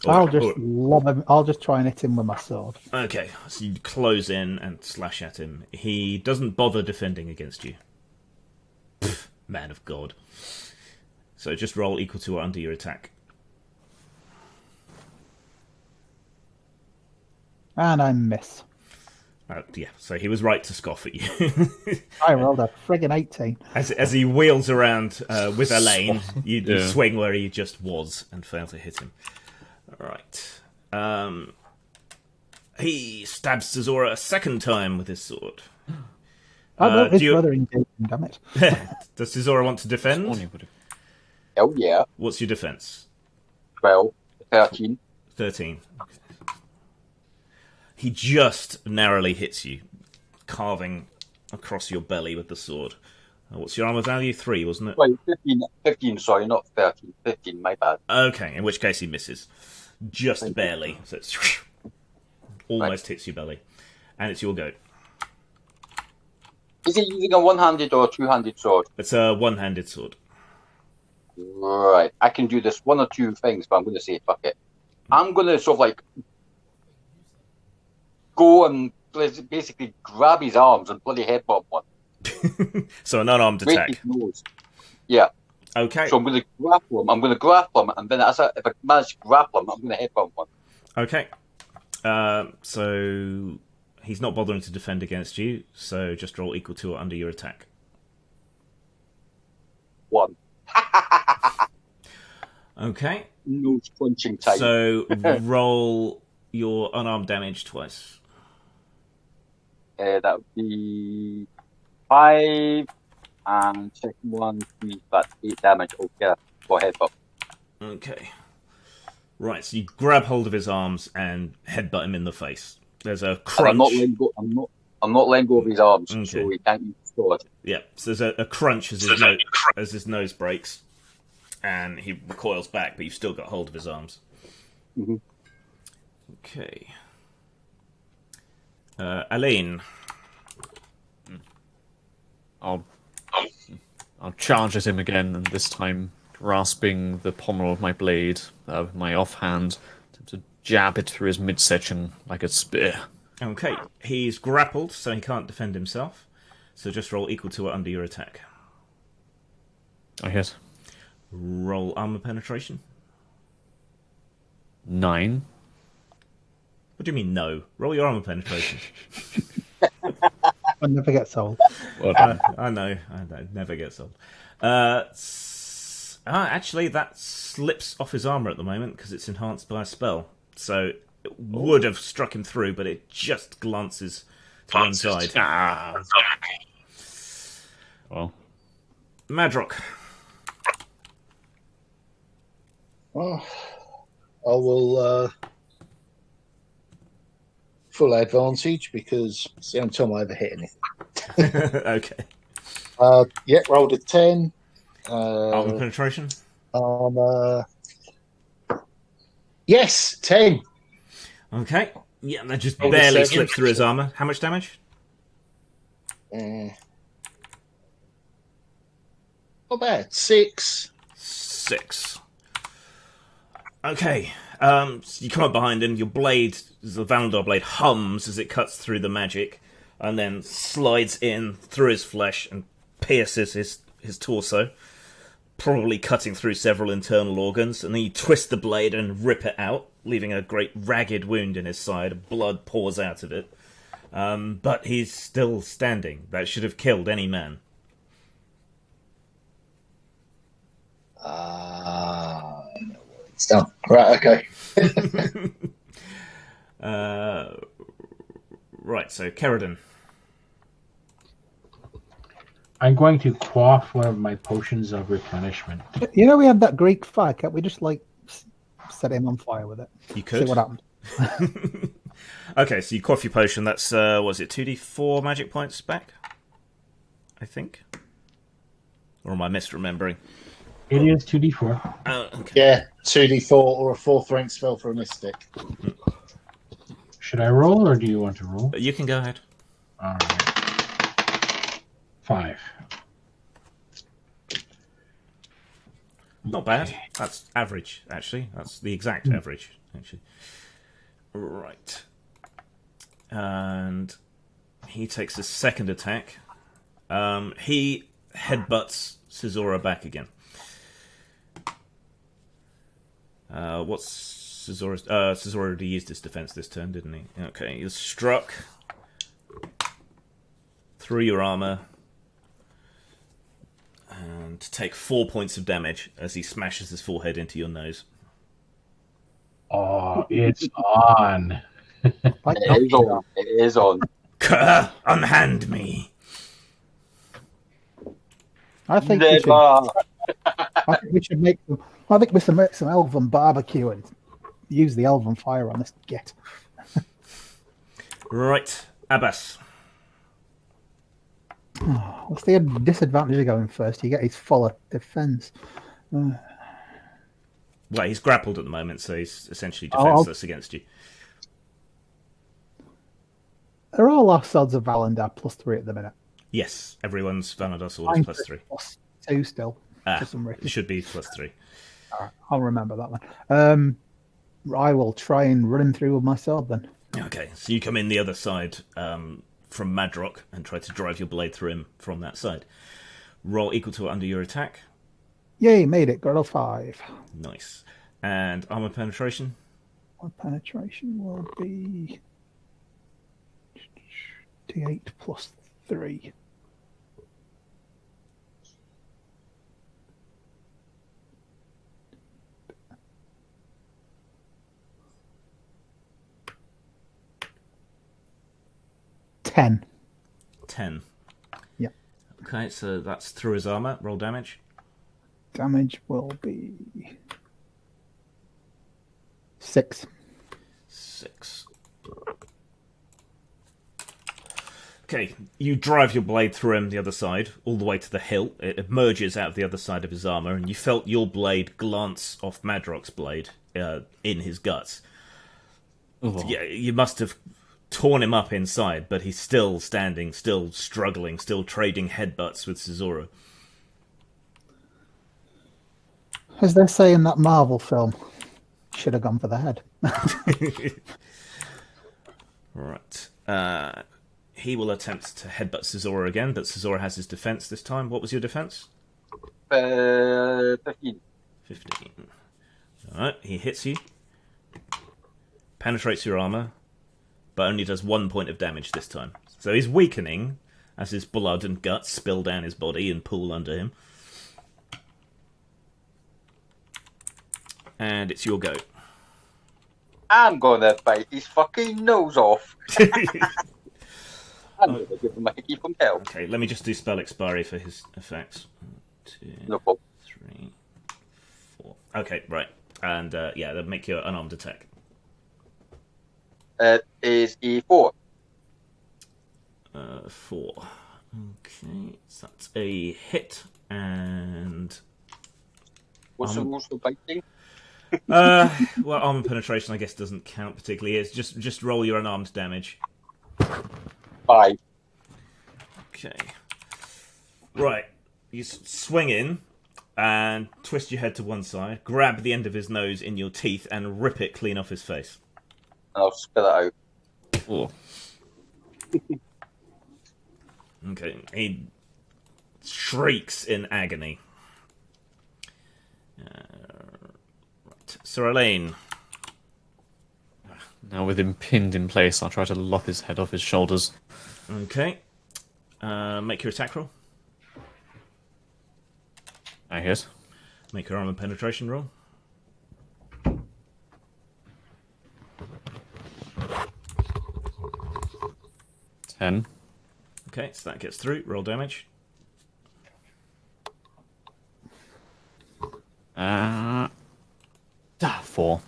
I'll just lob him. I'll just try and hit him with my sword. Okay, so you close in and slash at him. He doesn't bother defending against you. Pfft, man of God. So just roll equal to or under your attack. And I miss. Yeah, so he was right to scoff at you. I rolled a friggin' 18. As he wheels around with Elaine, you swing where he just was and fail to hit him. Alright. He stabs Caesora a second time with his sword. Oh, no, his brother engaged him, damn it. Does Caesora want to defend? Oh, yeah. What's your defense? 12, 13. 13. He just narrowly hits you, carving across your belly with the sword. What's your armor value? 3, wasn't it? Wait, 15, sorry, not 13. 15, my bad. Okay, in which case he misses. Just barely. So it's almost hits your belly. And it's your go. Is he using a one-handed or a two-handed sword? It's a one-handed sword. Right. I can do this one or two things, but I'm going to say fuck it. I'm going to sort of like go and basically grab his arms and bloody headbutt one. So an unarmed attack. His nose. Yeah. Okay. So I'm going to grapple him. And then if I manage to grapple him, I'm going to headbutt one. Okay. So he's not bothering to defend against you, so just roll equal to or under your attack. 1. Okay. Nose crunching time. So roll your unarmed damage twice. That would be 5, and second one, 3, that's 8 damage altogether for headbutt. Okay. Right, so you grab hold of his arms and headbutt him in the face. There's a crunch. I'm not letting go of his arms, so he can't use the sword. Yeah, so there's a crunch as his nose breaks, and he recoils back, but you've still got hold of his arms. Mm-hmm. Okay. Aline. I'll charge at him again, and this time grasping the pommel of my blade with my offhand to jab it through his midsection like a spear. Okay, he's grappled, so he can't defend himself. So just roll equal to or under your attack. I hit. Roll armor penetration. 9. What do you mean, no? Roll your armor penetration. I never get sold. I know, never gets old. Actually, that slips off his armor at the moment because it's enhanced by a spell. So it would have struck him through, but it just glances to one side. Well, Madrock. Well, I will full advantage because it's the only time I ever hit anything. Okay. Rolled a 10. Armor penetration? Yes, 10. Okay. Yeah, that just Rolled a barely 7. slips through his armor. How much damage? Not bad. 6. 6. Okay. So you come up behind him. Your blade, the Valandar blade, hums as it cuts through the magic. and then slides in through his flesh and pierces his torso, probably cutting through several internal organs, and then you twist the blade and rip it out, leaving a great ragged wound in his side. Blood pours out of it. But he's still standing. That should have killed any man. It's done. Right, okay. Right, so Kerridan. I'm going to quaff one of my potions of replenishment. You know, we had that Greek fire. Can't we just like set him on fire with it? You could. See what happens. Okay, so you quaff your potion. That's, was it 2d4 magic points back? I think. Or am I misremembering? It is 2d4. Okay. Yeah, 2d4 or a 4th rank spell for a mystic. Should I roll, or do you want to roll? You can go ahead. All right. 5. Not bad. That's average, actually. That's the exact average, actually. Right. And he takes his second attack. He headbutts Caesura back again. What's Caesura's... Caesura already used his defense this turn, didn't he? Okay, you're struck through your armor and take 4 points of damage as he smashes his forehead into your nose. Oh, it's on. It is on. It is on. Unhand me. I think we should make them. I think we should make some elven barbecue and use the elven fire on this git. Right, Abbas. What's the disadvantage of going first? You get his full defense. Well, he's grappled at the moment, so he's essentially defenseless against you. Are all our swords of Valendar +3 at the minute? Yes, everyone's Vanadar sword is +3. +2 still, for some It reason. should be +3. All right, I'll remember that one. I will try and run him through with my sword then. Okay, so you come in the other side from Madrock and try to drive your blade through him from that side. Roll equal to or under your attack. Yay, made it. Got a 5. Nice. And armor penetration. My penetration will be D8 +3. $10. 10. Yeah. Okay, so that's through his armor. Roll damage. Damage will be 6. 6. Okay, you drive your blade through him the other side, all the way to the hilt. It emerges out of the other side of his armor, and you felt your blade glance off Madrock's blade in his guts. Oh. Yeah, you must have torn him up inside, but he's still standing, still struggling, still trading headbutts with Caesura. As they say in that Marvel film, should have gone for the head. Right. He will attempt to headbutt Caesura again, but Caesura has his defense this time. What was your defense? 15. 15. Alright, he hits you. Penetrates your armor, but only does 1 point of damage this time. So he's weakening as his blood and guts spill down his body and pool under him. And it's your go. I'm gonna bite his fucking nose off. I'm gonna give him a hickey from hell. Okay, let me just do spell expiry for his effects. 1, 2, No problem. 3, 4. Okay, right. And yeah, they'll make you an unarmed attack. It is a 4. 4. Okay, so that's a hit. And What's the rules for biting? well, armor penetration, I guess, doesn't count particularly. It's just roll your unarmed damage. 5. Okay. Right. You swing in and twist your head to one side, grab the end of his nose in your teeth, and rip it clean off his face. I'll spit it out. Oh. Okay, he shrieks in agony. Right. Sir Elaine. Now with him pinned in place, I'll try to lop his head off his shoulders. Okay. Make your attack roll. I hit. Make your armor penetration roll. Ten. Okay, so that gets through. Roll damage. 4.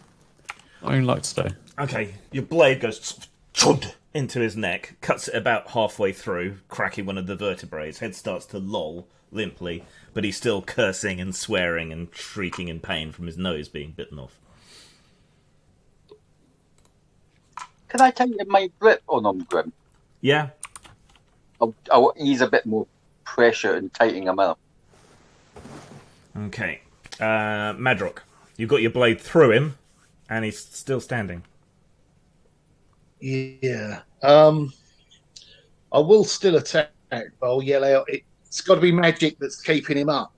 I like today. Okay, your blade goes sort of chud into his neck, cuts it about halfway through, cracking one of the vertebrae. His head starts to loll limply, but he's still cursing and swearing and shrieking in pain from his nose being bitten off. Can I tighten my grip on him, Grim? Yeah. I'll ease a bit more pressure and tighten him up. Okay. Madrock, you've got your blade through him, and he's still standing. Yeah. I will still attack, but I'll yell out, it's got to be magic that's keeping him up.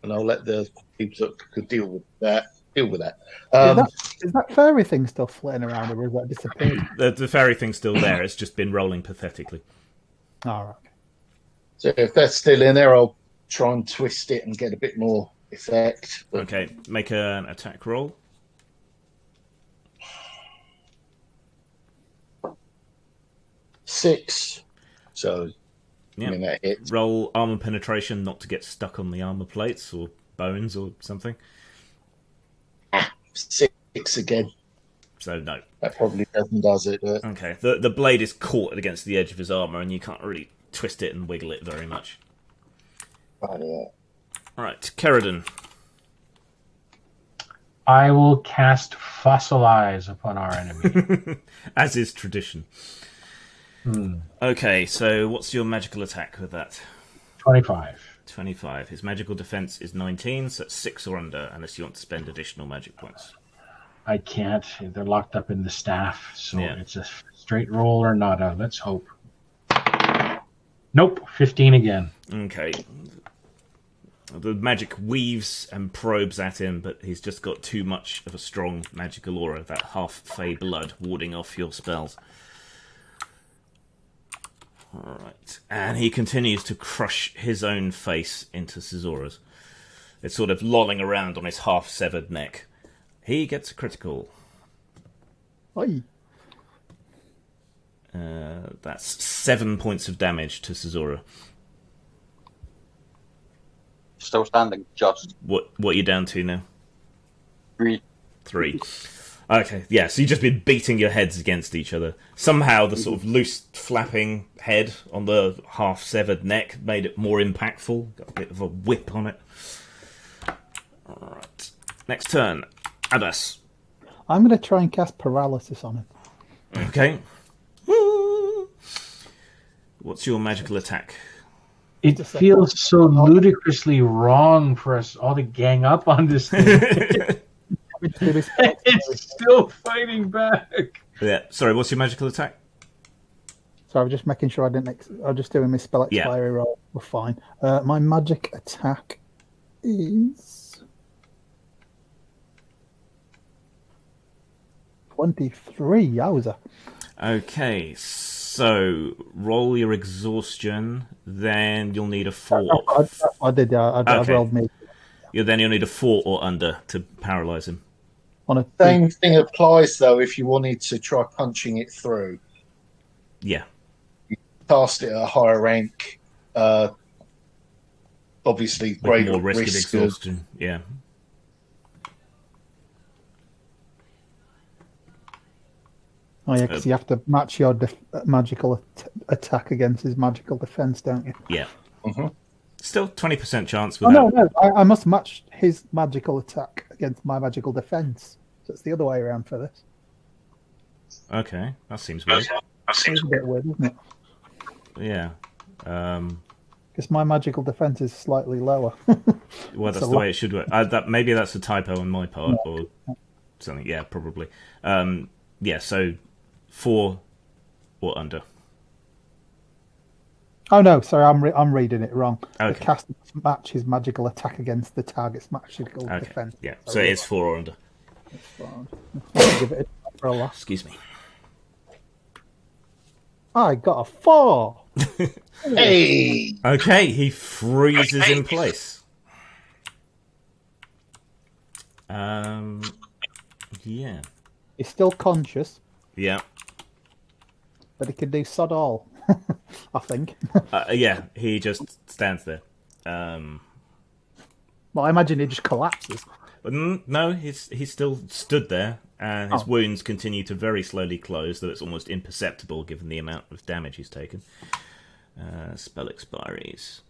And I'll let the people that could deal with that. Is that fairy thing still flitting around, or has that disappeared? The fairy thing's still there. It's just been rolling pathetically. All right. So if that's still in there, I'll try and twist it and get a bit more effect. But... Okay, make an attack roll. Six. So, Yeah. I mean, that hits. Roll armor penetration, not to get stuck on the armor plates or bones or something. 6 again. So no. That probably does it. But... Okay, the blade is caught against the edge of his armor, and you can't really twist it and wiggle it very much. Oh, yeah. All right, Kerridan. I will cast Fossilize upon our enemy. As is tradition. Okay, so what's your magical attack with that? 25. 25. His magical defense is 19, so it's 6 or under, unless you want to spend additional magic points. I can't. They're locked up in the staff, so Yeah. it's a straight roll or nada. Let's hope. Nope, 15 again. Okay. The magic weaves and probes at him, but he's just got too much of a strong magical aura, that half-fey blood warding off your spells. Alright. And he continues to crush his own face into Caesora's. It's sort of lolling around on his half-severed neck. He gets a critical. Oi. That's 7 points of damage to Caesora. Still standing, just. What are you down to now? 3. 3. Okay, yeah, so you've just been beating your heads against each other. Somehow the sort of loose flapping head on the half-severed neck made it more impactful. Got a bit of a whip on it. Alright. Next turn. Abbas. I'm going to try and cast paralysis on him. Okay. What's your magical attack? It feels so ludicrously wrong for us all to gang up on this thing. It's still fighting back. Yeah, sorry, what's your magical attack? So I was just making sure I didn't. I was just doing my spell expiry roll. We're fine. My magic attack is 23. Yowza. Okay, so roll your exhaustion, then you'll need a 4. I did, yeah. I rolled me. Yeah, then you'll need a 4 or under to paralyze him. On a Same thing applies, though, if you wanted to try punching it through. Yeah. You cast it at a higher rank, obviously With greater more risk of risk exhaustion. Yeah. Oh yeah, because you have to match your magical attack against his magical defense, don't you? Yeah. Mm-hmm. Still 20% chance Oh without... no, I must match his magical attack against my magical defense. So it's the other way around for this. Okay, that seems weird. It's a bit weird, isn't it? Yeah. Because my magical defense is slightly lower. Well, that's the way it should work. Maybe that's a typo on my part, or something. Yeah, probably. Yeah, so 4 or under. Oh no, sorry, I'm reading it wrong. Okay. The caster must match his magical attack against the target's magical Okay. defense. Yeah. So it is 4 or under. That's fine. I'll give it a try for a laugh. Excuse me. I got a 4. Hey! Okay, he freezes in place. Yeah. He's still conscious, Yeah. but he can do sod all. I think. Yeah, he just stands there. Well, I imagine he just collapses. But no, he's still stood there, and his Oh. wounds continue to very slowly close, though it's almost imperceptible given the amount of damage he's taken. Spell expiries.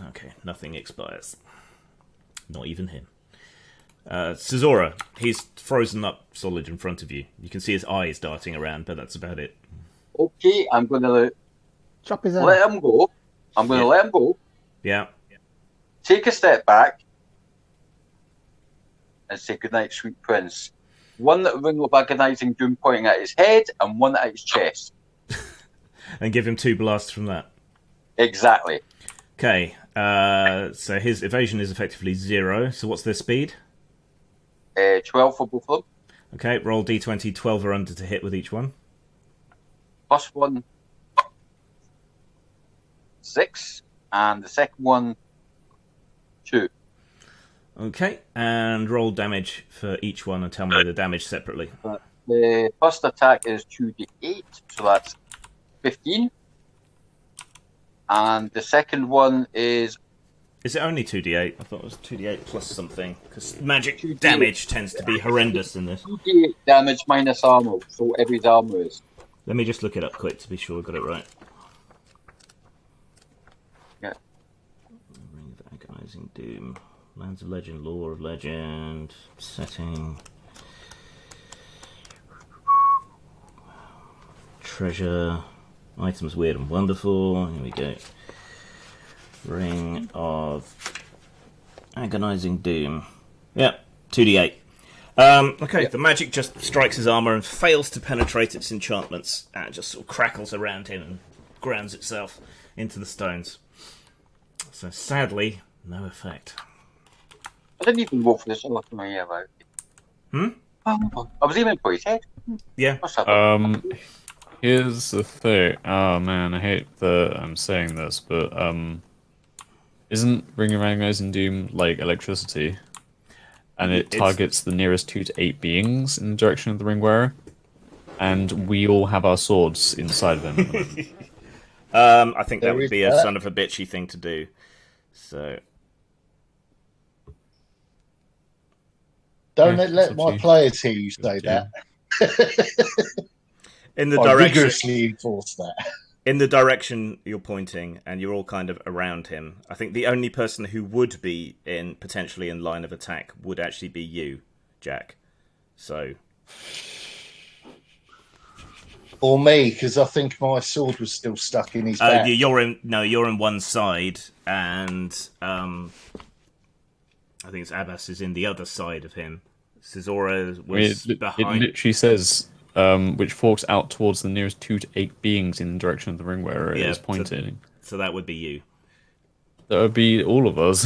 Okay, nothing expires. Not even him. Cesora, he's frozen up solid in front of you. You can see his eyes darting around, but that's about it. Okay, I'm going to Chop his head. let him go. I'm going to let him go. Yeah. Take a step back and say goodnight, sweet prince. One ring of agonizing doom pointing at his head and one at his chest. And give him 2 blasts from that. Exactly. Okay, so his evasion is effectively 0. So what's their speed? 12 for both of them. Okay, roll d20, 12 or under to hit with each one. First one, 6. And the second one, 2. Okay, and roll damage for each one and tell me the damage separately. The first attack is 2d8, so that's 15. And the second one is Is it only 2d8? I thought it was 2d8 plus something, because magic 2d8. damage tends to be horrendous in this. 2d8 damage minus armor, so every armor is. Let me just look it up quick to be sure I got it right. Yeah. Ring of Agonizing Doom. Lands of Legend, Lore of Legend, setting. Treasure. Items weird and wonderful. Here we go. Ring of Agonizing Doom. Yeah, 2d8. Okay, the magic just strikes his armor and fails to penetrate its enchantments. And it just sort of crackles around him and grounds itself into the stones. So sadly, no effect. I didn't even go for this unless I hear about it. I was aiming for his head. Yeah. What's up? Here's the thing. Oh man, I hate that I'm saying this, but isn't Ring of Agonizing Doom like electricity? And it targets the nearest 2 to 8 beings in the direction of the ring wearer, and we all have our swords inside of him. I think that There would is be a that. son of a bitchy thing to do. So Don't Yeah, let it's my up to you. players hear you say Yeah. that. in the I direction rigorously enforce that. in the direction you're pointing, and you're all kind of around him. I think the only person who would be potentially in line of attack would actually be you, Jack. So Or me, because I think my sword was still stuck in his back. you're in one side, and I think it's Abbas is in the other side of him. Cesora was It behind. literally says which forks out towards the nearest 2 to 8 beings in the direction of the ring wearer it Yeah, is pointing. So that would be you. That would be all of us.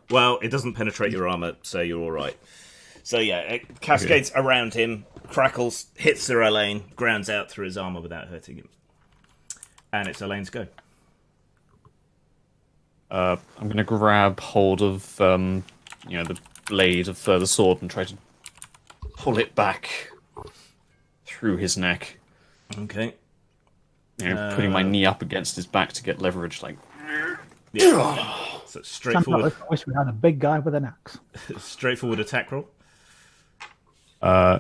Well, it doesn't penetrate your armor, so you're all right. So yeah, it cascades around him, crackles, hits Sir Elaine, grounds out through his armor without hurting him, and it's Elaine's go. I'm going to grab hold of the blade of the sword and try to pull it back through his neck. Okay. Putting my knee up against his back to get leverage. Like, Yeah. So I wish we had a big guy with an axe. straightforward attack roll.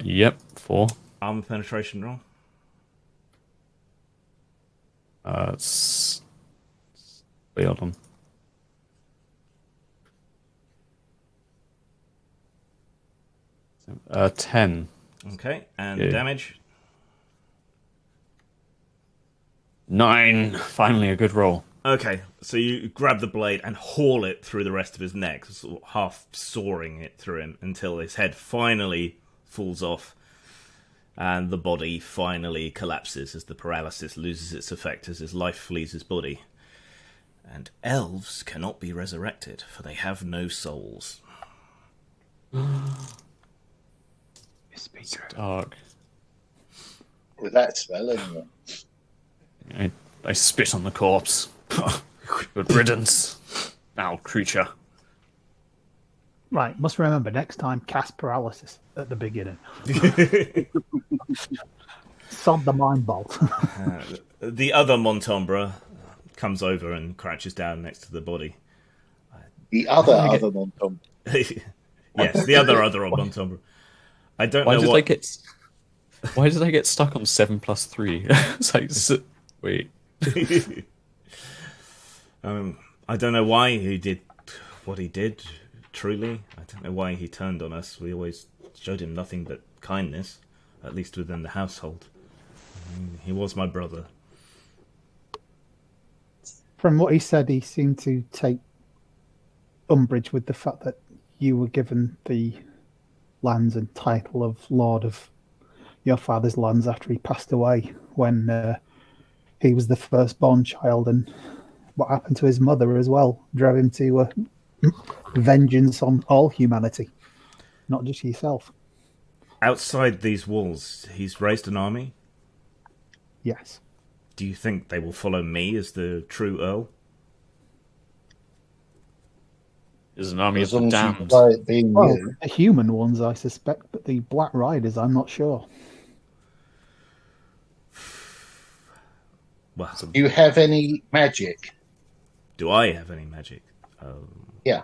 yep, 4. Armor penetration roll. Wait, hold on. So, 10. Okay, and Yeah. damage. 9. Finally, a good roll. Okay, so you grab the blade and haul it through the rest of his neck, sort of half sawing it through him until his head finally falls off. and the body finally collapses as the paralysis loses its effect as his life flees his body. And elves cannot be resurrected, for they have no souls. It's dark. With that spell, anyway. I spit on the corpse. Good riddance, foul creature. Right, must remember next time cast paralysis at the beginning. Sod the mind bolt. The other Montombre comes over and crouches down next to the body. The other Montombre. Yes, the other Montombre. I don't Why know did what... I get? Why did I get stuck on 7+3? It's like, wait. I don't know why he did what he did, truly. I don't know why he turned on us. We always showed him nothing but kindness, at least within the household. He was my brother. From what he said, he seemed to take umbrage with the fact that you were given the lands and title of Lord of your father's lands after he passed away, when he was the firstborn child, and what happened to his mother as well drove him to vengeance on all humanity, not just yourself. Outside these walls, he's raised an army. Yes. Do you think they will follow me as the true Earl? There's an army As of long the as you damned. play it being Well, you. the human ones, I suspect, but the Black Riders, I'm not sure. Well, Do you have any magic? do I have any magic? Yeah.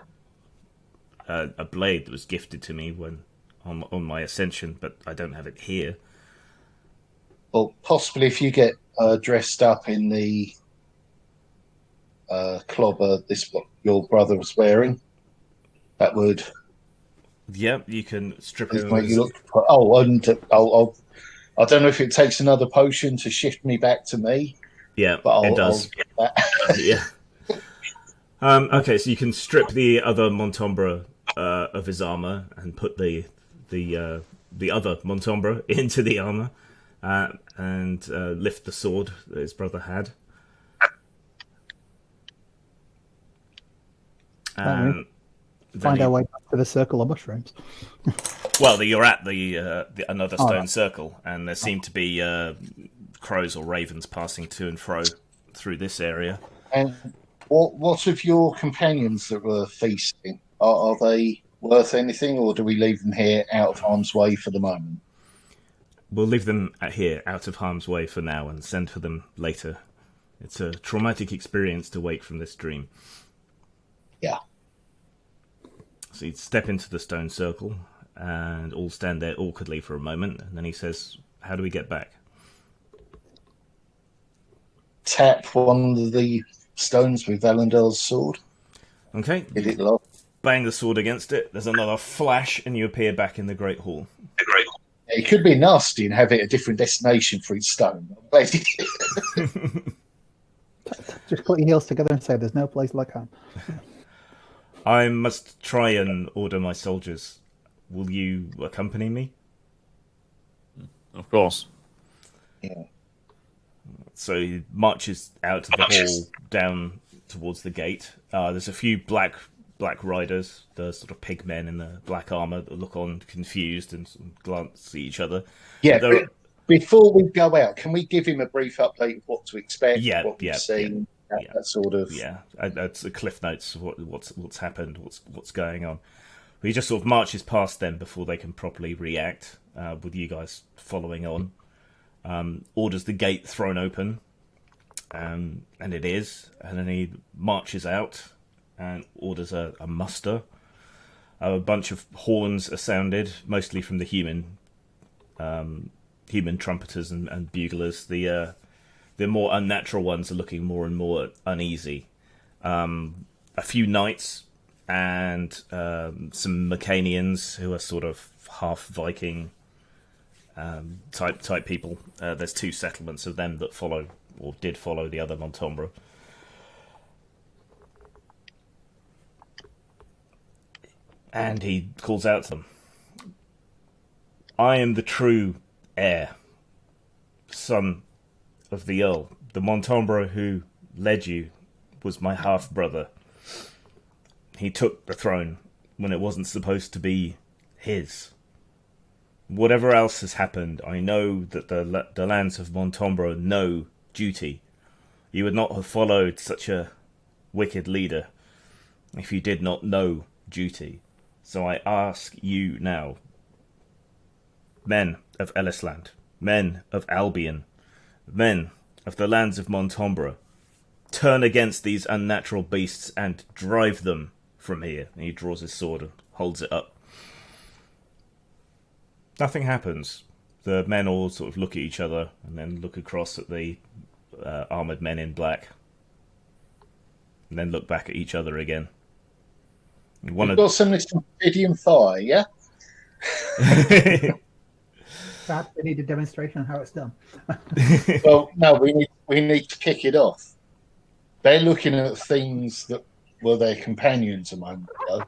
A blade that was gifted to me when on my ascension, but I don't have it here. Well, possibly if you get dressed up in the clobber your brother was wearing, that would Yeah, you can strip him. make you look. Oh, and I don't know if it takes another potion to shift me back to me. Yeah, But it does. I'll get that. Yeah. Okay, so you can strip the other Montombre of his armor and put the other Montombre into the armor and lift the sword that his brother had. Find Then our way back to the circle of mushrooms. well, you're at the another stone circle, and there seem to be crows or ravens passing to and fro through this area. And what of your companions that were feasting? Are they worth anything, or do we leave them here out of harm's way for the moment? We'll leave them here, out of harm's way for now, and send for them later. It's a traumatic experience to wake from this dream. Yeah. So you'd step into the stone circle, and all stand there awkwardly for a moment, and then he says, "How do we get back?" Tap one of the stones with Valendel's sword. Okay. Hit it lock. Bang the sword against it. There's another flash, and you appear back in the Great Hall. It could be nasty and have it a different destination for each stone. Just put your heels together and say there's no place like home. I must try and order my soldiers. Will you accompany me? Of course. Yeah. So he marches out of the hall, down towards the gate. There's a few black riders, the sort of pig men in the black armour that look on confused and glance at each other. Yeah, but before we go out, can we give him a brief update of what to expect, what we've seen, that sort of... Yeah, that's a cliff notes of what's happened, what's going on. He just sort of marches past them before they can properly react, with you guys following on. Orders the gate thrown open, and it is, and then he marches out and orders a muster. A bunch of horns are sounded, mostly from the human trumpeters and buglers. The more unnatural ones are looking more and more uneasy. A few knights and some Mecanians who are sort of half Viking type people. There's 2 settlements of them that follow or did follow the other Montombre. And he calls out to them, "I am the true heir, son of the Earl. The Montombro who led you was my half-brother. He took the throne when it wasn't supposed to be his. Whatever else has happened, I know that the lands of Montombro know duty. You would not have followed such a wicked leader if you did not know duty. So I ask you now, men of Ellisland, men of Albion, men of the lands of Montombro, turn against these unnatural beasts and drive them from here. And he draws his sword and holds it up. Nothing happens. The men all sort of look at each other and then look across at the armoured men in black. And then look back at each other again. You've got some Idiom fire, yeah? Perhaps they need a demonstration on how it's done. Well, no, we need to kick it off. They're looking at things that were their companions a moment ago.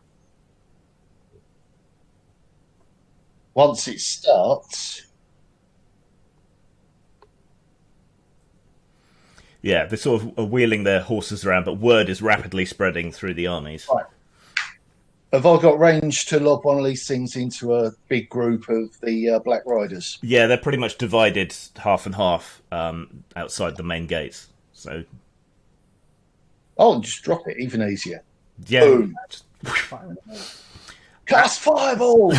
Once it starts... Yeah, they're sort of wheeling their horses around, but word is rapidly spreading through the armies. Right. Have I got range to lob one of these things into a big group of the Black Riders? Yeah, they're pretty much divided half and half outside the main gates. So, Oh, just drop it, even easier. yeah. Boom. Cast fireball!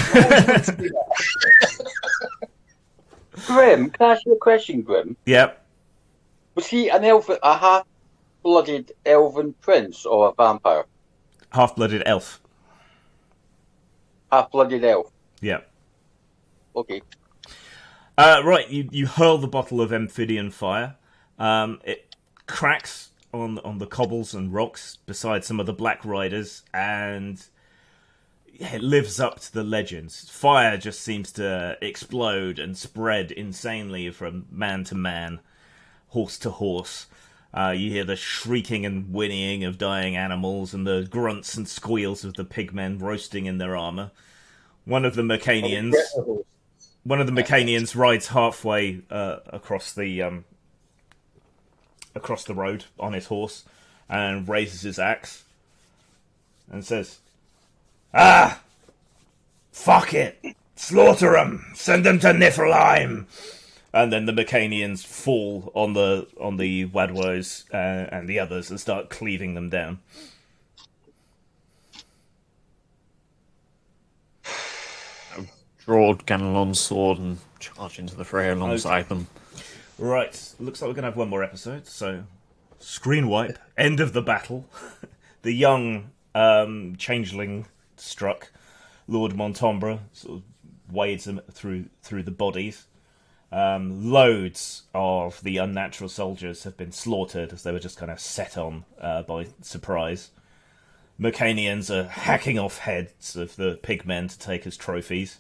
Grim, can I ask you a question, Grim? Yep. Was he a half-blooded elven prince or a vampire? Half-blooded elf. Half-blooded elf. Yep. Okay. Right, you hurl the bottle of amphibian fire. It cracks on the cobbles and rocks beside some of the Black Riders, and it lives up to the legends. Fire just seems to explode and spread insanely from man to man, horse to horse. You hear the shrieking and whinnying of dying animals and the grunts and squeals of the pigmen roasting in their armour. One of the Mecanians rides halfway across the road on his horse and raises his axe and says, "Ah! Fuck it! Slaughter 'em! Send them to Niflheim!" And then the Mecanians fall on the Wadwos and the others and start cleaving them down. Draw Ganelon's sword and charge into the fray alongside them. Right, looks like we're going to have one more episode, so screen wipe, end of the battle. The young changeling struck. Lord Montombro sort of wades them through the bodies. Loads of the unnatural soldiers have been slaughtered as they were just kind of set on by surprise. Mecanians are hacking off heads of the pigmen to take as trophies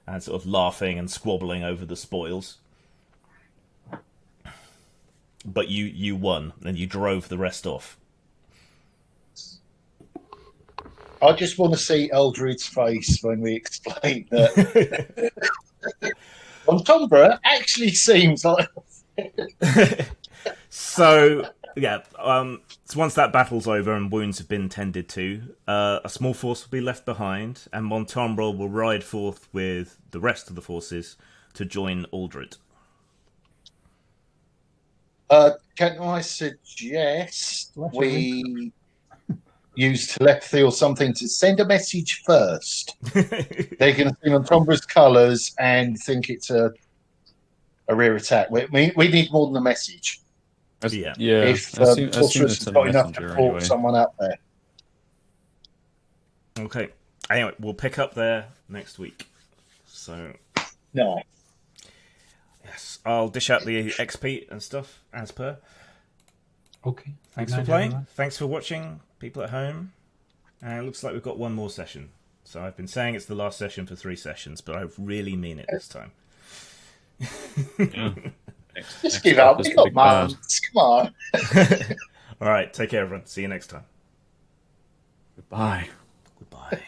and sort of laughing and squabbling over the spoils. But you won, and you drove the rest off. I just want to see Eldred's face when we explain that. Montombro actually seems like... So, yeah, so once that battle's over and wounds have been tended to, a small force will be left behind, and Montombro will ride forth with the rest of the forces to join Aldred. Can I suggest we use telepathy or something to send a message first? They're going to see Montombro's colours and think it's a rear attack. We need more than a message. Yeah. If Torturous has got enough to pull someone up there. Okay. Anyway, we'll pick up there next week. So... No. Yes, I'll dish out the XP and stuff, as per. Okay. Thanks for playing. Thanks for watching, people at home. And it looks like we've got one more session. So I've been saying it's the last session for 3 sessions, but I really mean it this time. Yeah. Just give up. We got months. Come on. All right, take care, everyone. See you next time. Goodbye. Goodbye.